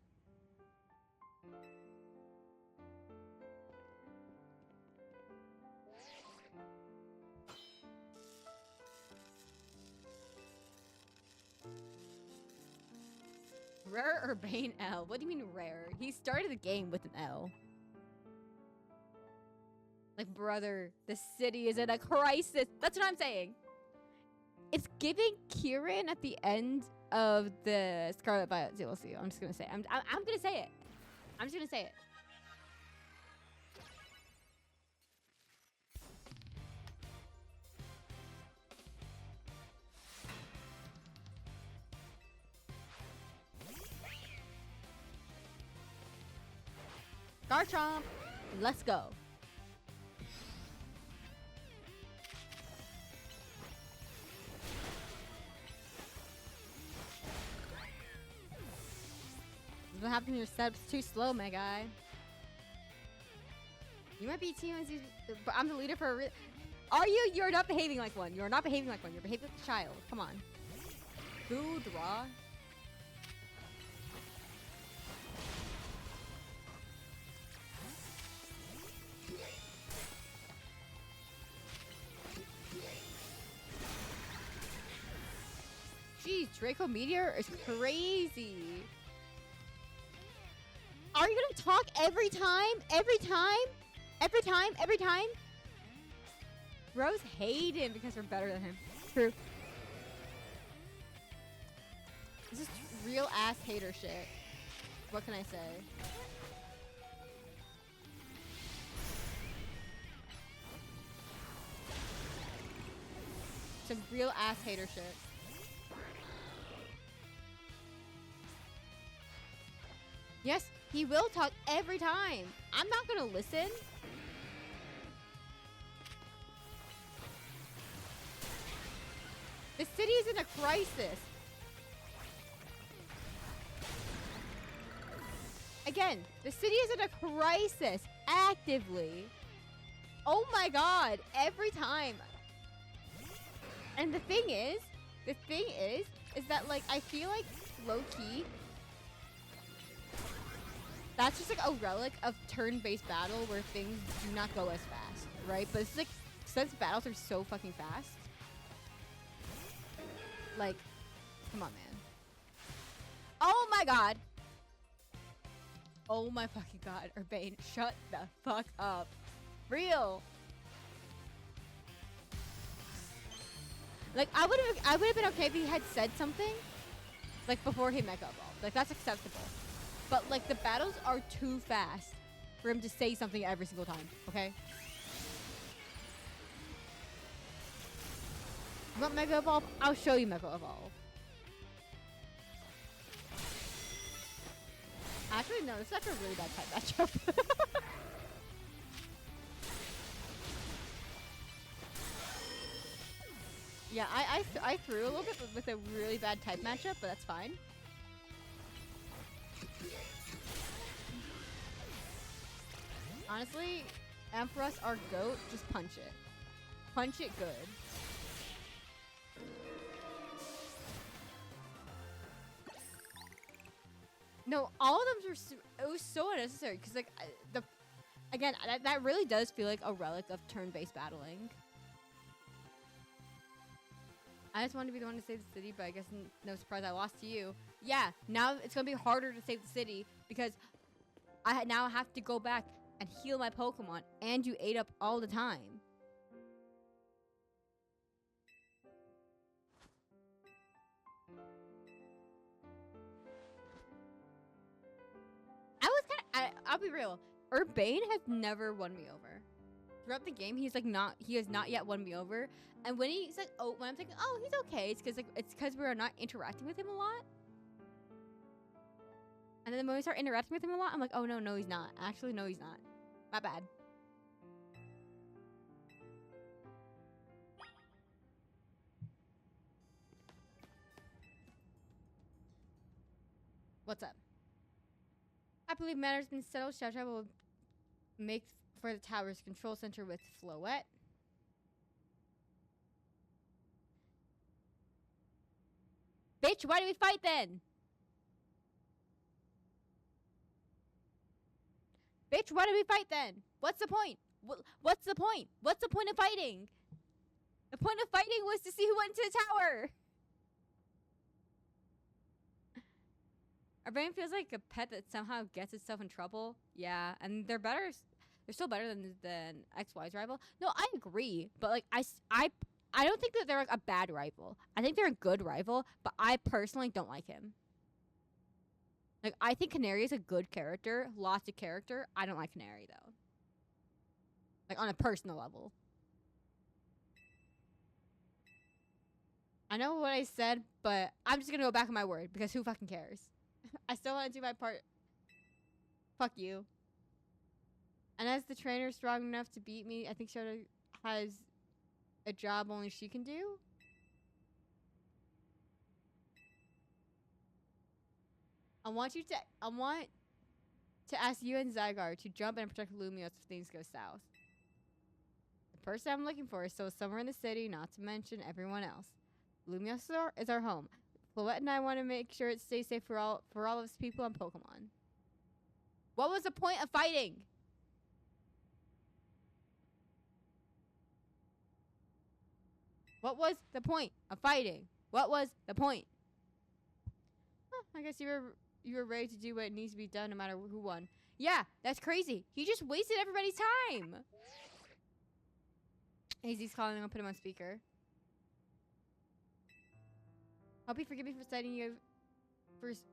Rare Urbane L. What do you mean rare? He started the game with an L. Like, brother, the city is in a crisis. That's what I'm saying. It's giving Kieran at the end of the Scarlet Violet DLC. I'm just gonna say it. I'm gonna say it. I'm just gonna say it. Garchomp, let's go. What happened? Your step's too slow, my guy. You might be team, but I'm the leader for a reason. Are you? You're not behaving like one. You're not behaving like one. You're behaving like a child. Come on. Food raw. Jeez, Draco Meteor is crazy. Are you gonna talk every time? Every time? Every time? Every time? Bros hate him because we're better than him. True. This is real ass hater shit. What can I say? Some real ass hater shit. Yes, he will talk every time. I'm not gonna listen. The city is in a crisis. Again, the city is in a crisis actively. Oh my god, every time. And the thing is that like I feel like low key that's just like a relic of turn-based battle where things do not go as fast, right? But it's like since battles are so fucking fast, like, come on, man. Oh my god. Oh my fucking god, Urbane, shut the fuck up. Real. Like I would have been okay if he had said something, like before he Mega Evolved. Like that's acceptable. But like the battles are too fast for him to say something every single time. Okay. You want Mega Evolve? I'll show you Mega Evolve. Actually, no. This is actually a really bad type matchup. Yeah, I threw a little bit with a really bad type matchup, but that's fine. Honestly, Empress, our GOAT, just punch it. Punch it good. No, all of them were it was so unnecessary because like again that really does feel like a relic of turn-based battling. I just wanted to be the one to save the city, but I guess no surprise I lost to you. Yeah, now it's gonna be harder to save the city because I now have to go back and heal my Pokemon, and you ate up all the time. I'll be real. Urbane has never won me over. Throughout the game, he has not yet won me over. And when he's like, oh, when I'm thinking, oh, he's okay, it's because we're not interacting with him a lot. And then when we start interacting with him a lot, I'm like, oh no, he's not. Actually, no, he's not. My bad. What's up? I believe matters been settled. Xiao Xiao will make for the tower's control center with Floette. Bitch, why do we fight then? Bitch, why do we fight then? What's the point? What's the point? What's the point of fighting? The point of fighting was to see who went to the tower. Our brain feels like a pet that somehow gets itself in trouble. Yeah, and they're better. They're still better than XY's rival. No, I agree, but like I don't think that they're like a bad rival. I think they're a good rival, but I personally don't like him. Like I think Canary is a good character, lots of character. I don't like Canary though. Like on a personal level. I know what I said, but I'm just gonna go back on my word because who fucking cares? I still want to do my part. Fuck you. And as the trainer strong enough to beat me, I think Shota has a job only she can do. I want to ask you and Zygarde to jump and protect Lumios if things go south. The person I'm looking for is still somewhere in the city, not to mention everyone else. Lumios is our home. Floette and I want to make sure it stays safe for all of us people on Pokemon. What was the point of fighting? What was the point of fighting? What was the point? Huh, I guess you were ready to do what needs to be done no matter who won. Yeah, that's crazy. He just wasted everybody's time. AZ's calling. I'll put him on speaker. Hope you forgive me for setting you to face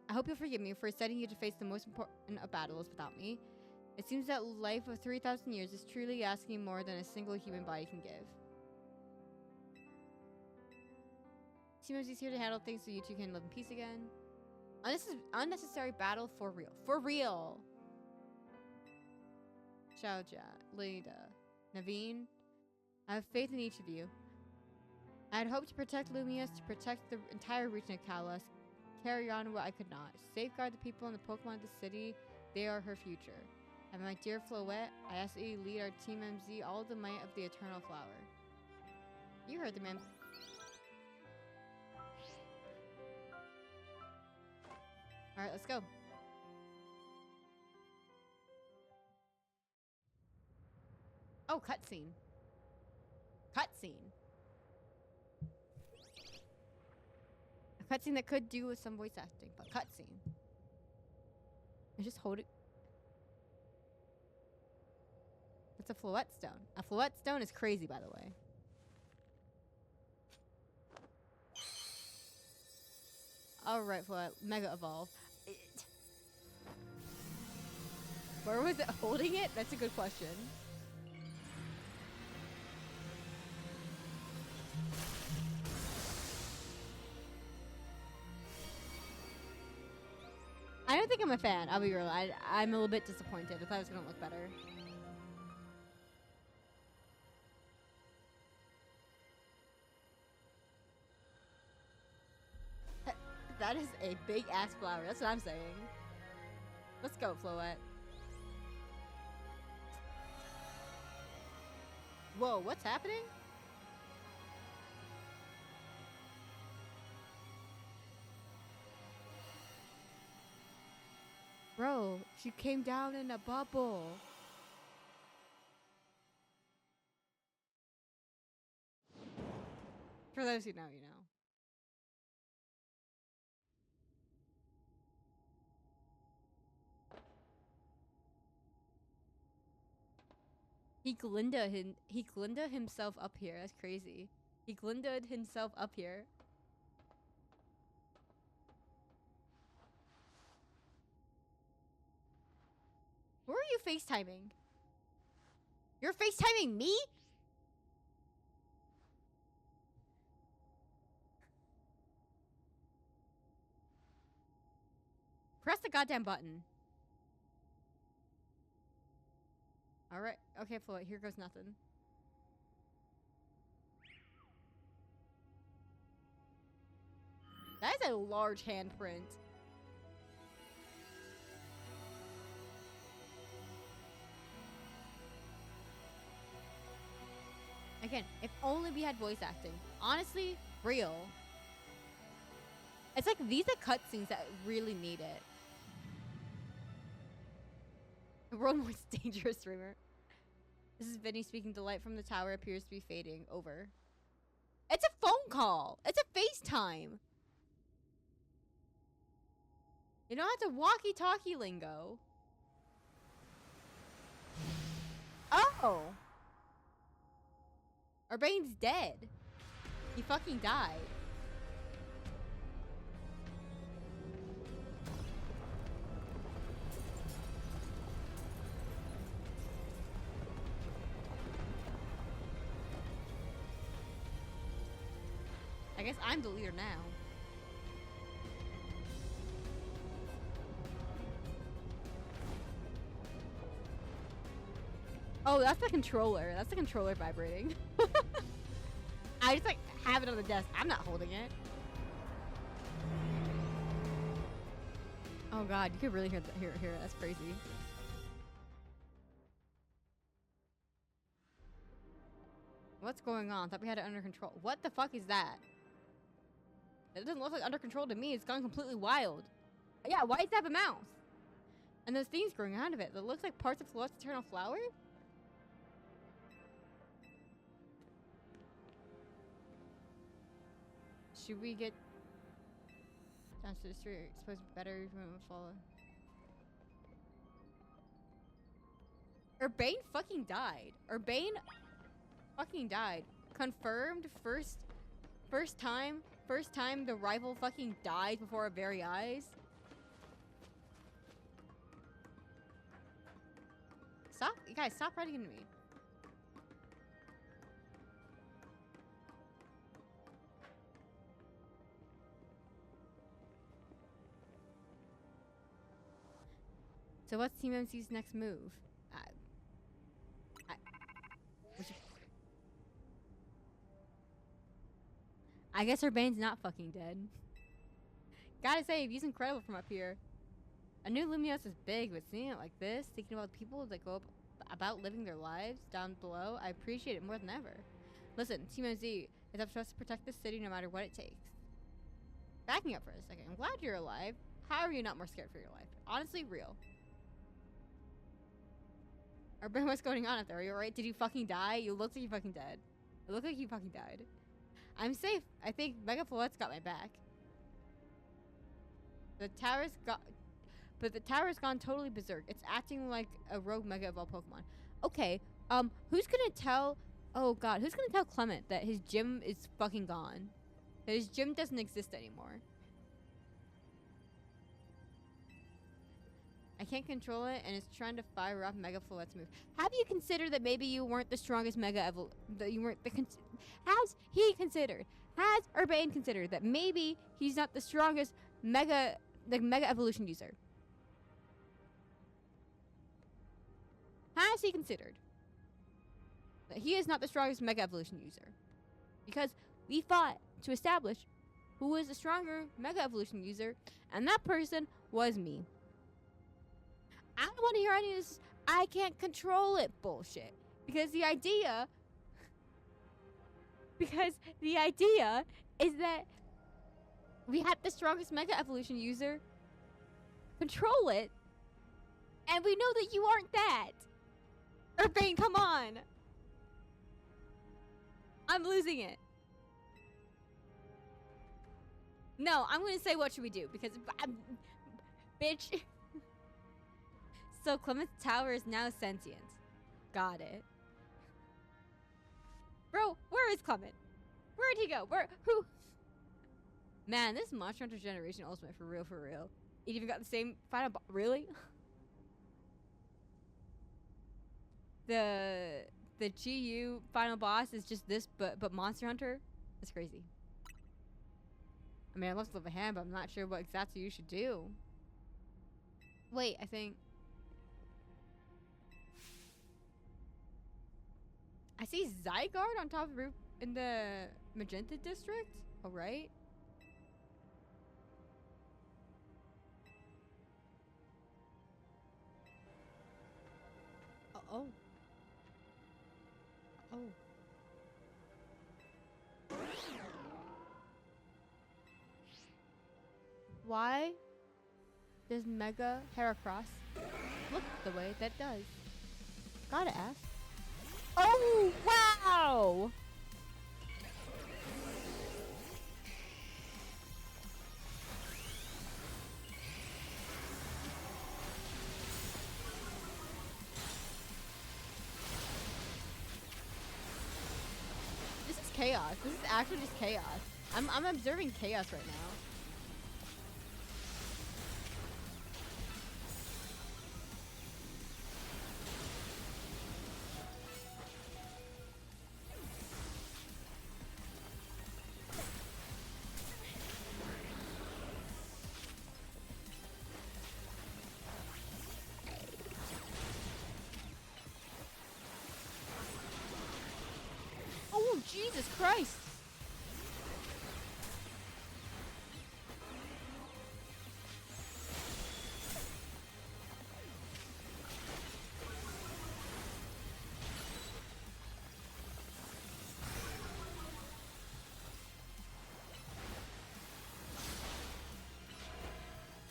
I hope you'll forgive me for setting you to face the most important of battles without me. It seems that life of 3,000 years is truly asking more than a single human body can give. Team MZ's here to handle things so you two can live in peace again. Unnecessary battle for real. For real. Xiaojia, Leda, Naveen, I have faith in each of you. I had hoped to protect Lumias, to protect the entire region of Kalos. Carry on what I could not. Safeguard the people and the Pokemon of the city. They are her future. And my dear Floette, I ask that you lead our Team MZ all the might of the Eternal Flower. You heard the man. Alright, let's go. Oh, cutscene. Cutscene. A cutscene that could do with some voice acting, but cutscene. I just hold it. It's a Floette stone. A Floette stone is crazy, by the way. Alright, Floette. Mega Evolve. Where was it holding it? That's a good question. I don't think I'm a fan. I'll be real. I'm a little bit disappointed. I thought it was going to look better. That is a big ass flower. That's what I'm saying. Let's go, Floette. Whoa, what's happening? Bro, she came down in a bubble. For those who know, you know. He Glinda himself up here. That's crazy. He Glinda himself up here. Who are you FaceTiming? You're FaceTiming me? Press the goddamn button. Alright. Okay, Floyd. Here goes nothing. That is a large handprint. Again, if only we had voice acting. Honestly, real. It's like these are cutscenes that really need it. The world's most dangerous rumor. This is Vinny speaking. The light from the tower appears to be fading. Over. It's a phone call. It's a FaceTime. You don't have to walkie-talkie lingo. Oh. Urbane's dead. He fucking died. I guess I'm the leader now. Oh, that's the controller. That's the controller vibrating. I just like have it on the desk. I'm not holding it. Oh god, you could really hear it. That's crazy. What's going on? Thought we had it under control. What the fuck is that? It doesn't look like under control to me. It's gone completely wild. Yeah, why does it have a mouth? And those things growing out of it that looks like parts of Floette's eternal flower? Should we get down to the street? It's supposed to be better if we don't follow. Urbane fucking died. Urbane fucking died. Confirmed first time the rival fucking dies before our very eyes. Stop, you guys, stop running into me. So what's Team MC's next move? I, which- I guess her Bane's not fucking dead. Gotta say, view's incredible from up here. I knew Lumios is big, but seeing it like this, thinking about the people that go up about living their lives down below, I appreciate it more than ever. Listen, Team MZ, it's up to us to protect this city no matter what it takes. Backing up for a second, I'm glad you're alive. How are you not more scared for your life? Honestly, real. Urban, what's going on up there? Are you alright? Did you fucking die? You look like you fucking dead. It looked like you fucking died. I'm safe. I think Mega Floette's got my back. The tower's gone totally berserk. It's acting like a rogue Mega Evolved Pokemon. Okay, who's gonna tell... Oh god, who's gonna tell Clement that his gym is fucking gone? That his gym doesn't exist anymore? I can't control it, and it's trying to fire up Mega Floette's move. Have you considered that maybe you weren't the strongest that you weren't the... Has he considered? Has Urbane considered that maybe he's not the strongest Mega Evolution user? Has he considered that he is not the strongest Mega Evolution user? Because we fought to establish who was the stronger Mega Evolution user, and that person was me. I don't want to hear any of this I can't control it bullshit. Because the idea is that we had the strongest Mega Evolution user control it, and we know that you aren't that. Urbane, come on. I'm losing it. No, I'm gonna say what should we do, because bitch. So Clement's tower is now sentient. Got it. Bro, where is Clement? Where'd he go? Who? Man, this Monster Hunter Generation Ultimate for real, for real. It even got the same final really? The GU final boss is just this, but Monster Hunter? That's crazy. I mean, I love to love a hand, but I'm not sure what exactly you should do. Wait, I think... I see Zygarde on top of the roof in the Magenta district. All right. Oh. Oh. Why does Mega Heracross look the way that does? Gotta ask. Oh, wow! This is chaos. This is actually just chaos. I'm observing chaos right now. Oh, Jesus Christ!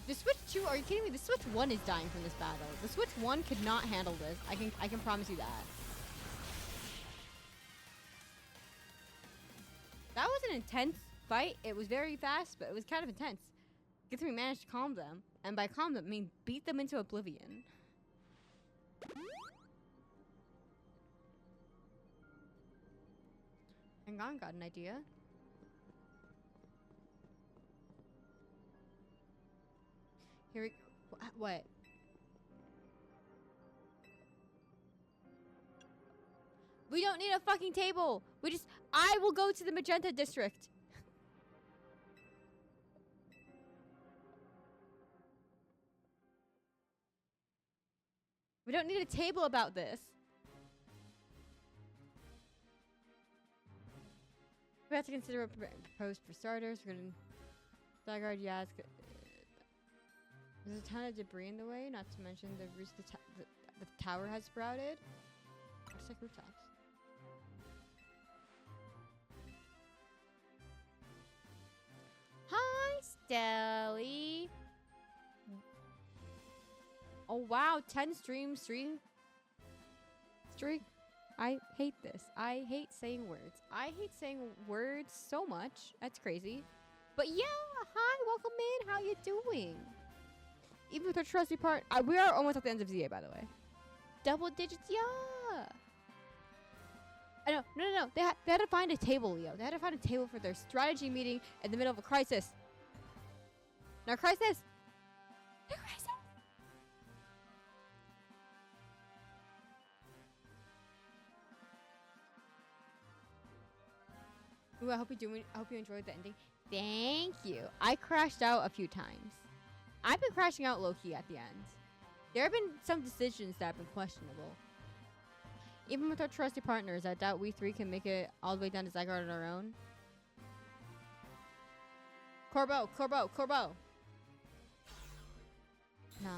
The Switch 2, are you kidding me? The Switch 1 is dying from this battle. The Switch 1 could not handle this. I can promise you that. That was an intense fight. It was very fast, but it was kind of intense. Good thing we managed to calm them. And by calm them, I mean beat them into oblivion. Hang on, got an idea. Here we go. What? We don't need a fucking table. I will go to the Magenta district. We don't need a table about this. We have to consider what proposed for starters. We're gonna Zygarde, yeah, it's good. There's a ton of debris in the way, not to mention the roost the tower has sprouted. Looks like rooftops. Hi, Stelly. Oh wow, 10 stream. I hate this. I hate saying words. I hate saying words so much. That's crazy. But yeah, hi, welcome in. How you doing? Even with our trusty part, we are almost at the end of ZA, by the way. Double digits, yeah. I know, no. They had to find a table, Leo. They had to find a table for their strategy meeting in the middle of a crisis. No crisis. No crisis. Ooh, I hope you enjoyed the ending. Thank you. I crashed out a few times. I've been crashing out low-key at the end. There have been some decisions that have been questionable. Even with our trusty partners, I doubt we three can make it all the way down to Zygarde on our own. Corbo! No.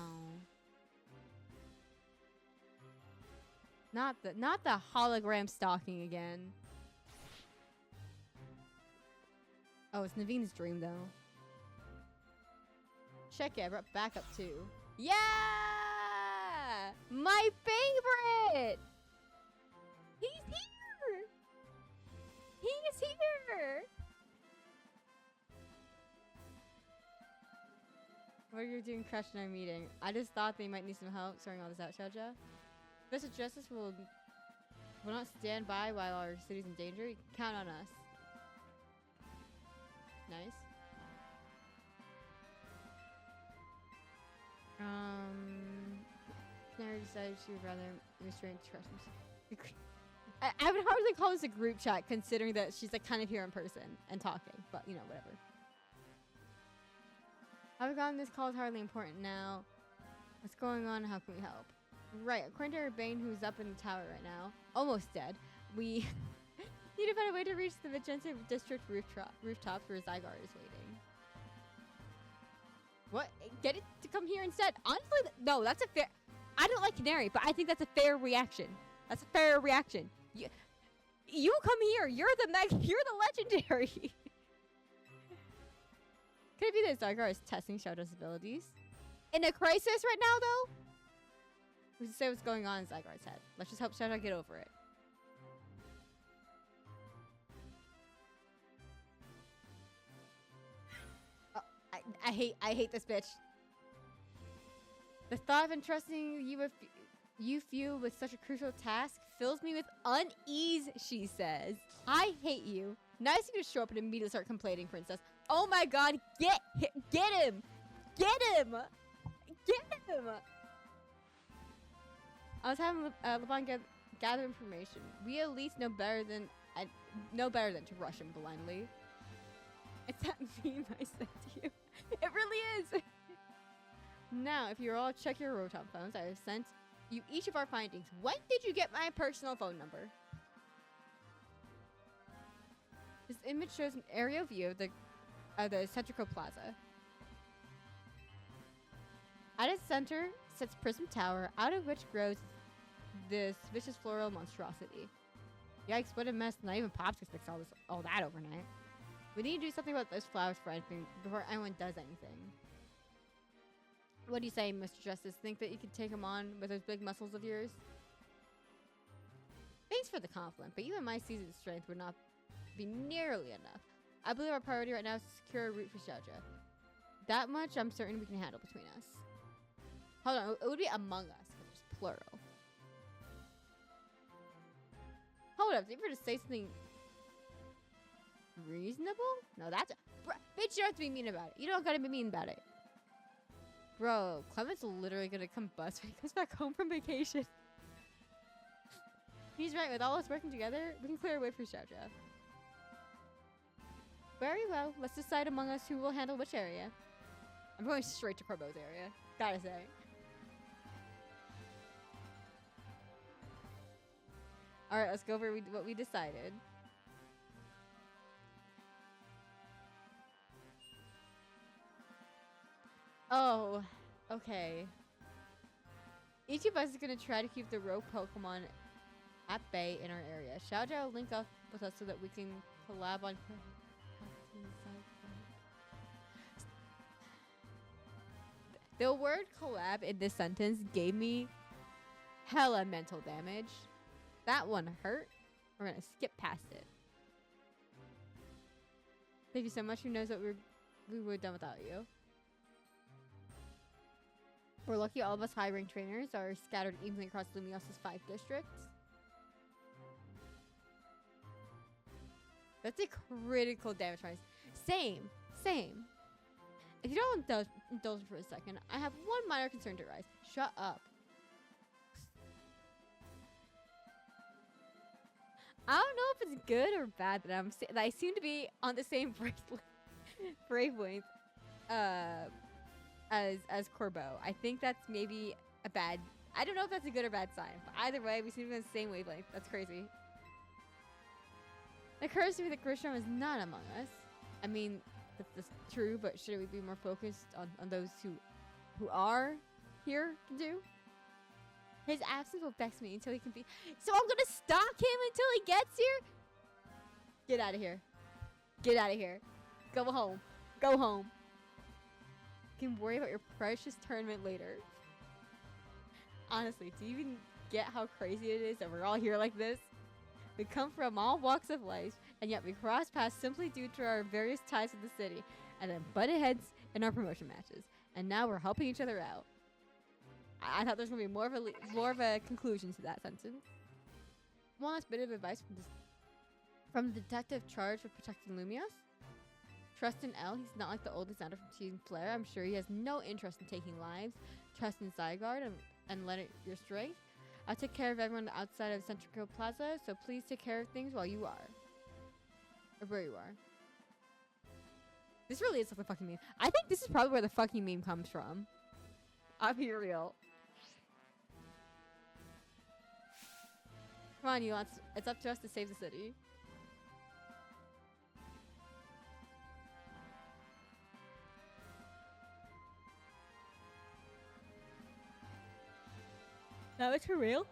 Not the hologram stalking again. Oh, it's Naveen's dream though. Check it, I brought backup too. Yeah! My favorite! He's here! He is here! What are you doing crashing our meeting? I just thought they might need some help sorting all this out, Shaja. Mr. Justice will not stand by while our city's in danger. You can count on us. Nice. Canary decided she would rather restrain discretion. I would hardly call this a group chat, considering that she's like kind of here in person and talking. But you know, whatever. I've gotten this call is hardly important now. What's going on? How can we help? Right, according to Urbane, who's up in the tower right now, almost dead. We need to find a way to reach the Vigente District rooftops where Zygarde is waiting. What? Get it to come here instead? Honestly, no, that's a fair... I don't like Canary, but I think that's a fair reaction. That's a fair reaction. You come here. You're the legendary. Could it be that Zygarde is testing Shadow's abilities? In a crisis right now, though? We should say what's going on in Zygarde's head. Let's just help Shadow get over it. Oh, I hate this bitch. The thought of entrusting you few with such a crucial task fills me with unease, she says. I hate you. Nice of you to show up and immediately start complaining, princess. Oh my god, get him! Get him! Get him! I was having LeBron gather information. We at least know better than to rush him blindly. It's that meme I sent you. It really is. Now, if you all check your Rotop phones, I have sent you each of our findings. When did you get my personal phone number? This image shows an aerial view of the Centrico Plaza. At its center sits Prism Tower, out of which grows this vicious floral monstrosity. Yikes, what a mess. Not even Pops can fix all that overnight. We need to do something about those flowers for anything before anyone does anything. What do you say, Mr. Justice? Think that you could take him on with those big muscles of yours? Thanks for the compliment, but even my seasoned strength would not be nearly enough. I believe our priority right now is to secure a route for Xiaojia. That much I'm certain we can handle between us. Hold on, it would be among us, because it's plural. Hold up, did you ever just say something reasonable? No, that's bitch, you don't have to be mean about it. You don't gotta be mean about it. Bro, Clement's literally gonna combust when he comes back home from vacation. He's right, with all us working together, we can clear a way for Xiaojia. Very well, let's decide among us who will handle which area. I'm going straight to Corbo's area, gotta say. All right, let's go over what we decided. Oh, okay. Each of us is gonna try to keep the rogue Pokemon at bay in our area. Xiao Zhao will link up with us so that we can collab on. The word collab in this sentence gave me hella mental damage. That one hurt. We're gonna skip past it. Thank you so much. Who knows what we would have done without you? We're lucky all of us high-ranked trainers are scattered evenly across Lumios's 5 districts. That's a critical damage rise. Same. If you don't indulge for a second, I have one minor concern to rise. Shut up. I don't know if it's good or bad that I seem to be on the same wavelength as Corbeau. I think that's maybe a bad. I don't know if that's a good or bad sign. But either way, we seem to be on the same wavelength. That's crazy. It occurs to me that Grisham is not among us. I mean, that's true, but should we be more focused on those who are here to do? His absence will vex me until he can be. So I'm gonna stalk him until he gets here? Get out of here. Get out of here. Go home. Go home. You can worry about your precious tournament later. Honestly, do you even get how crazy it is that we're all here like this? We come from all walks of life, and yet we cross paths simply due to our various ties with the city, and then butted heads in our promotion matches. And now we're helping each other out. I thought there's gonna be more of a conclusion to that sentence. One last bit of advice from the detective charged with protecting Lumios. Trust in L. He's not like the oldest Xander from Team Flare. I'm sure he has no interest in taking lives. Trust in Zygarde and let it your strength. I'll take care of everyone outside of Centrico Plaza, so please take care of things while you are. Or where you are. This really is like a fucking meme. I think this is probably where the fucking meme comes from. I'll be real. Come on, Nuance. It's up to us to save the city. That was for real?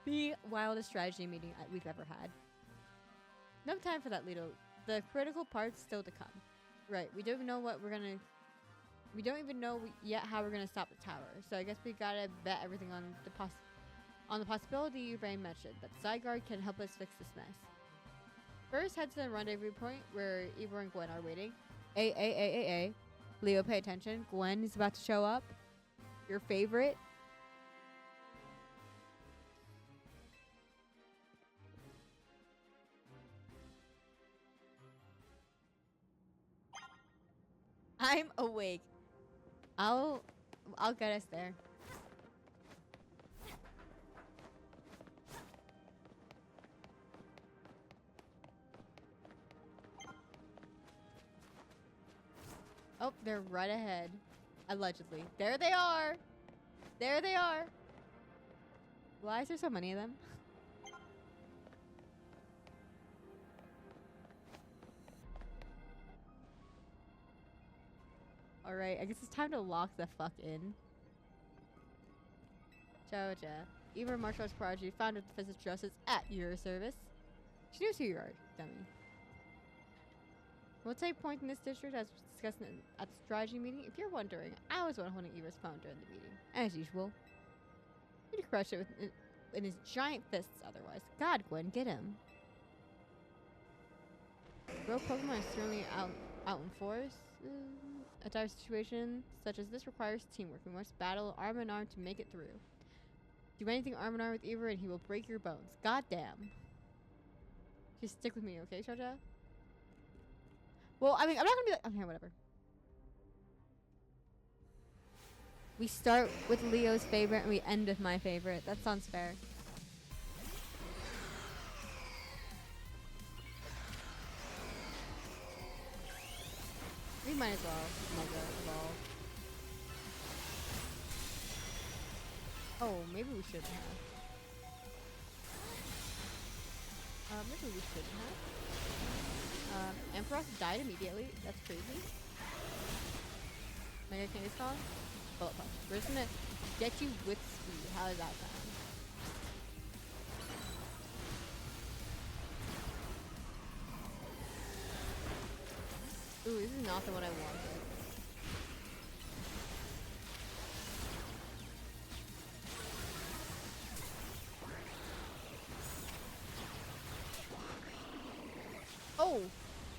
The wildest strategy meeting we've ever had. No time for that, Lito. The critical part's still to come. Right, we don't even know what we're gonna... We don't even know yet how we're gonna stop the tower. So I guess we gotta bet everything on the possibility your brain mentioned, that Zygarde can help us fix this mess. First, head to the rendezvous point where Ivor and Gwen are waiting. Leo, pay attention. Gwen is about to show up. Your favorite. I'm awake. I'll get us there. Oh, they're right ahead. Allegedly. There they are. There they are. Why is there so many of them? Alright, I guess it's time to lock the fuck in. Joja. Eva Martial Arts Prodigy, founder of the Physics Justice at your service. She knows who you are, dummy. We'll take point in this district as discussed at the strategy meeting. If you're wondering, I was one holding Eva's phone during the meeting. As usual. He'd crush it in his giant fists otherwise. God, Gwen, get him. Rogue Pokemon is certainly out in force. A dire situation such as this requires teamwork. We must battle arm in arm to make it through. Do anything arm in arm with Eva and he will break your bones. Goddamn. Just stick with me, okay, Shouja? Well, I mean, I'm not gonna be like... Okay, whatever. We start with Leo's favorite and we end with my favorite. That sounds fair. We might as well Mega Evolve. Oh, maybe we shouldn't have. maybe we shouldn't have. Ampharos died immediately. That's crazy. Mega Candy Song? Bullet Punch. We're just gonna get you with speed. How does that sound? Ooh, this is not the one I wanted. Oh!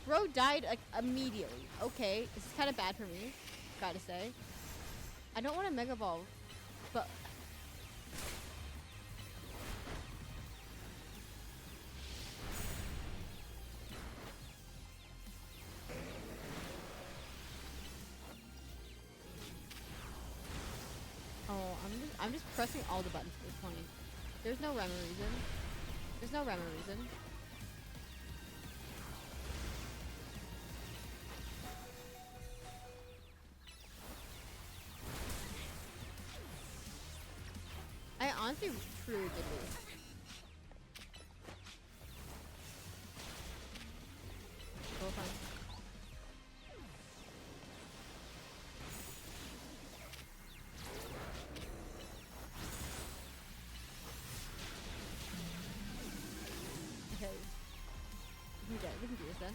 Bro died like immediately. Okay, this is kind of bad for me. Gotta say. I don't want to Mega Evolve, but I'm just pressing all the buttons at this point. There's no rhyme or reason. There's no rhyme or reason. I honestly truly did this. Go fine. Okay. We can do this then.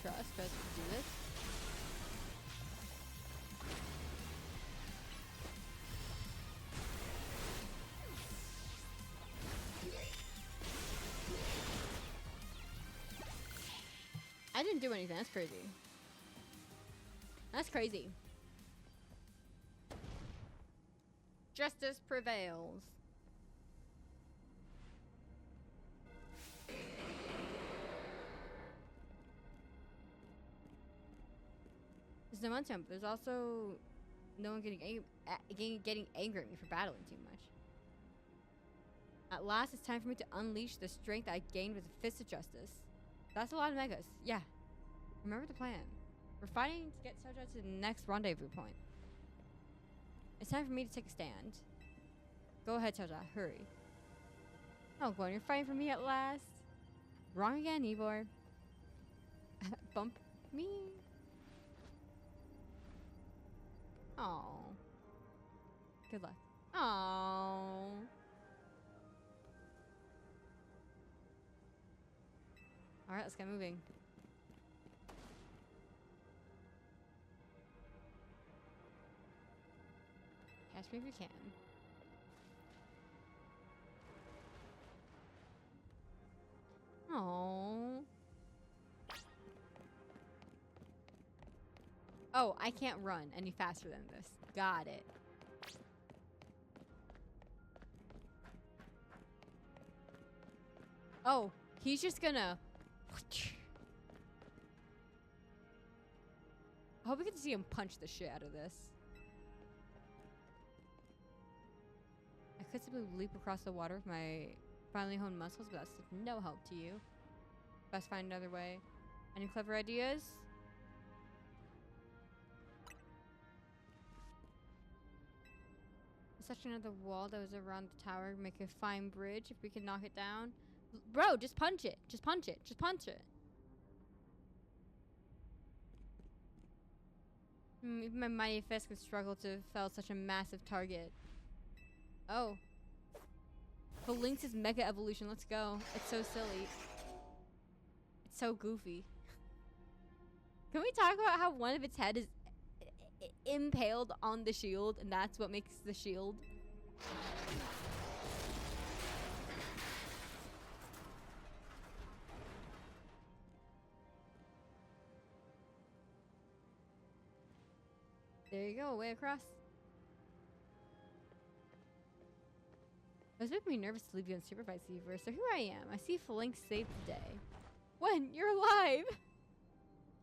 Trust we can do this. I didn't do anything. That's crazy. That's crazy. Justice prevails. There's no momentum. There's also no one getting angry at me for battling too much. At last, it's time for me to unleash the strength I gained with the Fist of Justice. That's a lot of megas. Yeah. Remember the plan. We're fighting to get Soja to the next rendezvous point. It's time for me to take a stand. Go ahead, Soja. Hurry. Oh, Gwen, you're fighting for me at last? Wrong again, Ivor. Bump me. Oh. Good luck. Oh. Alright, let's get moving. Catch me if you can. Oh. Oh, I can't run any faster than this. Got it. Oh, he's just gonna... I hope we get to see him punch the shit out of this. I could simply leap across the water with my finely honed muscles, but that's of no help to you. Best find another way. Any clever ideas? Such another wall that was around the tower, make a fine bridge if we can knock it down. Bro, just punch it. Just punch it. Just punch it. Even my mighty fist could struggle to fell such a massive target. Oh. Phalanx's Mega Evolution. Let's go. It's so silly. It's so goofy. Can we talk about how one of its head is impaled on the shield, and that's what makes the shield? There you go, way across. It was making me nervous to leave you unsupervised, Ivor, so here I am. I see Phalanx saved the day. When? You're alive!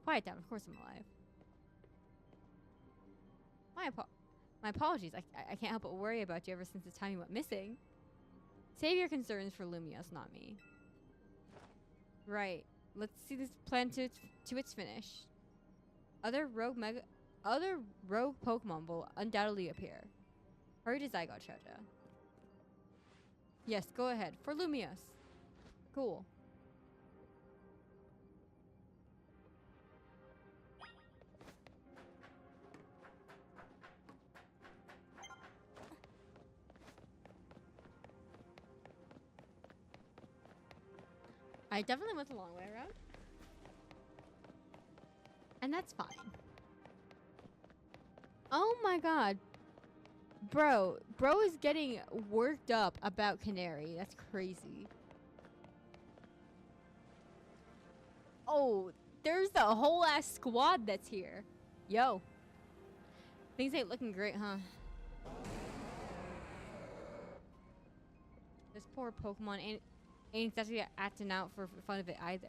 Quiet down, of course I'm alive. My apologies, I can't help but worry about you ever since the time you went missing. Save your concerns for Lumios, not me. Right, let's see this plan to its finish. Other rogue Pokemon will undoubtedly appear. Hurry to Zygote, Shoujo. Yes, go ahead. For Lumios. Cool. I definitely went the long way around. And that's fine. Oh my god. Bro is getting worked up about Canary. That's crazy. Oh, there's the whole ass squad that's here. Yo. Things ain't looking great, huh? This poor Pokemon ain't exactly acting out for fun of it either.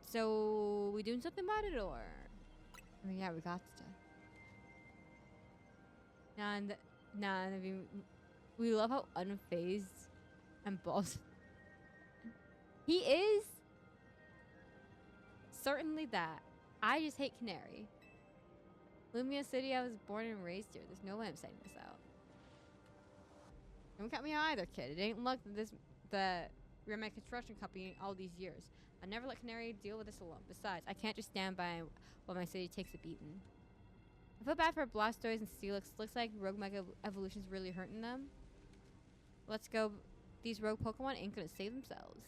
So, we doing something about it, or? I mean, yeah, we got to. I mean, we love how unfazed and balls. He is certainly that. I just hate Canary. Lumia City, I was born and raised here. There's no way I'm saying this out. Don't cut me out either, kid. It ain't luck that we're my construction company all these years. I never let Canary deal with this alone. Besides, I can't just stand by while my city takes a beating. I feel bad for Blastoise and Steelix. Looks like Rogue Mega Evolution's really hurting them. Let's go. These rogue Pokemon ain't gonna save themselves.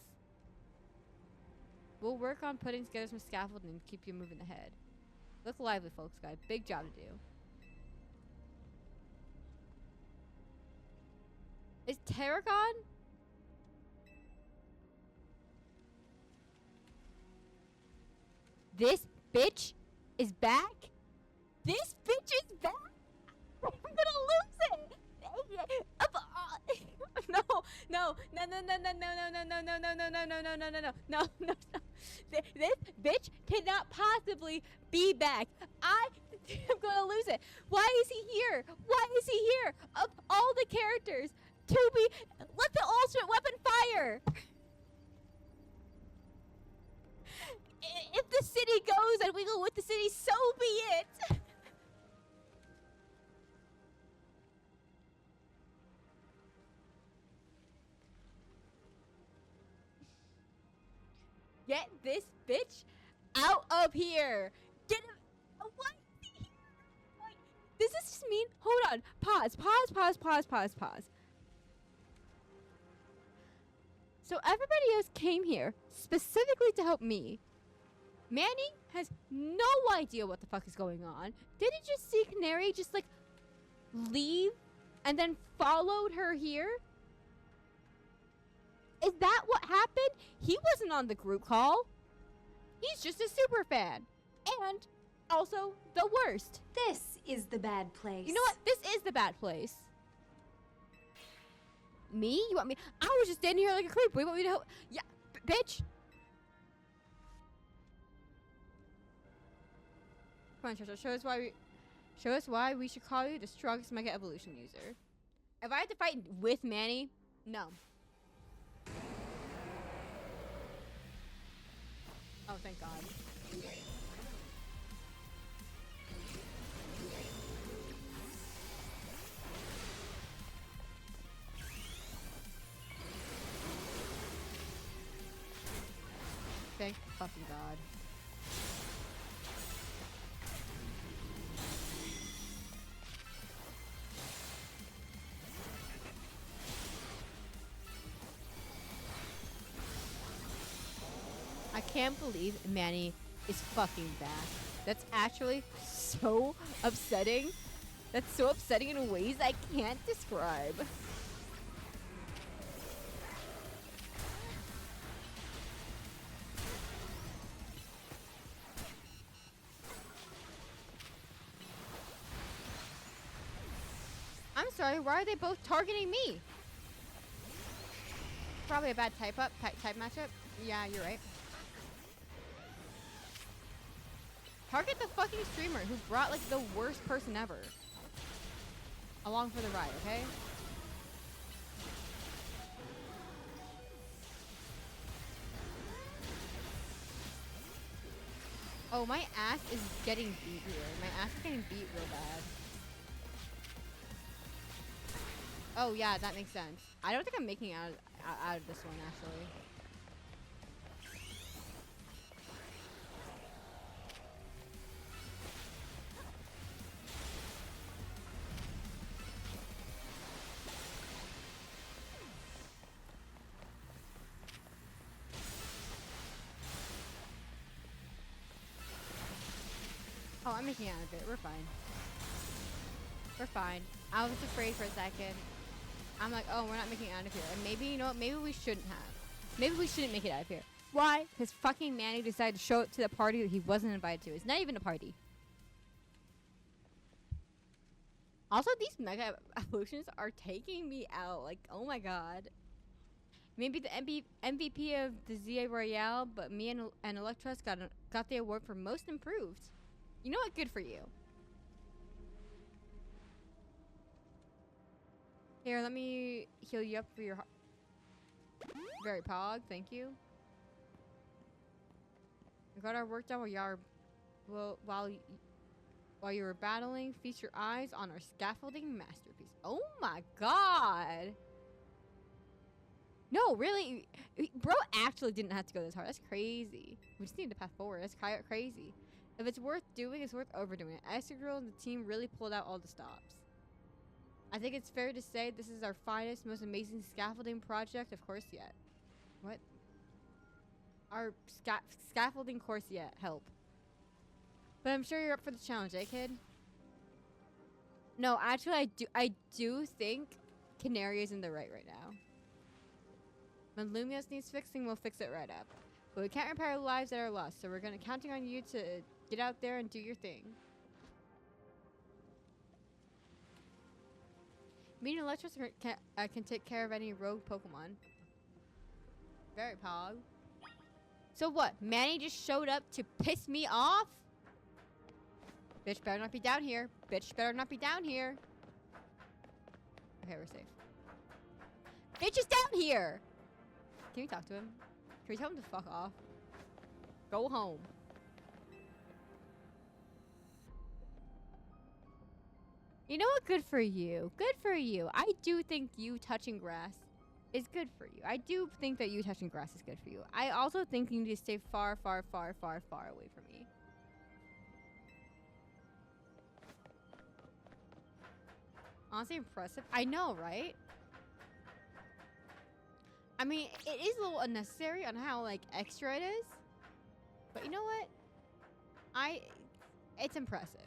We'll work on putting together some scaffolding and keep you moving ahead. Look lively, folks. Got a big job to do. Is Terragon? This bitch is back? This bitch is back? I'm gonna lose it! No. This bitch cannot possibly be back. I'm gonna lose it. Why is he here? Why is he here? Of all the characters to be, let the ultimate weapon fire. If the city goes and we go with the city, so be it. Get this bitch out of here. Get him. Why is he here? Like, does this just mean? Hold on. Pause. So everybody else came here specifically to help me. Manny has no idea what the fuck is going on. Did he just see Canary just like leave and then followed her here? Is that what happened? He wasn't on the group call. He's just a super fan. And also the worst. This is the bad place. You know what? This is the bad place. Me? You want me? I was just standing here like a creep. You want me to help? Yeah, bitch. Come on, Trisha. Show us why we should call you the strongest Mega Evolution user. If I had to fight with Manny, no. Oh, thank God. Thank fucking God. I can't believe Manny is fucking back. That's actually so upsetting. That's so upsetting in ways I can't describe. I'm sorry, why are they both targeting me? Probably a bad type matchup. Yeah, you're right. Target the fucking streamer who brought like the worst person ever along for the ride, okay? Oh, my ass is getting beat here. My ass is getting beat real bad. Oh yeah, that makes sense. I don't think I'm making out of this one actually. Oh, I'm making out of it. We're fine. We're fine. I was afraid for a second. I'm like, oh, we're not making it out of here. And maybe, you know what? Maybe we shouldn't have. Maybe we shouldn't make it out of here. Why? Because fucking Manny decided to show up to the party that he wasn't invited to. It's not even a party. Also, these mega evolutions are taking me out. Like, oh my god. Maybe the MVP of the ZA Royale, but me and Electros got the award for most improved. You know what? Good for you. Here, let me heal you up for your very pog. Thank you. We got our work done while you were battling. Feast your eyes on our scaffolding masterpiece. Oh my god. No, really, bro actually didn't have to go this hard. That's crazy. We just need to path forward. That's crazy. If it's worth doing, it's worth overdoing it. Astigirl and the team really pulled out all the stops. I think it's fair to say this is our finest, most amazing scaffolding project, of course, yet. What? Our scaffolding course yet. Help. But I'm sure you're up for the challenge, eh, kid? No, actually, I do think Canary is in the right now. When Lumios needs fixing, we'll fix it right up. But we can't repair lives that are lost, so we're counting on you to get out there and do your thing. Me and Electros can take care of any rogue Pokemon. Very pog. So what? Manny just showed up to piss me off? Bitch better not be down here. Bitch better not be down here. Okay, we're safe. Bitch is down here! Can we talk to him? Can we tell him to fuck off? Go home. You know what? Good for you. Good for you. I do think you touching grass is good for you. I do think that you touching grass is good for you. I also think you need to stay far, far, far, far, far away from me. Honestly impressive. I know, right? I mean, it is a little unnecessary on how, like, extra it is. But you know what? It's impressive.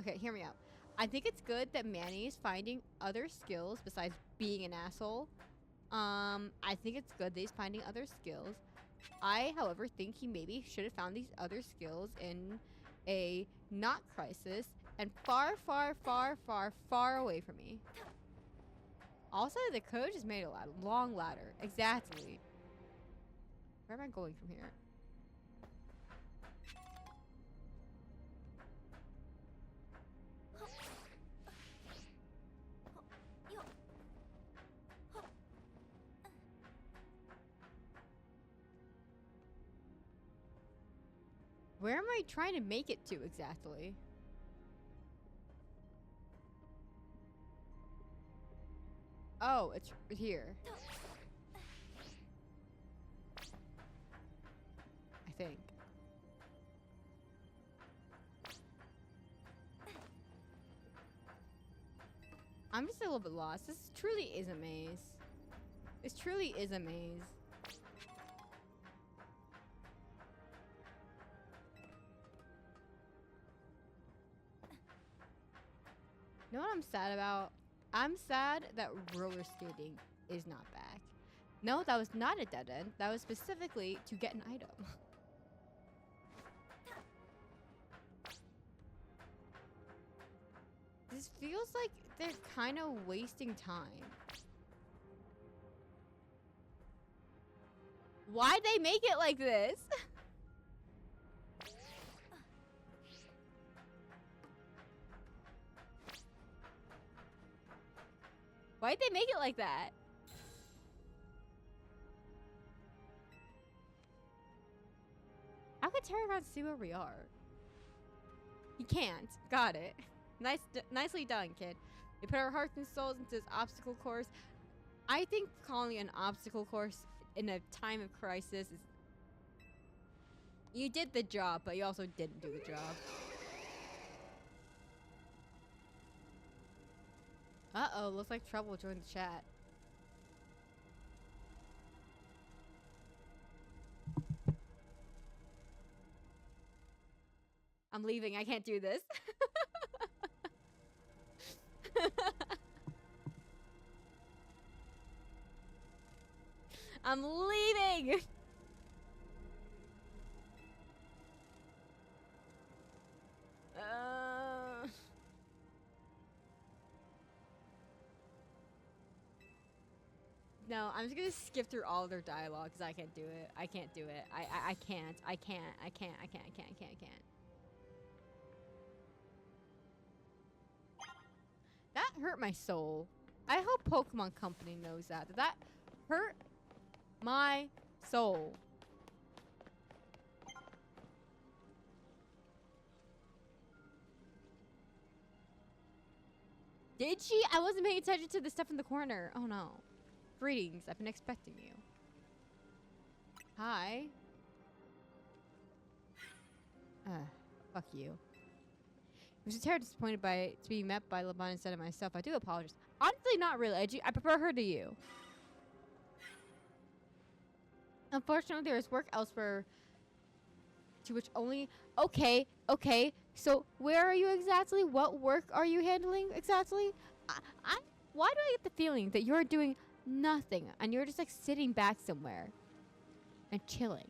Okay, hear me out. I think it's good that Manny is finding other skills besides being an asshole. I think it's good that he's finding other skills. I, however, think he maybe should have found these other skills in a not crisis and far, far, far, far, far away from me. Also, the coach has made a long ladder. Exactly. Where am I going from here? Where am I trying to make it to exactly? Oh, it's here. I think. I'm just a little bit lost. This truly is a maze. This truly is a maze. You know what I'm sad about? I'm sad that roller skating is not back. No, that was not a dead end. That was specifically to get an item. This feels like they're kind of wasting time. Why'd they make it like this? Why'd they make it like that? How could Terragon see where we are? He can't. Got it. Nicely done, kid. We put our hearts and souls into this obstacle course. I think calling it an obstacle course in a time of crisis is... You did the job, but you also didn't do the job. Uh-oh, looks like Trouble joined the chat. I'm leaving. I can't do this. I'm leaving. No, I'm just gonna skip through all their dialogue because I can't do it. I can't do it. I can't. I can't. I can't. I can't. I can't. I can't. I can't. That hurt my soul. I hope Pokemon Company knows that. Did that hurt my soul? Did she? I wasn't paying attention to the stuff in the corner. Oh no. Greetings. I've been expecting you. Hi. Fuck you. I was terribly disappointed to be met by LeBron instead of myself. I do apologize. Honestly, not really. I prefer her to you. Unfortunately, there is work elsewhere to which only... Okay. So, where are you exactly? What work are you handling exactly? Why do I get the feeling that you're doing nothing and you're just like sitting back somewhere and chilling?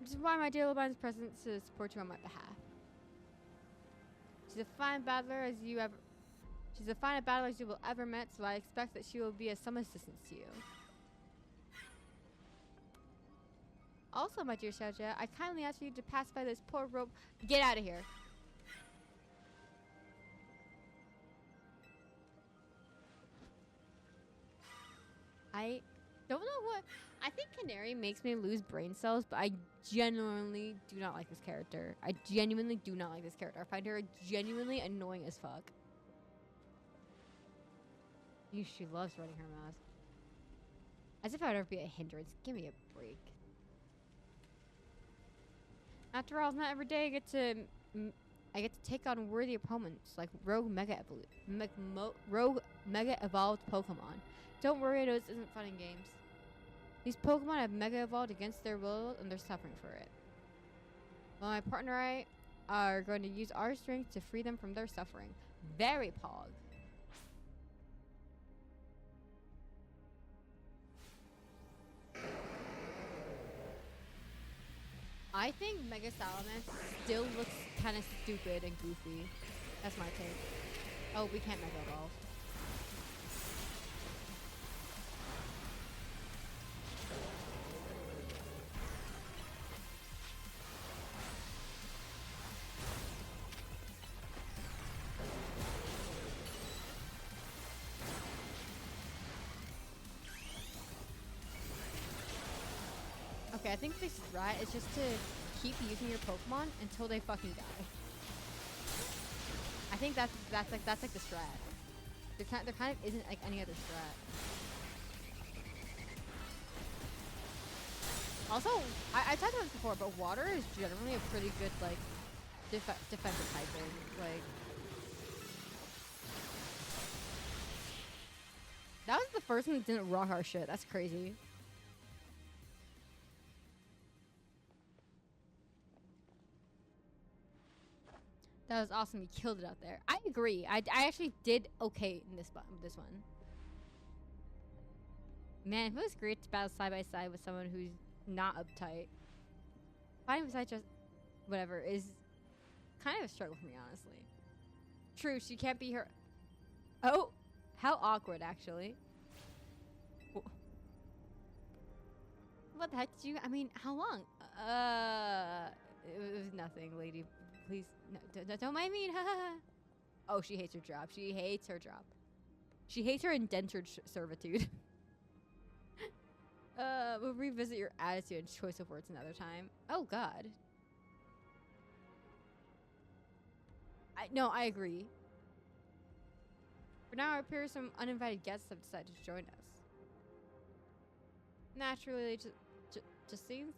Which is why my dear LeBron's present to support you on my behalf. She's a fine battler as you will ever met, so I expect that she will be of some assistance to you. Also, my dear Shaja, I kindly ask you to pacify this poor rope. Get out of here. I don't know what... I think Canary makes me lose brain cells, but I genuinely do not like this character. I genuinely do not like this character. I find her genuinely annoying as fuck. She loves running her mouth. As if I would ever be a hindrance. Give me a break. After all, not every day I get to take on worthy opponents like rogue mega evolved Pokemon. Don't worry, I know this isn't fun in games. These Pokemon have mega evolved against their will and they're suffering for it. Well, my partner and I are going to use our strength to free them from their suffering. Very pog. I think Mega Salamence still looks kind of stupid and goofy. That's my take. Oh, we can't Mega Evolve. Okay, I think the strat is just to keep using your Pokemon until they fucking die. I think that's like the strat. There kind of isn't like any other strat. Also, I talked about this before, but water is generally a pretty good like defensive typing. Like that was the first one that didn't rock our shit. That's crazy. That was awesome. You killed it out there. I agree. I actually did okay in this one. Man, it was great to battle side by side with someone who's not uptight. Fighting beside just whatever is kind of a struggle for me, honestly. True, she can't be her. Oh, how awkward, actually. What the heck did you? I mean, how long? It was nothing, lady. Please, no, don't mind me. Oh, she hates her job. She hates her job. She hates her indentured servitude. We'll revisit your attitude and choice of words another time. Oh, God. No, I agree. For now, it appears some uninvited guests have decided to join us. Naturally, just seems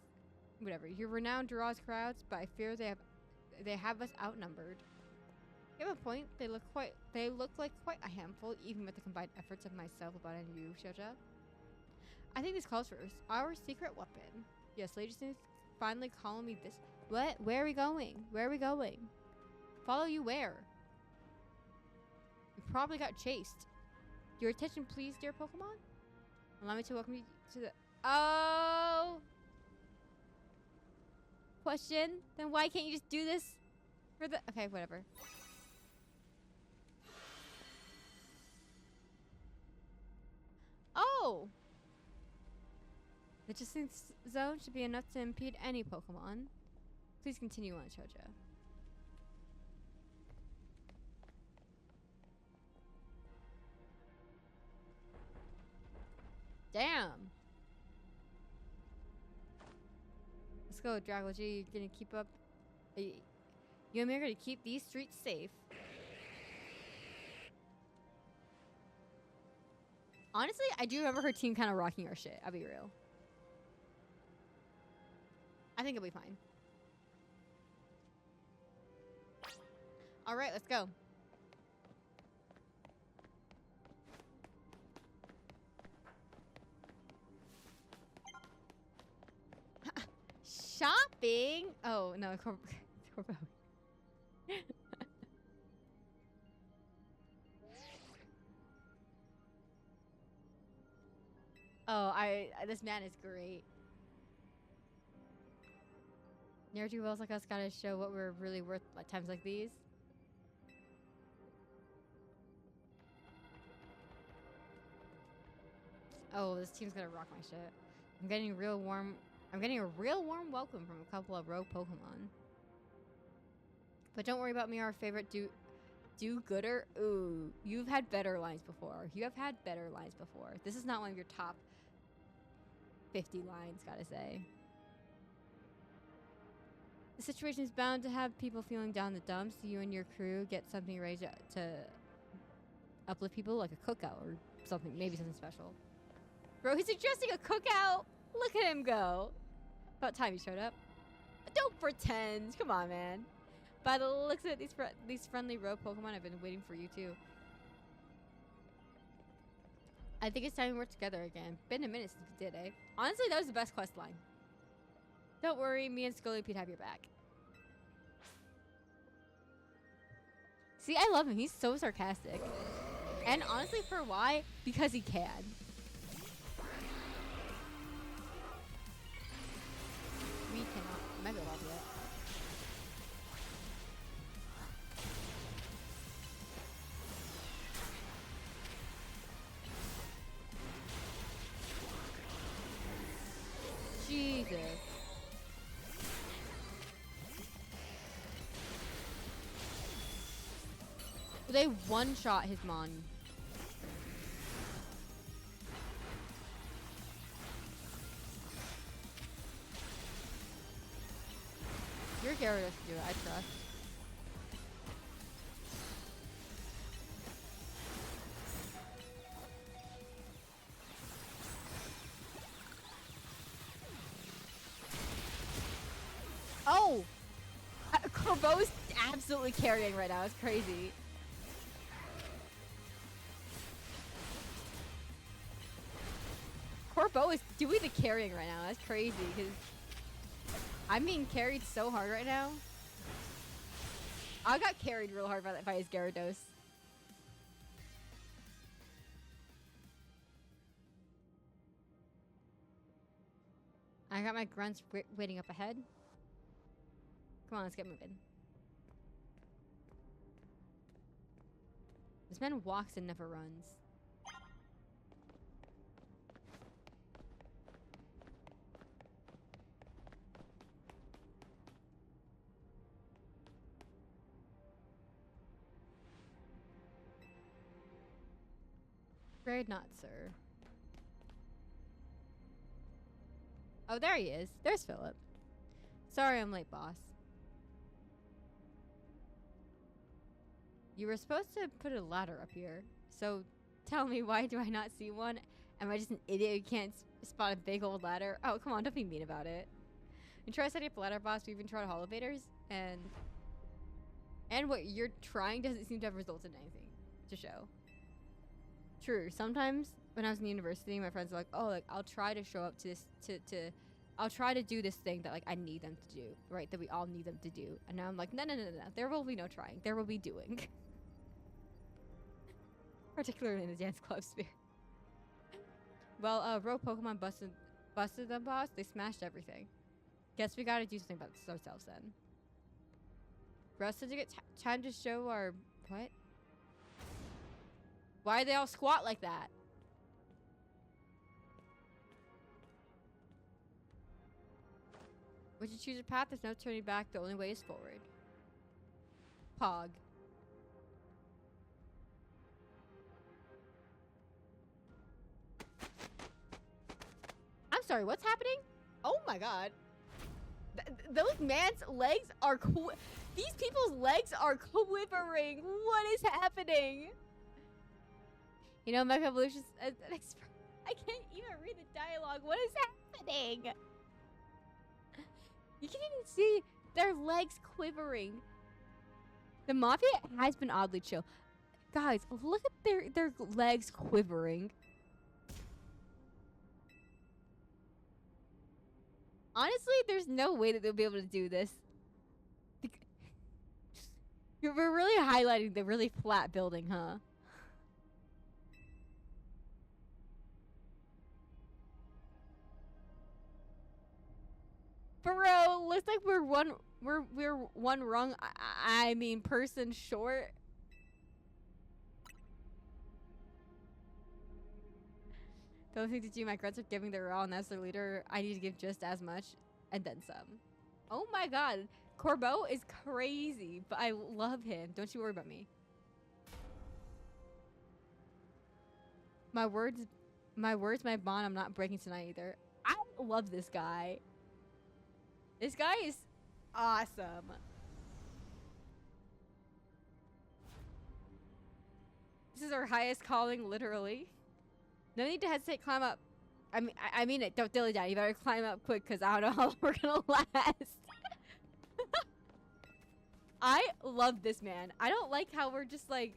whatever. Your renown draws crowds, but I fear they have us outnumbered. You have a point. They look like quite a handful, even with the combined efforts of myself, About and you, Shoja. I think this calls for our secret weapon. Yes, ladies, finally calling me this. What? Where are we going? Where are we going? Follow you where? You probably got chased. Your attention, please, dear Pokemon. Allow me to welcome you to the. Oh. Question. Then why can't you just do this for the? Okay, whatever. Oh. The distance zone should be enough to impede any Pokemon. Please continue on, Shoja. Damn. Let's go, Drago G. You're gonna keep up. You and me are gonna keep these streets safe. Honestly, I do remember her team kind of rocking our shit. I'll be real. I think it'll be fine. All right, let's go. Shopping? Oh, no. Corbo. Oh, this man is great. Ne'er-do-wells like us gotta show what we're really worth at times like these. Oh, this team's gonna rock my shit. I'm getting a real warm welcome from a couple of rogue Pokemon. But don't worry about me, our favorite do-gooder. Ooh, you've had better lines before. You have had better lines before. This is not one of your top 50 lines, gotta say. The situation is bound to have people feeling down the dumps. You and your crew get something ready to uplift people, like a cookout or something, maybe something special. Bro, he's suggesting a cookout. Look at him go. About time he showed up. Don't pretend. Come on, man. By the looks of it, these friendly rogue Pokemon have been waiting for you too. I think it's time we work together again. Been a minute since we did, eh? Honestly, that was the best quest line. Don't worry, me and Scolipede have your back. See, I love him. He's so sarcastic. And honestly, for why? Because he can. We cannot Mega Evolve yet. Jesus. They one-shot his Mon. Your Gyarados can do it, I trust. Oh! Corbo's absolutely carrying right now. It's crazy. Corbo is doing the carrying right now. That's crazy because I'm being carried so hard right now. I got carried real hard by his Gyarados. I got my grunts waiting up ahead. Come on, let's get moving. This man walks and never runs. Afraid not, sir. Oh, there he is. There's Philip. Sorry I'm late, boss. You were supposed to put a ladder up here. So tell me, why do I not see one? Am I just an idiot who can't spot a big old ladder? Oh, come on, don't be mean about it. We try setting up a ladder box. We even tried elevators, and what you're trying doesn't seem to have resulted in anything to show. True. Sometimes when I was in university, my friends were like, "Oh, like I'll try to show up to this I'll try to do this thing that like I need them to do, right? That we all need them to do." And now I'm like, no. There will be no trying. There will be doing. Particularly in the dance club sphere. Well, Rogue Pokemon busted them, boss. They smashed everything. Guess we gotta do something about ourselves then. For us to get time to show our what? Why do they all squat like that? Would you choose a path? There's no turning back. The only way is forward. Pog. I'm sorry, what's happening? Oh my god. Those man's legs are these people's legs are quivering. What is happening? You know, Mecha Evolution. I can't even read the dialogue. What is happening? You can even see their legs quivering. The Mafia has been oddly chill. Guys, look at their legs quivering. Honestly, there's no way that they'll be able to do this. We're really highlighting the really flat building, huh? Bro, looks like we're one rung. I mean, person short. Don't think to do. My grunts are giving their all, and as their leader, I need to give just as much, and then some. Oh my god, Corbeau is crazy, but I love him. Don't you worry about me. My words, my bond. I'm not breaking tonight either. I love this guy. This guy is awesome. This is our highest calling, literally. No need to hesitate. Climb up. I mean it. Don't dilly dally. You better climb up quick, cause I don't know how we're gonna last. I love this man. I don't like how we're just like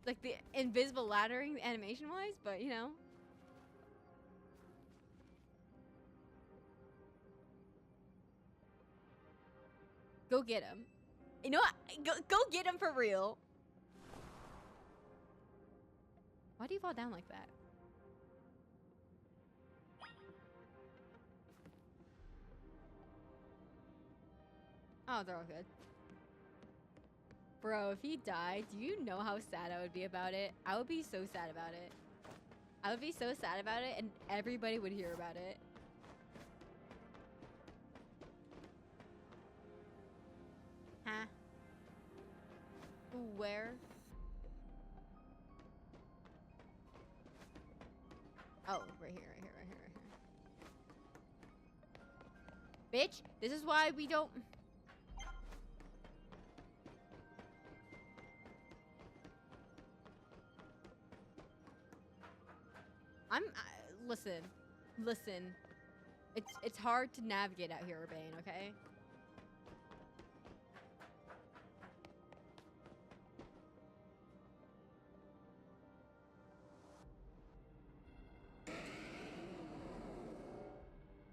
the invisible laddering animation wise, but you know. Go get him. You know what? Go get him for real. Why do you fall down like that? Oh, they're all good. Bro, if he died, do you know how sad I would be about it? I would be so sad about it. I would be so sad about it, and everybody would hear about it. Huh? Where? Oh, right here. Bitch, this is why we don't... Listen. It's hard to navigate out here, Urbane, okay?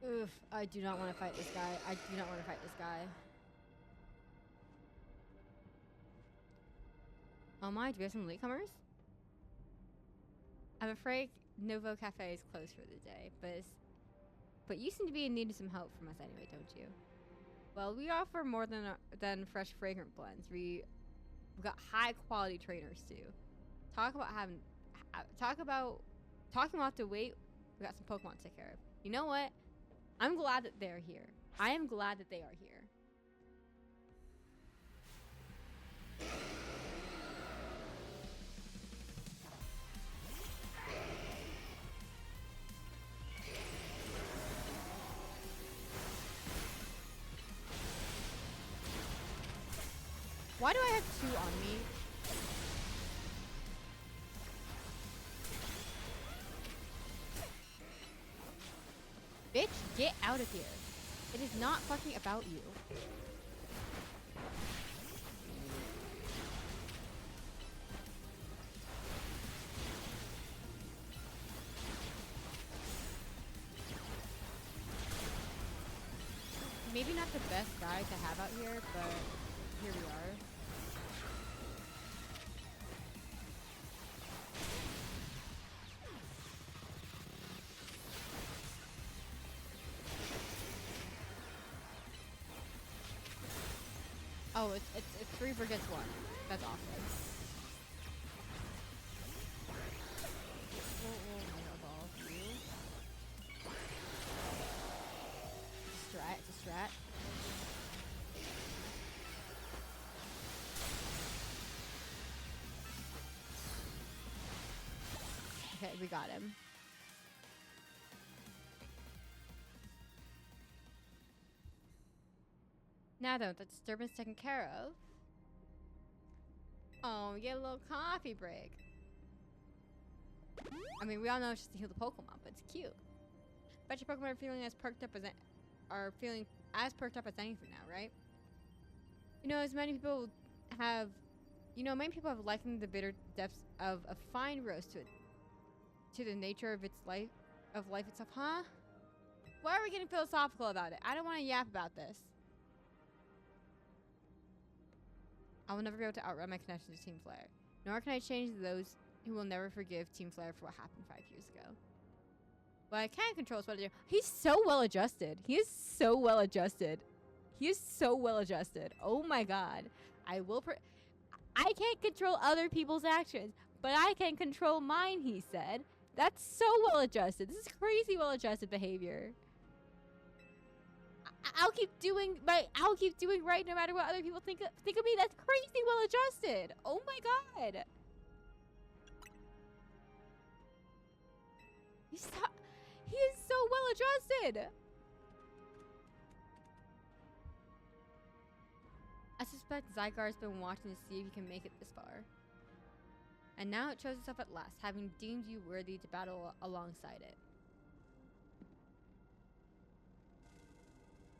Oof, I do not want to fight this guy. Oh my, do we have some latecomers? I'm afraid Novo Cafe is closed for the day, but you seem to be in need of some help from us anyway, don't you? Well, we offer more than fresh fragrant blends. We've got high quality trainers too. Talking about to wait. We got some Pokemon to take care of. You know what? I'm glad that they're here. I am glad that they are here. Why do I have 2 on me? Bitch, get out of here. It is not fucking about you. Maybe not the best guy to have out here, but here we are. Oh, it's 3 versus 1. That's awesome. We'll evolve you. Strat, it's a strat. Okay, we got him. Now though, the disturbance taken care of. Oh, get a little coffee break. I mean, we all know it's just to heal the Pokemon, but it's cute. Bet your Pokemon are feeling as perked up as anything now, right? You know, as many people have, many people have likened the bitter depths of a fine roast to the nature of life itself, huh? Why are we getting philosophical about it? I don't want to yap about this. I will never be able to outrun my connection to Team Flare. Nor can I change those who will never forgive Team Flare for what happened 5 years ago. What I can control is what I do. He's so well adjusted. He is so well adjusted. He is so well adjusted. Oh my god. I can't control other people's actions, but I can control mine, he said. That's so well adjusted. This is crazy well adjusted behavior. I'll keep doing right no matter what other people think of me. That's crazy well adjusted. Oh my god. He is so well adjusted. I suspect Zygar's been watching to see if he can make it this far. And now it shows itself at last, having deemed you worthy to battle alongside it.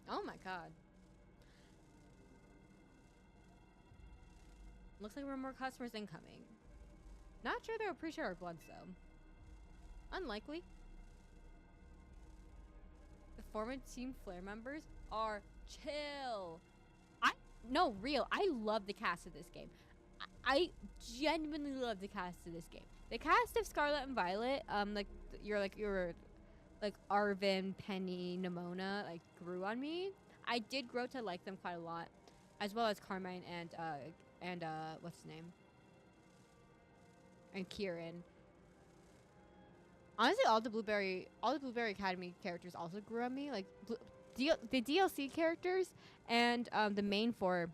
Oh my god. Looks like we're more customers incoming. Not sure they'll appreciate our bloods though. Unlikely. The former Team Flare members are chill. No, real. I love the cast of this game. I genuinely love the cast of this game. The cast of Scarlet and Violet, your Arvin, Penny, Nimona, grew on me. I did grow to like them quite a lot, as well as Carmine and what's his name? And Kieran. Honestly, all the Blueberry Academy characters also grew on me. Like the DLC characters and the main 3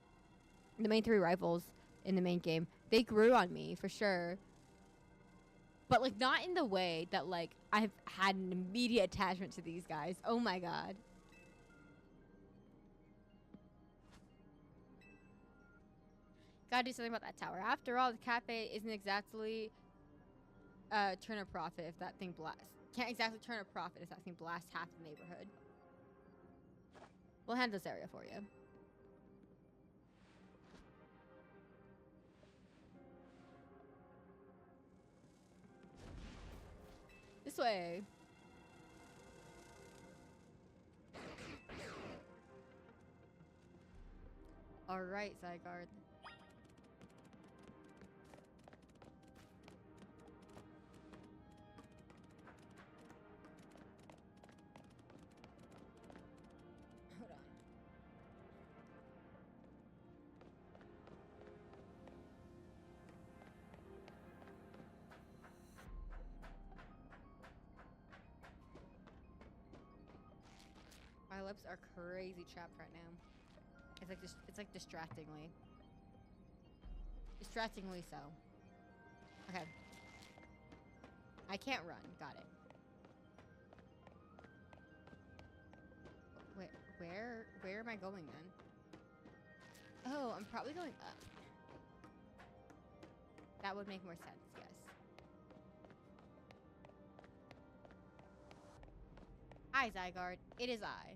rivals in the main game, they grew on me for sure. But not in the way that I've had an immediate attachment to these guys. Oh my god. Gotta do something about that tower. After all, the cafe isn't exactly turn a profit if that thing blasts. Can't exactly turn a profit if that thing blasts half the neighborhood. We'll handle this area for you. This way. Alright, Zygarde. Hold on. My lips are crazy chapped right now. It's like distractingly so. Okay. I can't run. Got it. Wait, where am I going then? Oh, I'm probably going up. That would make more sense, yes. Hi, Zygarde. It is I.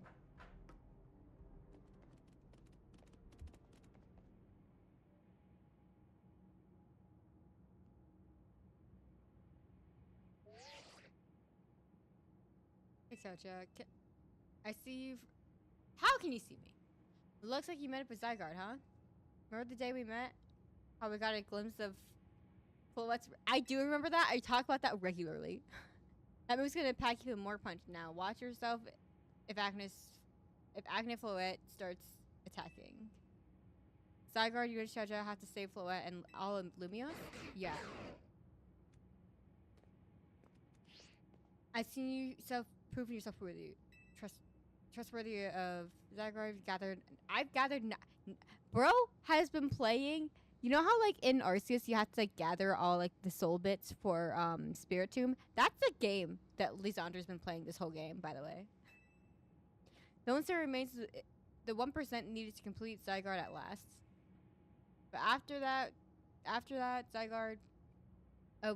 Hey, Socha. I see you. How can you see me? It looks like you met up with Zygarde, huh? Remember the day we met? How we got a glimpse of Floette's. I do remember that. I talk about that regularly. That move's gonna pack you with more punch now. Watch yourself if Agnes Floette starts attacking. Zygarde, you and Shaja have to save Floette and all of Lumios? Yeah. I've seen you proving yourself worthy. Trustworthy of Zygarde. I've gathered. Bro has been playing. You know how like in Arceus you have to like gather all like the soul bits for Spiritomb? That's a game that Lisandra's been playing this whole game, by the way. The only thing remains the 1% needed to complete Zygarde at last. But after that, Zygarde,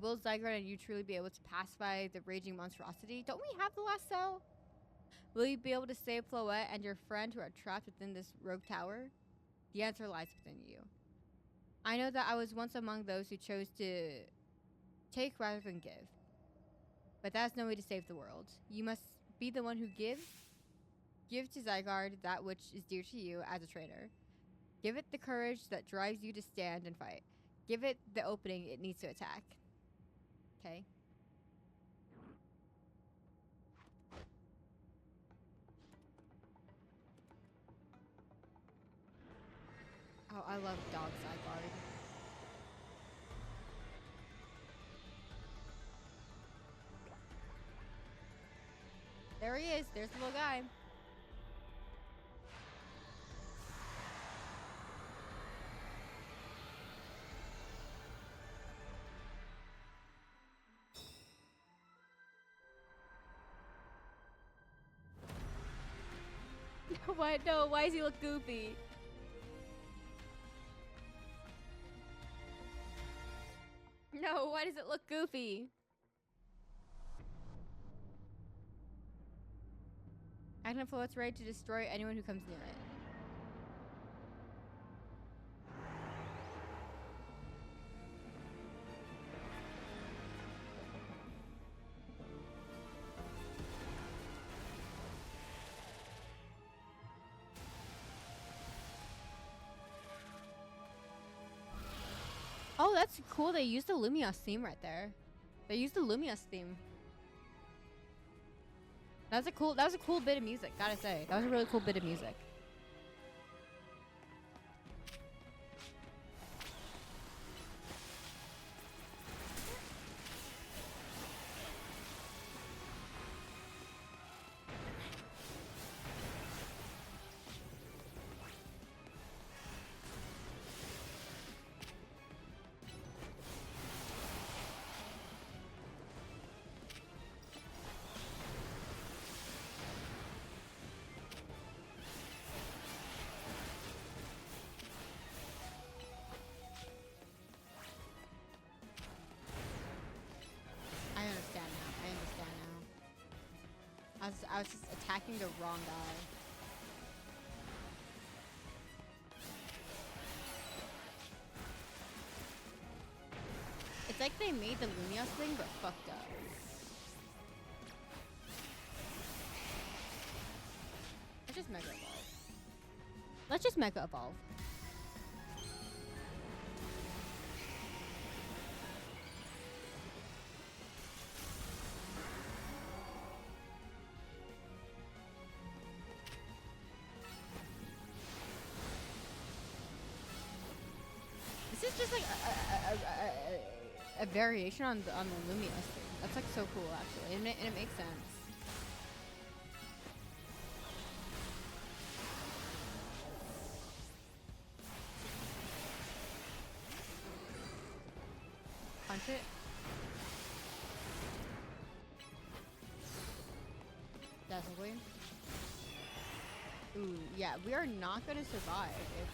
will Zygarde and you truly be able to pacify the raging monstrosity? Don't we have the last cell? Will you be able to save Floette and your friend who are trapped within this rogue tower? The answer lies within you. I know that I was once among those who chose to take rather than give. But that's no way to save the world. You must be the one who gives. Give to Zygarde that which is dear to you as a traitor. Give it the courage that drives you to stand and fight. Give it the opening it needs to attack. Okay? Oh, I love Dog Zygarde. There he is. There's the little guy. What? No, why does he look goofy? No, why does it look goofy? Agnes Floette's ready to destroy anyone who comes near it. Oh, that's cool. They used the Lumios theme right there. They used the Lumios theme. That was a cool bit of music, gotta say. That was a really cool bit of music. I was just attacking the wrong guy. It's like they made the Lumios thing, but fucked up. Let's just Mega Evolve. Let's just Mega Evolve. This is just like a variation on the Lumios thing. That's like so cool, actually, and it makes sense. Punch it. Definitely. Ooh, yeah, we are not gonna survive if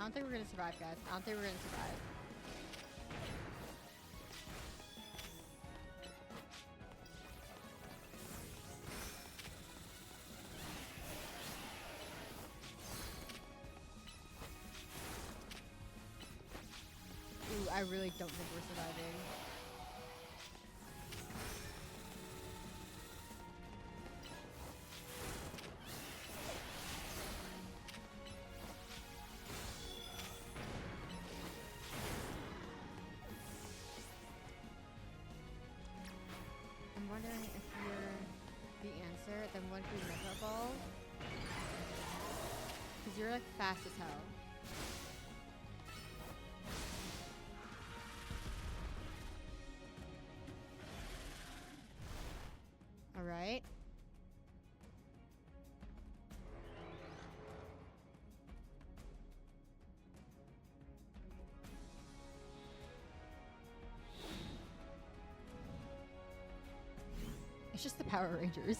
don't think we're gonna survive, guys. I don't think we're gonna survive. Ooh, I really don't think we're surviving. I'm wondering if you're the answer, then what do you Mega Ball? Because you're like fast as hell. Alright. It's just the Power Rangers.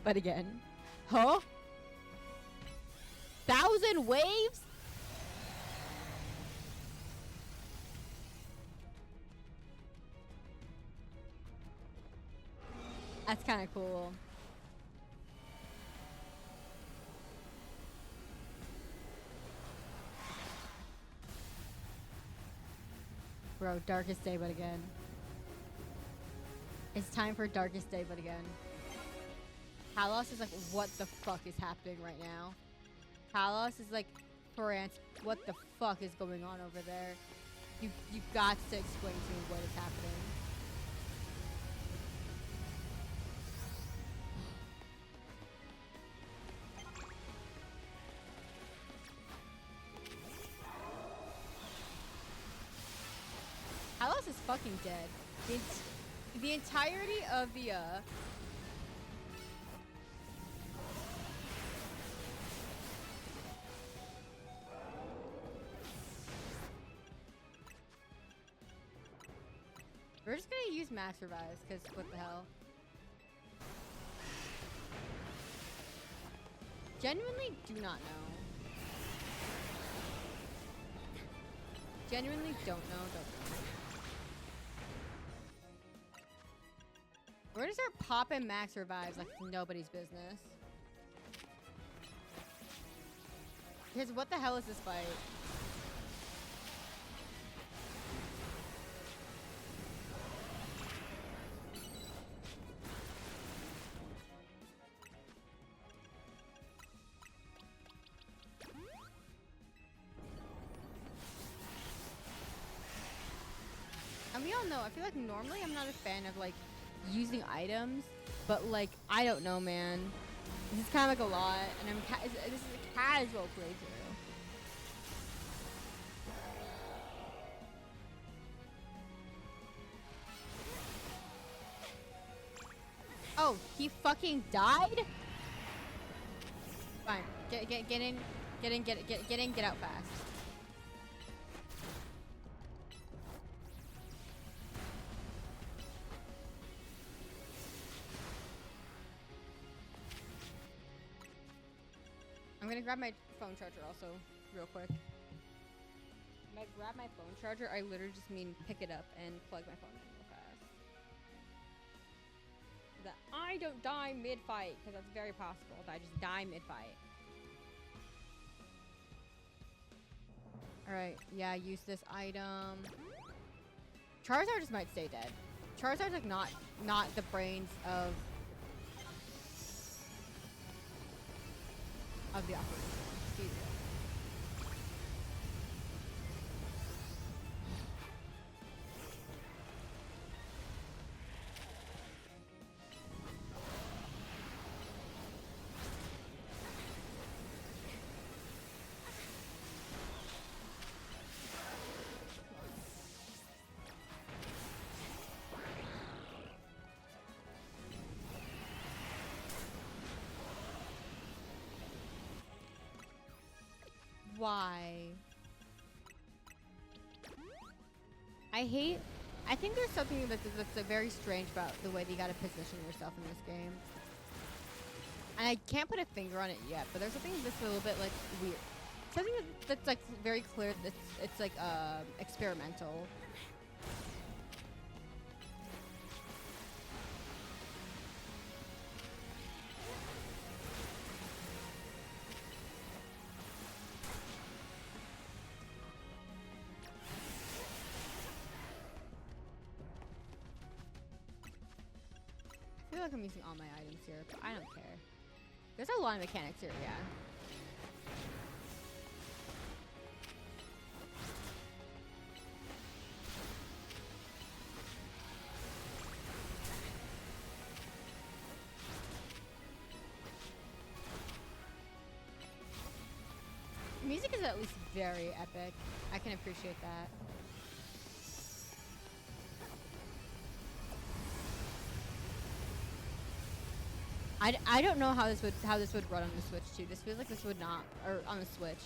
But again. Huh? 1,000 waves? That's kind of cool. Bro, darkest day but again. It's time for darkest day but again. Talos is like, what the fuck is happening right now? Talos is like, France, what the fuck is going on over there? You got to explain to me what is happening. Talos is fucking dead. The entirety of the we're just gonna use max revives, cause what the hell? Genuinely do not know. Genuinely don't know. We're gonna start popping max revives like nobody's business. Because what the hell is this fight? And we all know, I feel like normally I'm not a fan of like using items, but like, I don't know, man. This is kind of like a lot, and this is a casual playthrough. Oh, he fucking died? Fine, get in, get out fast. I'm gonna grab my phone charger also, real quick. When I grab my phone charger, I literally just mean pick it up and plug my phone in real fast. So that I don't die mid-fight, because that's very possible that I just die mid-fight. Alright, yeah, use this item. Charizard just might stay dead. Charizard's like not the brains of the operation. Excuse me. Why? I think there's something that's very strange about the way that you gotta position yourself in this game. And I can't put a finger on it yet, but there's something that's a little bit like weird. something that's like very clear. It's like experimental. I feel like I'm using all my items here, but I don't care. There's a lot of mechanics here, yeah. Music is at least very epic. I can appreciate that. I don't know how this would run on the Switch too. This feels like this would not, or on the Switch.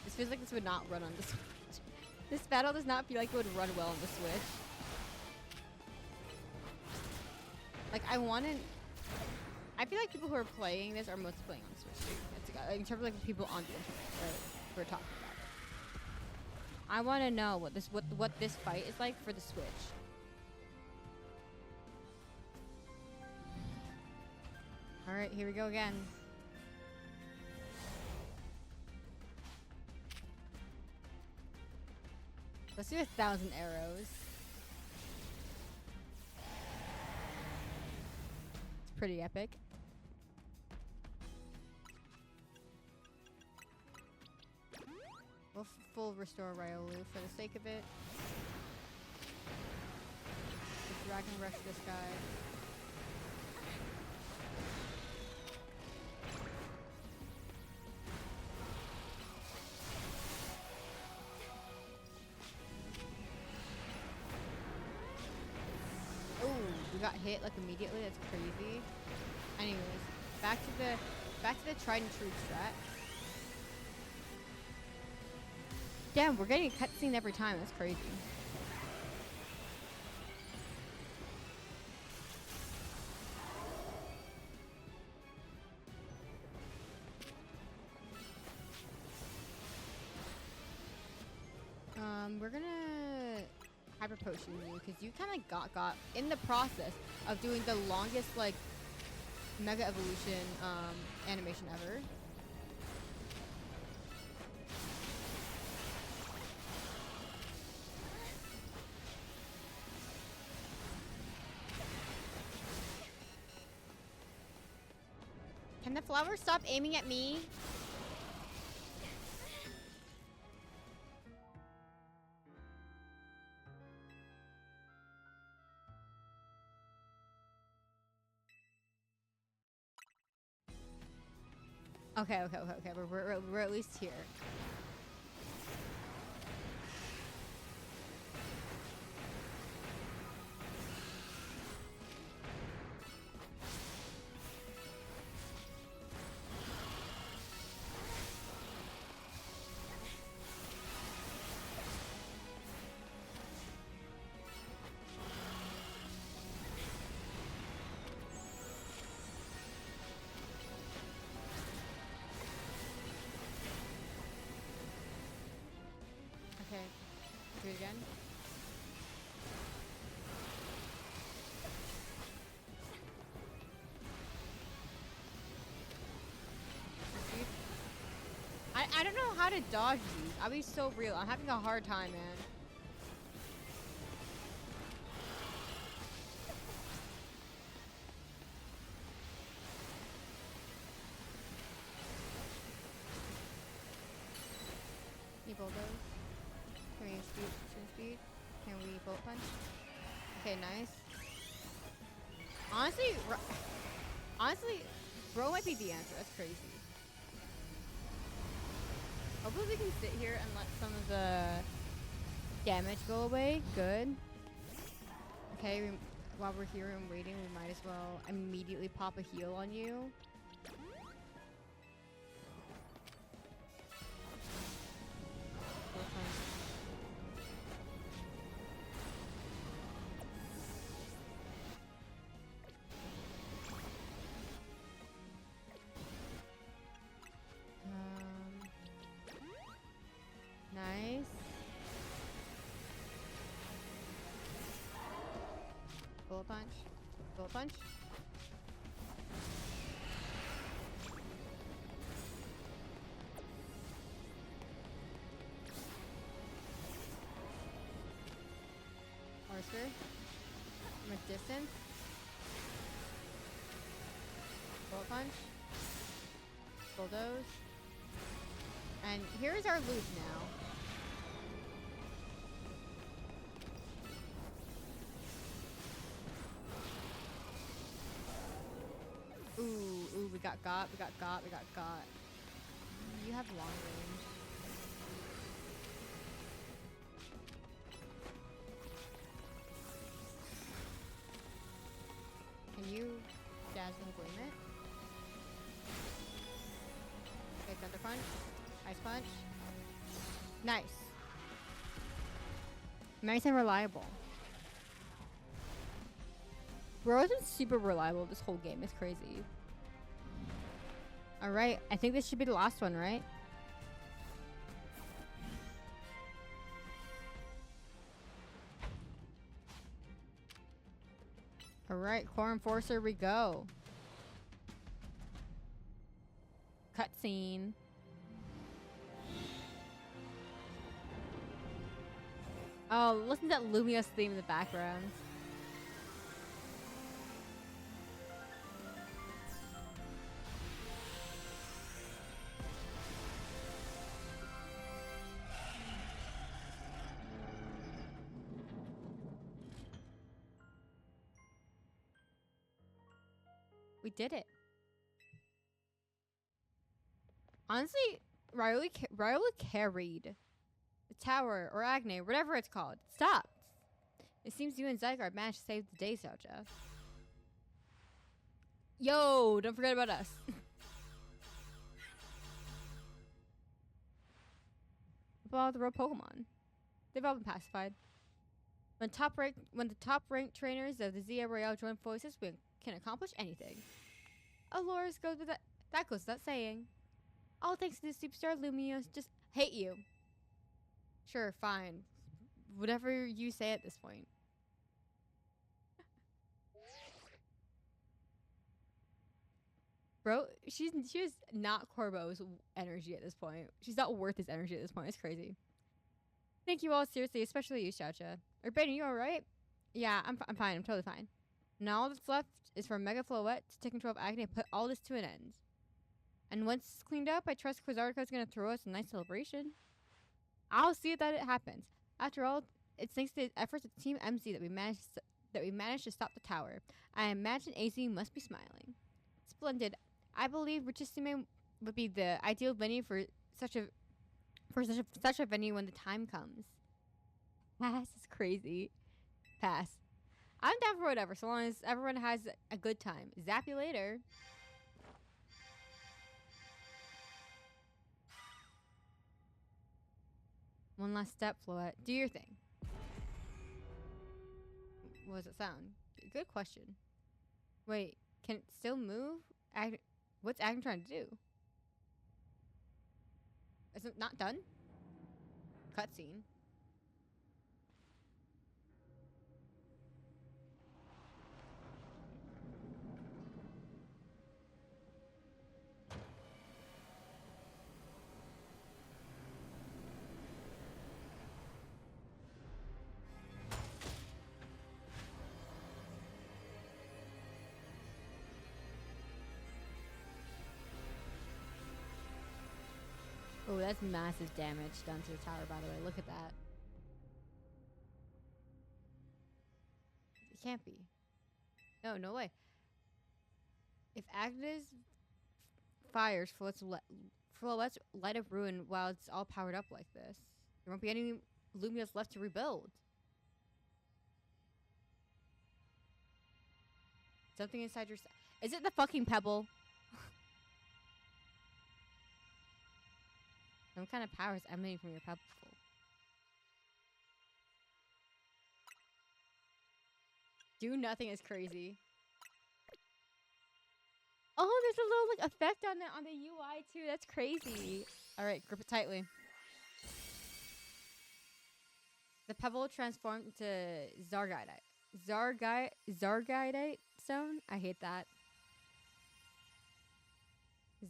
This feels like this would not run on the Switch. This battle does not feel like it would run well on the Switch. Like I feel like people who are playing this are mostly playing on Switch too. It's like, in terms of like people on the internet who are talking about it. I want to know what this fight is like for the Switch. All right, here we go again. Let's do 1,000 arrows. It's pretty epic. We'll full restore Ryolu for the sake of it. The dragon rush this guy. We got hit like immediately. That's crazy. Anyways, back to the tried and true strat. Damn, we're getting a cutscene every time. That's crazy. We're gonna hyper potion you because you kind of got in the process of doing the longest like mega evolution animation ever. Can the flower stop aiming at me? Okay. We're at least here. Okay, do it again. I don't know how to dodge these. I'll be so real. I'm having a hard time, man. Can you bulldoze? Can we speed? Can we bullet punch? Okay, nice. Honestly, bro might be the answer. That's crazy. Hopefully we can sit here and let some of the damage go away. Good. Okay, while we're here and waiting, we might as well immediately pop a heal on you. Bullet punch. Bullet punch. Horser. From a distance. Bullet punch. Bulldoze. And here's our loop now. Ooh, we got. You have long range. Can you dazzling gleam it? Okay, thunder punch. Ice punch. Nice. Nice and reliable. Bro has been super reliable this whole game. It's crazy. Alright, I think this should be the last one, right? Alright, Core Enforcer, we go. Cutscene. Oh, listen to that Lumious theme in the background. We did it. Honestly, Ryola carried the tower or Agne, whatever it's called. Stopped. It seems you and Zygarde managed to save the day, Soja. Yo, don't forget about us. About the rogue Pokemon. They've all been pacified. When the top ranked trainers of the Zia Royale join forces, we can accomplish anything. Aloris goes with that. That goes without saying. All thanks to the superstar Lumios. Just hate you. Sure, fine. Whatever you say at this point. Bro, she is not Corbo's energy at this point. She's not worth his energy at this point. It's crazy. Thank you all, seriously, especially you, Chacha. Or Ben, are you alright? Yeah, I'm fine. I'm totally fine. Now all that's left is for Mega Floette to take control of Agne and put all this to an end. And once it's cleaned up, I trust Quasarco's gonna throw us a nice celebration. I'll see that it happens. After all, it's thanks to the efforts of Team MZ that we managed to stop the tower. I imagine AZ must be smiling. Splendid. I believe Richissime would be the ideal venue for such a venue when the time comes. Pass is crazy. Pass. I'm down for whatever, so long as everyone has a good time. Zap you later. One last step, Floette. Do your thing. What does it sound? Good question. Wait, can it still move? What's Agne trying to do? Is it not done? Cutscene. Oh, that's massive damage done to the tower, by the way. Look at that. It can't be. No, no way. If Agnes fires Floette's Light of Ruin while it's all powered up like this, there won't be any Lumios left to rebuild. Something inside your... Is it the fucking pebble? Some kind of power is emanating from your pebble. Do nothing is crazy. Oh, there's a little like effect on the UI too. That's crazy. All right, grip it tightly. The pebble transformed into Zargite stone. I hate that.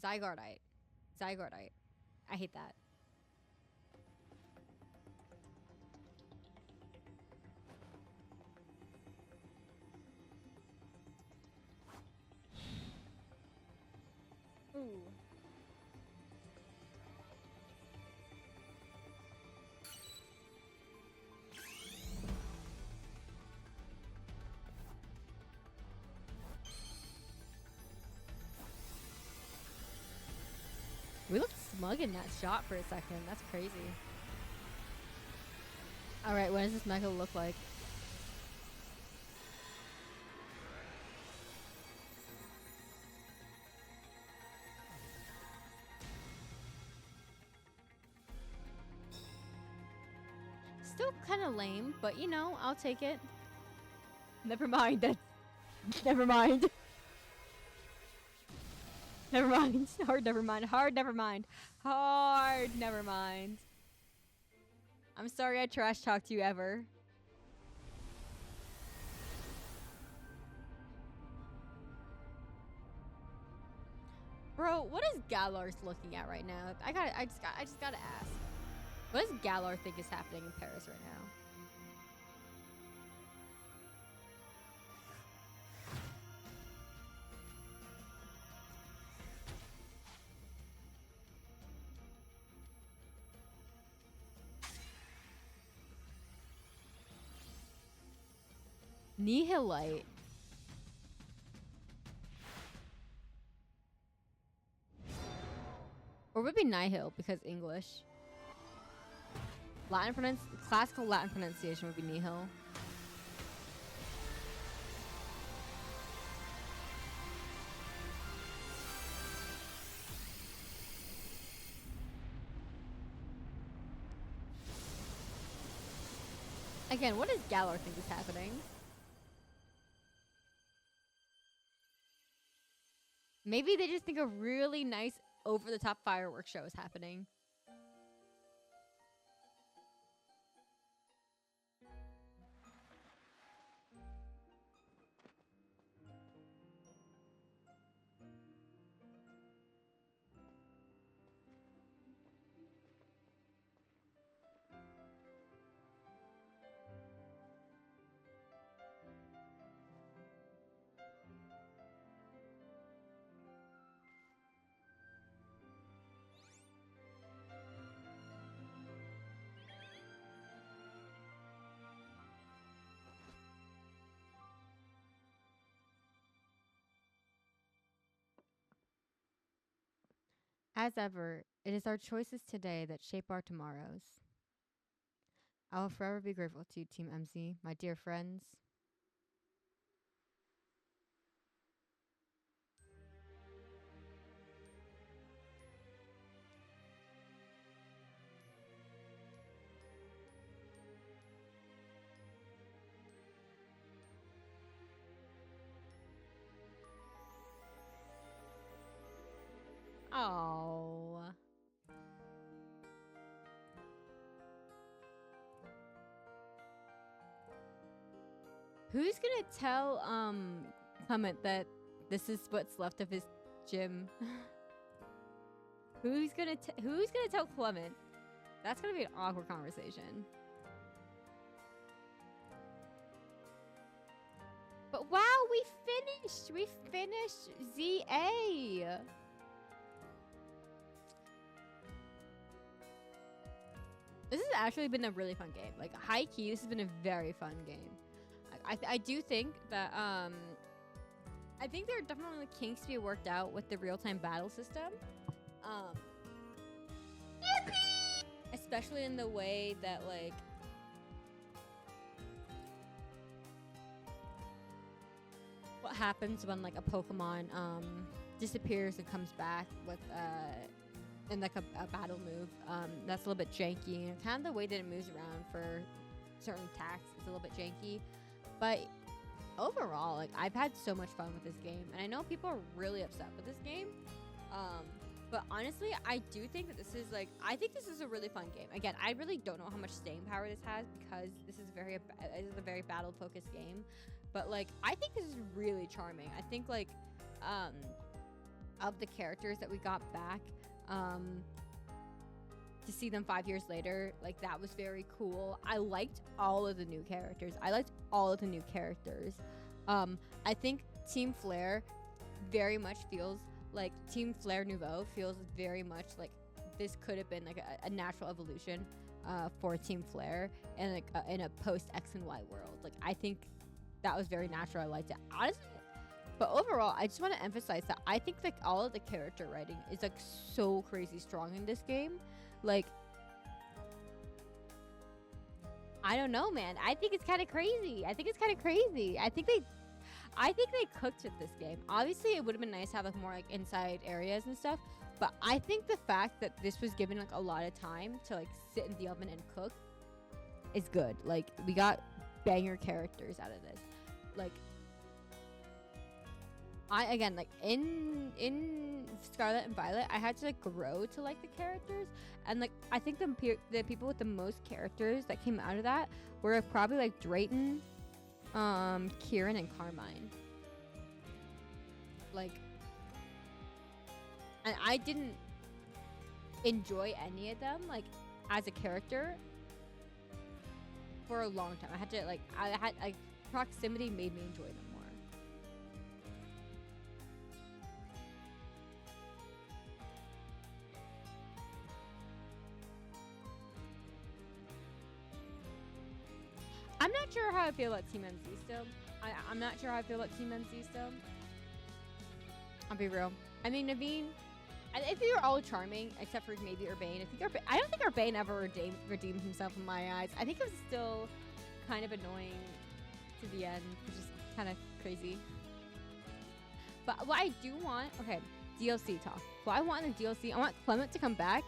Zygardite. Zygardite. I hate that. Ooh. We looked smug in that shot for a second. That's crazy. Alright, what does this mecha look like? Still kind of lame, but you know, I'll take it. Never mind. Never mind. Never mind. Hard never mind. Hard never mind. Hard never mind. I'm sorry I trash talked you ever. Bro, what is Galar's looking at right now? I just gotta ask. What does Galar think is happening in Paris right now? Nihilite. Or would it be Nihil because English? Classical Latin pronunciation would be Nihil. Again, what does Galar think is happening? Maybe they just think a really nice over-the-top fireworks show is happening. As ever, it is our choices today that shape our tomorrows. I will forever be grateful to you, Team MC, my dear friends. Oh. Who's gonna tell Clement that this is what's left of his gym? Who's gonna tell Clement? That's gonna be an awkward conversation. But wow, we finished! We finished ZA! This has actually been a really fun game. Like, high key, this has been a very fun game. I do think that, I think there are definitely like, kinks to be worked out with the real-time battle system. Especially in the way that, like, what happens when, like, a Pokemon, disappears and comes back with, in like a battle move that's a little bit janky, and kind of the way that it moves around for certain attacks is a little bit janky, but overall, like, I've had so much fun with this game, and I know people are really upset with this game, But honestly, I do think that this is like, I think this is a really fun game. Again, I really don't know how much staying power this has because this is a very battle focused game. But like, I think this is really charming. I think like, of the characters that we got back, to see them 5 years later, like that was very cool. I liked all of the new characters. I think Team Flare very much feels like Team Flare Nouveau feels very much like this could have been like a natural evolution for Team Flare and like in a post X and Y world. Like I think that was very natural. I liked it honestly. But overall, I just want to emphasize that I think like all of the character writing is like so crazy strong in this game. Like, I don't know, man. I think it's kind of crazy. I think they cooked with this game. Obviously, it would have been nice to have like more like inside areas and stuff. But I think the fact that this was given like a lot of time to like sit in the oven and cook is good. Like we got banger characters out of this. Like I again like in Scarlet and Violet, I had to like grow to like the characters, and like I think the people with the most characters that came out of that were probably like Drayton, Kieran, and Carmine. Like, and I didn't enjoy any of them like as a character for a long time. I had to like proximity made me enjoy them more. I'm not sure how I feel about Team MC still. I'm not sure how I feel about Team MC still. I'll be real. I mean, Naveen, I think they were all charming, except for maybe Urbane. I don't think Urbane ever redeemed himself in my eyes. I think it was still kind of annoying to the end, which is kind of crazy. But what I do want, okay, DLC talk. What I want in the DLC, I want Clement to come back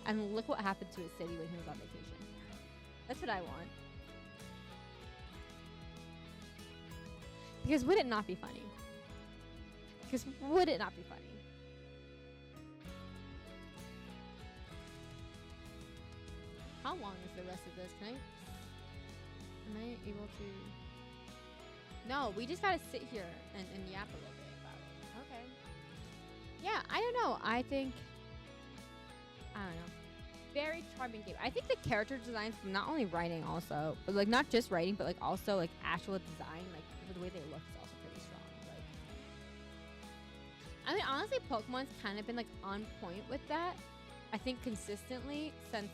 and look what happened to his city when he was on vacation. That's what I want. Because would it not be funny? How long is the rest of this? Am I able to? No, we just gotta sit here and yap a little bit about it. Okay. Yeah, I don't know. I don't know. Very charming game. I think the character designs, not only writing also, but like not just writing, but like also like actual design, like the way they look is also pretty strong. Like, I mean, honestly, Pokemon's kind of been like on point with that. I think consistently since.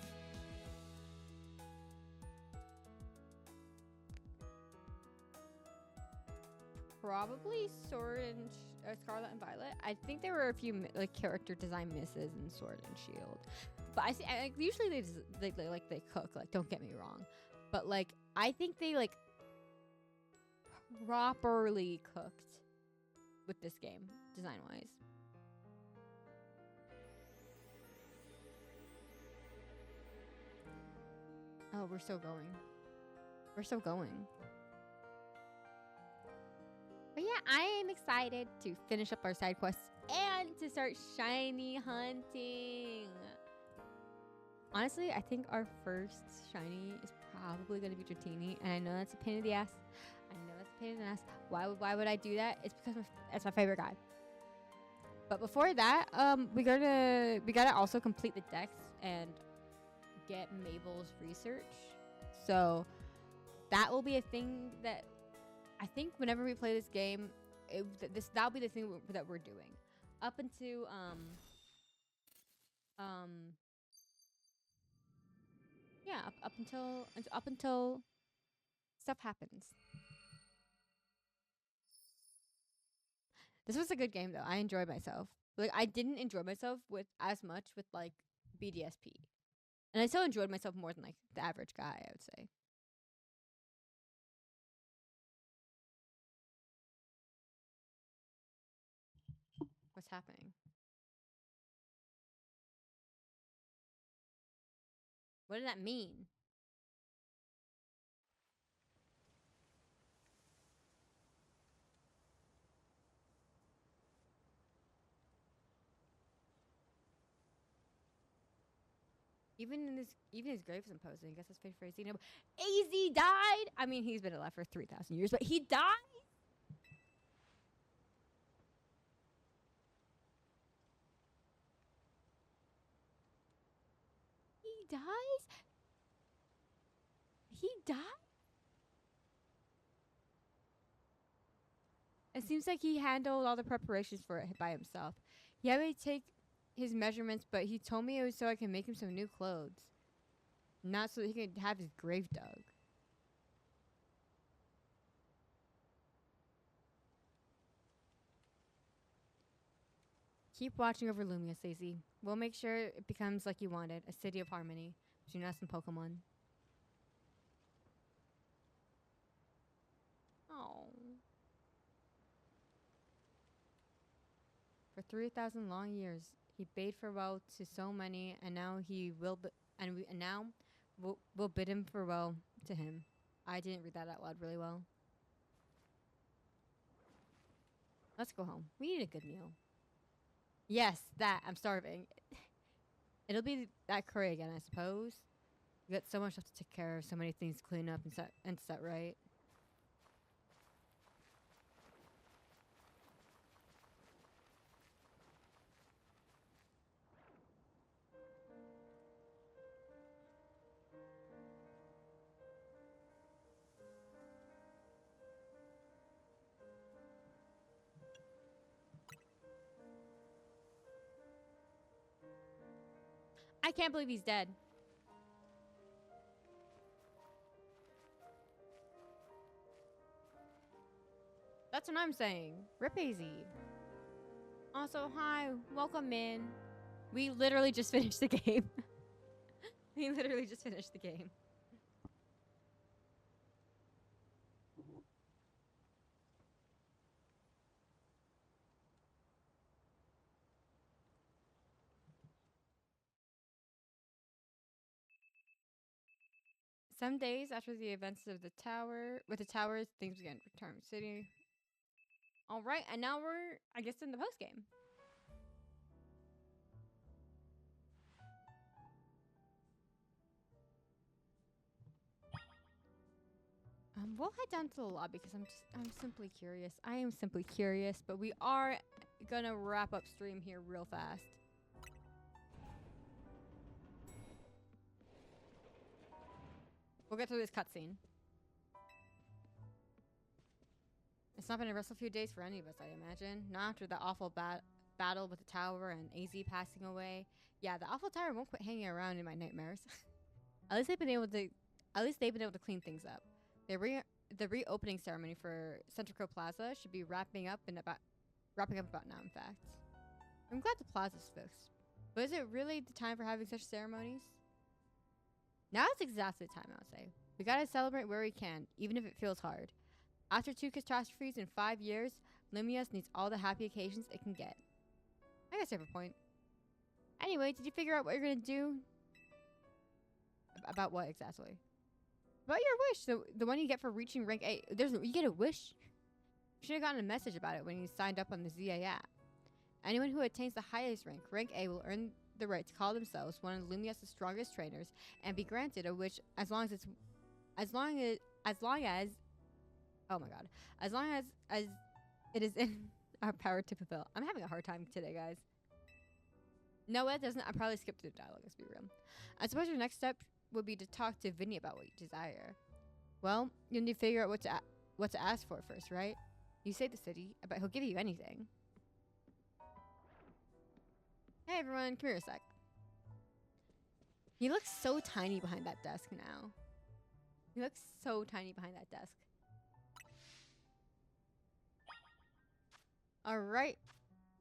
Probably Sword and Scarlet and Violet. I think there were a few like character design misses in Sword and Shield, but I usually they cook. Like, don't get me wrong, but like I think they like properly cooked with this game design wise. Oh, we're still going. But yeah, I am excited to finish up our side quests and to start shiny hunting. Honestly, I think our first shiny is probably going to be Dratini, and I know that's a pain in the ass. Why would I do that? It's because that's my favorite guy. But before that, we gotta also complete the dex and get Mabel's research. So that will be a thing that I think whenever we play this game, that'll be the thing that we're doing up until up until stuff happens. This was a good game though. I enjoyed myself. Like I didn't enjoy myself with as much with like BDSP, and I still enjoyed myself more than like the average guy, I would say. What's happening? What does that mean? even his grave is imposing. I guess that's fate for AZ. No, AZ died. I mean, he's been alive for 3,000 years, but he died. He dies. He died. It seems like he handled all the preparations for it by himself. He had me take his measurements, but he told me it was so I can make him some new clothes, not so that he could have his grave dug. Keep watching over Lumia, Stacey. We'll make sure it becomes like you wanted, a city of harmony between us and Pokemon. Oh. For 3,000 long years, he bade farewell to so many, and now he will. And now, we'll bid him farewell to him. I didn't read that out loud really well. Let's go home. We need a good meal. Yes, that. I'm starving. It'll be that curry again, I suppose. We got so much stuff to take care of, so many things to clean up and set right. I can't believe he's dead. That's what I'm saying. Rip AZ. Also, hi. Welcome in. We literally just finished the game. We literally just finished the game. Some days after the events of the tower, with the towers, things began to return to city. All right, and now we're, I guess, in the post game. We'll head down to the lobby because I'm simply curious. I am simply curious, but we are gonna wrap up stream here real fast. We'll get through this cutscene. It's not been a restful few days for any of us, I imagine. Not after the awful battle with the tower and AZ passing away. Yeah, the awful tower won't quit hanging around in my nightmares. At least they've been able to clean things up. The reopening ceremony for Centrico Plaza should be wrapping up about now. In fact, I'm glad the plaza's fixed. But is it really the time for having such ceremonies? Now is exactly the time, I would say. We gotta celebrate where we can, even if it feels hard. After 2 catastrophes in 5 years, Lumias needs all the happy occasions it can get. I guess you have a point. Anyway, did you figure out what you're gonna do? About what exactly? About your wish, the one you get for reaching rank 8. You get a wish? You should have gotten a message about it when you signed up on the ZA app. Anyone who attains the highest rank A, will earn the right to call themselves one of Lumias' strongest trainers and be granted a wish as long as it is in our power to fulfill. I'm having a hard time today, guys. No, it doesn't. I probably skipped through the dialogue, let's be real. I suppose your next step would be to talk to Vinny about what you desire. Well, you need to figure out what to ask for first, right? You say the city, I bet he'll give you anything. Hey everyone, come here a sec. He looks so tiny behind that desk now. He looks so tiny behind that desk. Alright.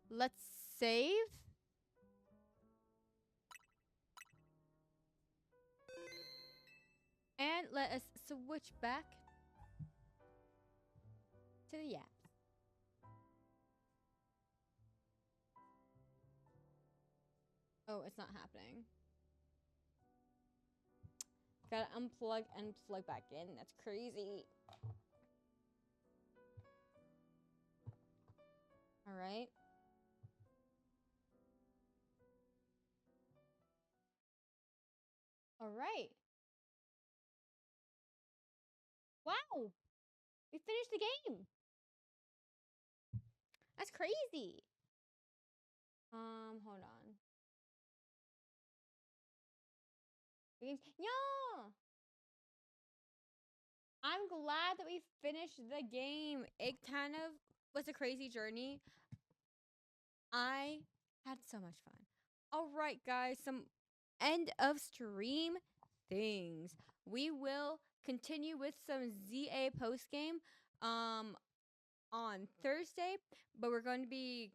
Let's save. And let us switch back to the yaps. Oh, it's not happening. Gotta unplug and plug back in. That's crazy. Alright. All right. Wow. We finished the game. That's crazy. Hold on. Yeah. I'm glad that we finished the game. It kind of was a crazy journey. I had so much fun. All right, guys, some end of stream things. We will continue with some ZA post game on Thursday, but we're going to be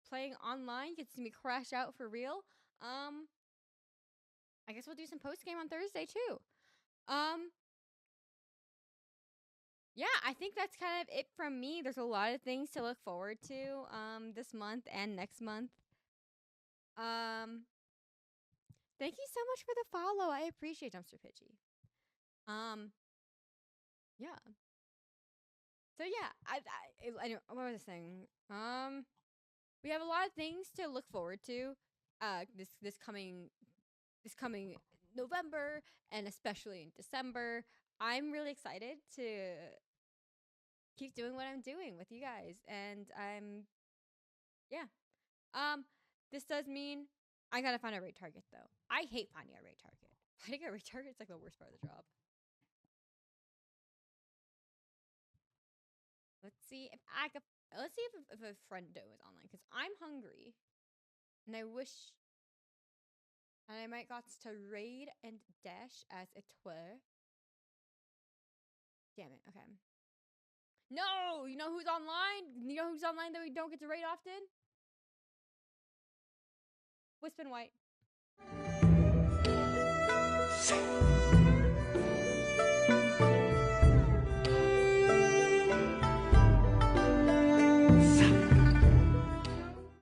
playing online. You can see me crash out for real. I guess we'll do some post game on Thursday too. Yeah, I think that's kind of it from me. There's a lot of things to look forward to this month and next month. Thank you so much for the follow. I appreciate Dumpster Pitchy. Yeah. So yeah, anyway, what was I saying? We have a lot of things to look forward to. This coming November and especially in December. I'm really excited to keep doing what I'm doing with you guys, and yeah. This does mean I gotta find a raid target though. I hate finding a raid target. Finding a raid target is like the worst part of the job. Let's see if I could. Let's see if a friendo is online because I'm hungry, and I wish. And I might got to raid and dash as it were. Damn it. Okay. No, you know who's online? You know who's online that we don't get to raid often? Wisp and White.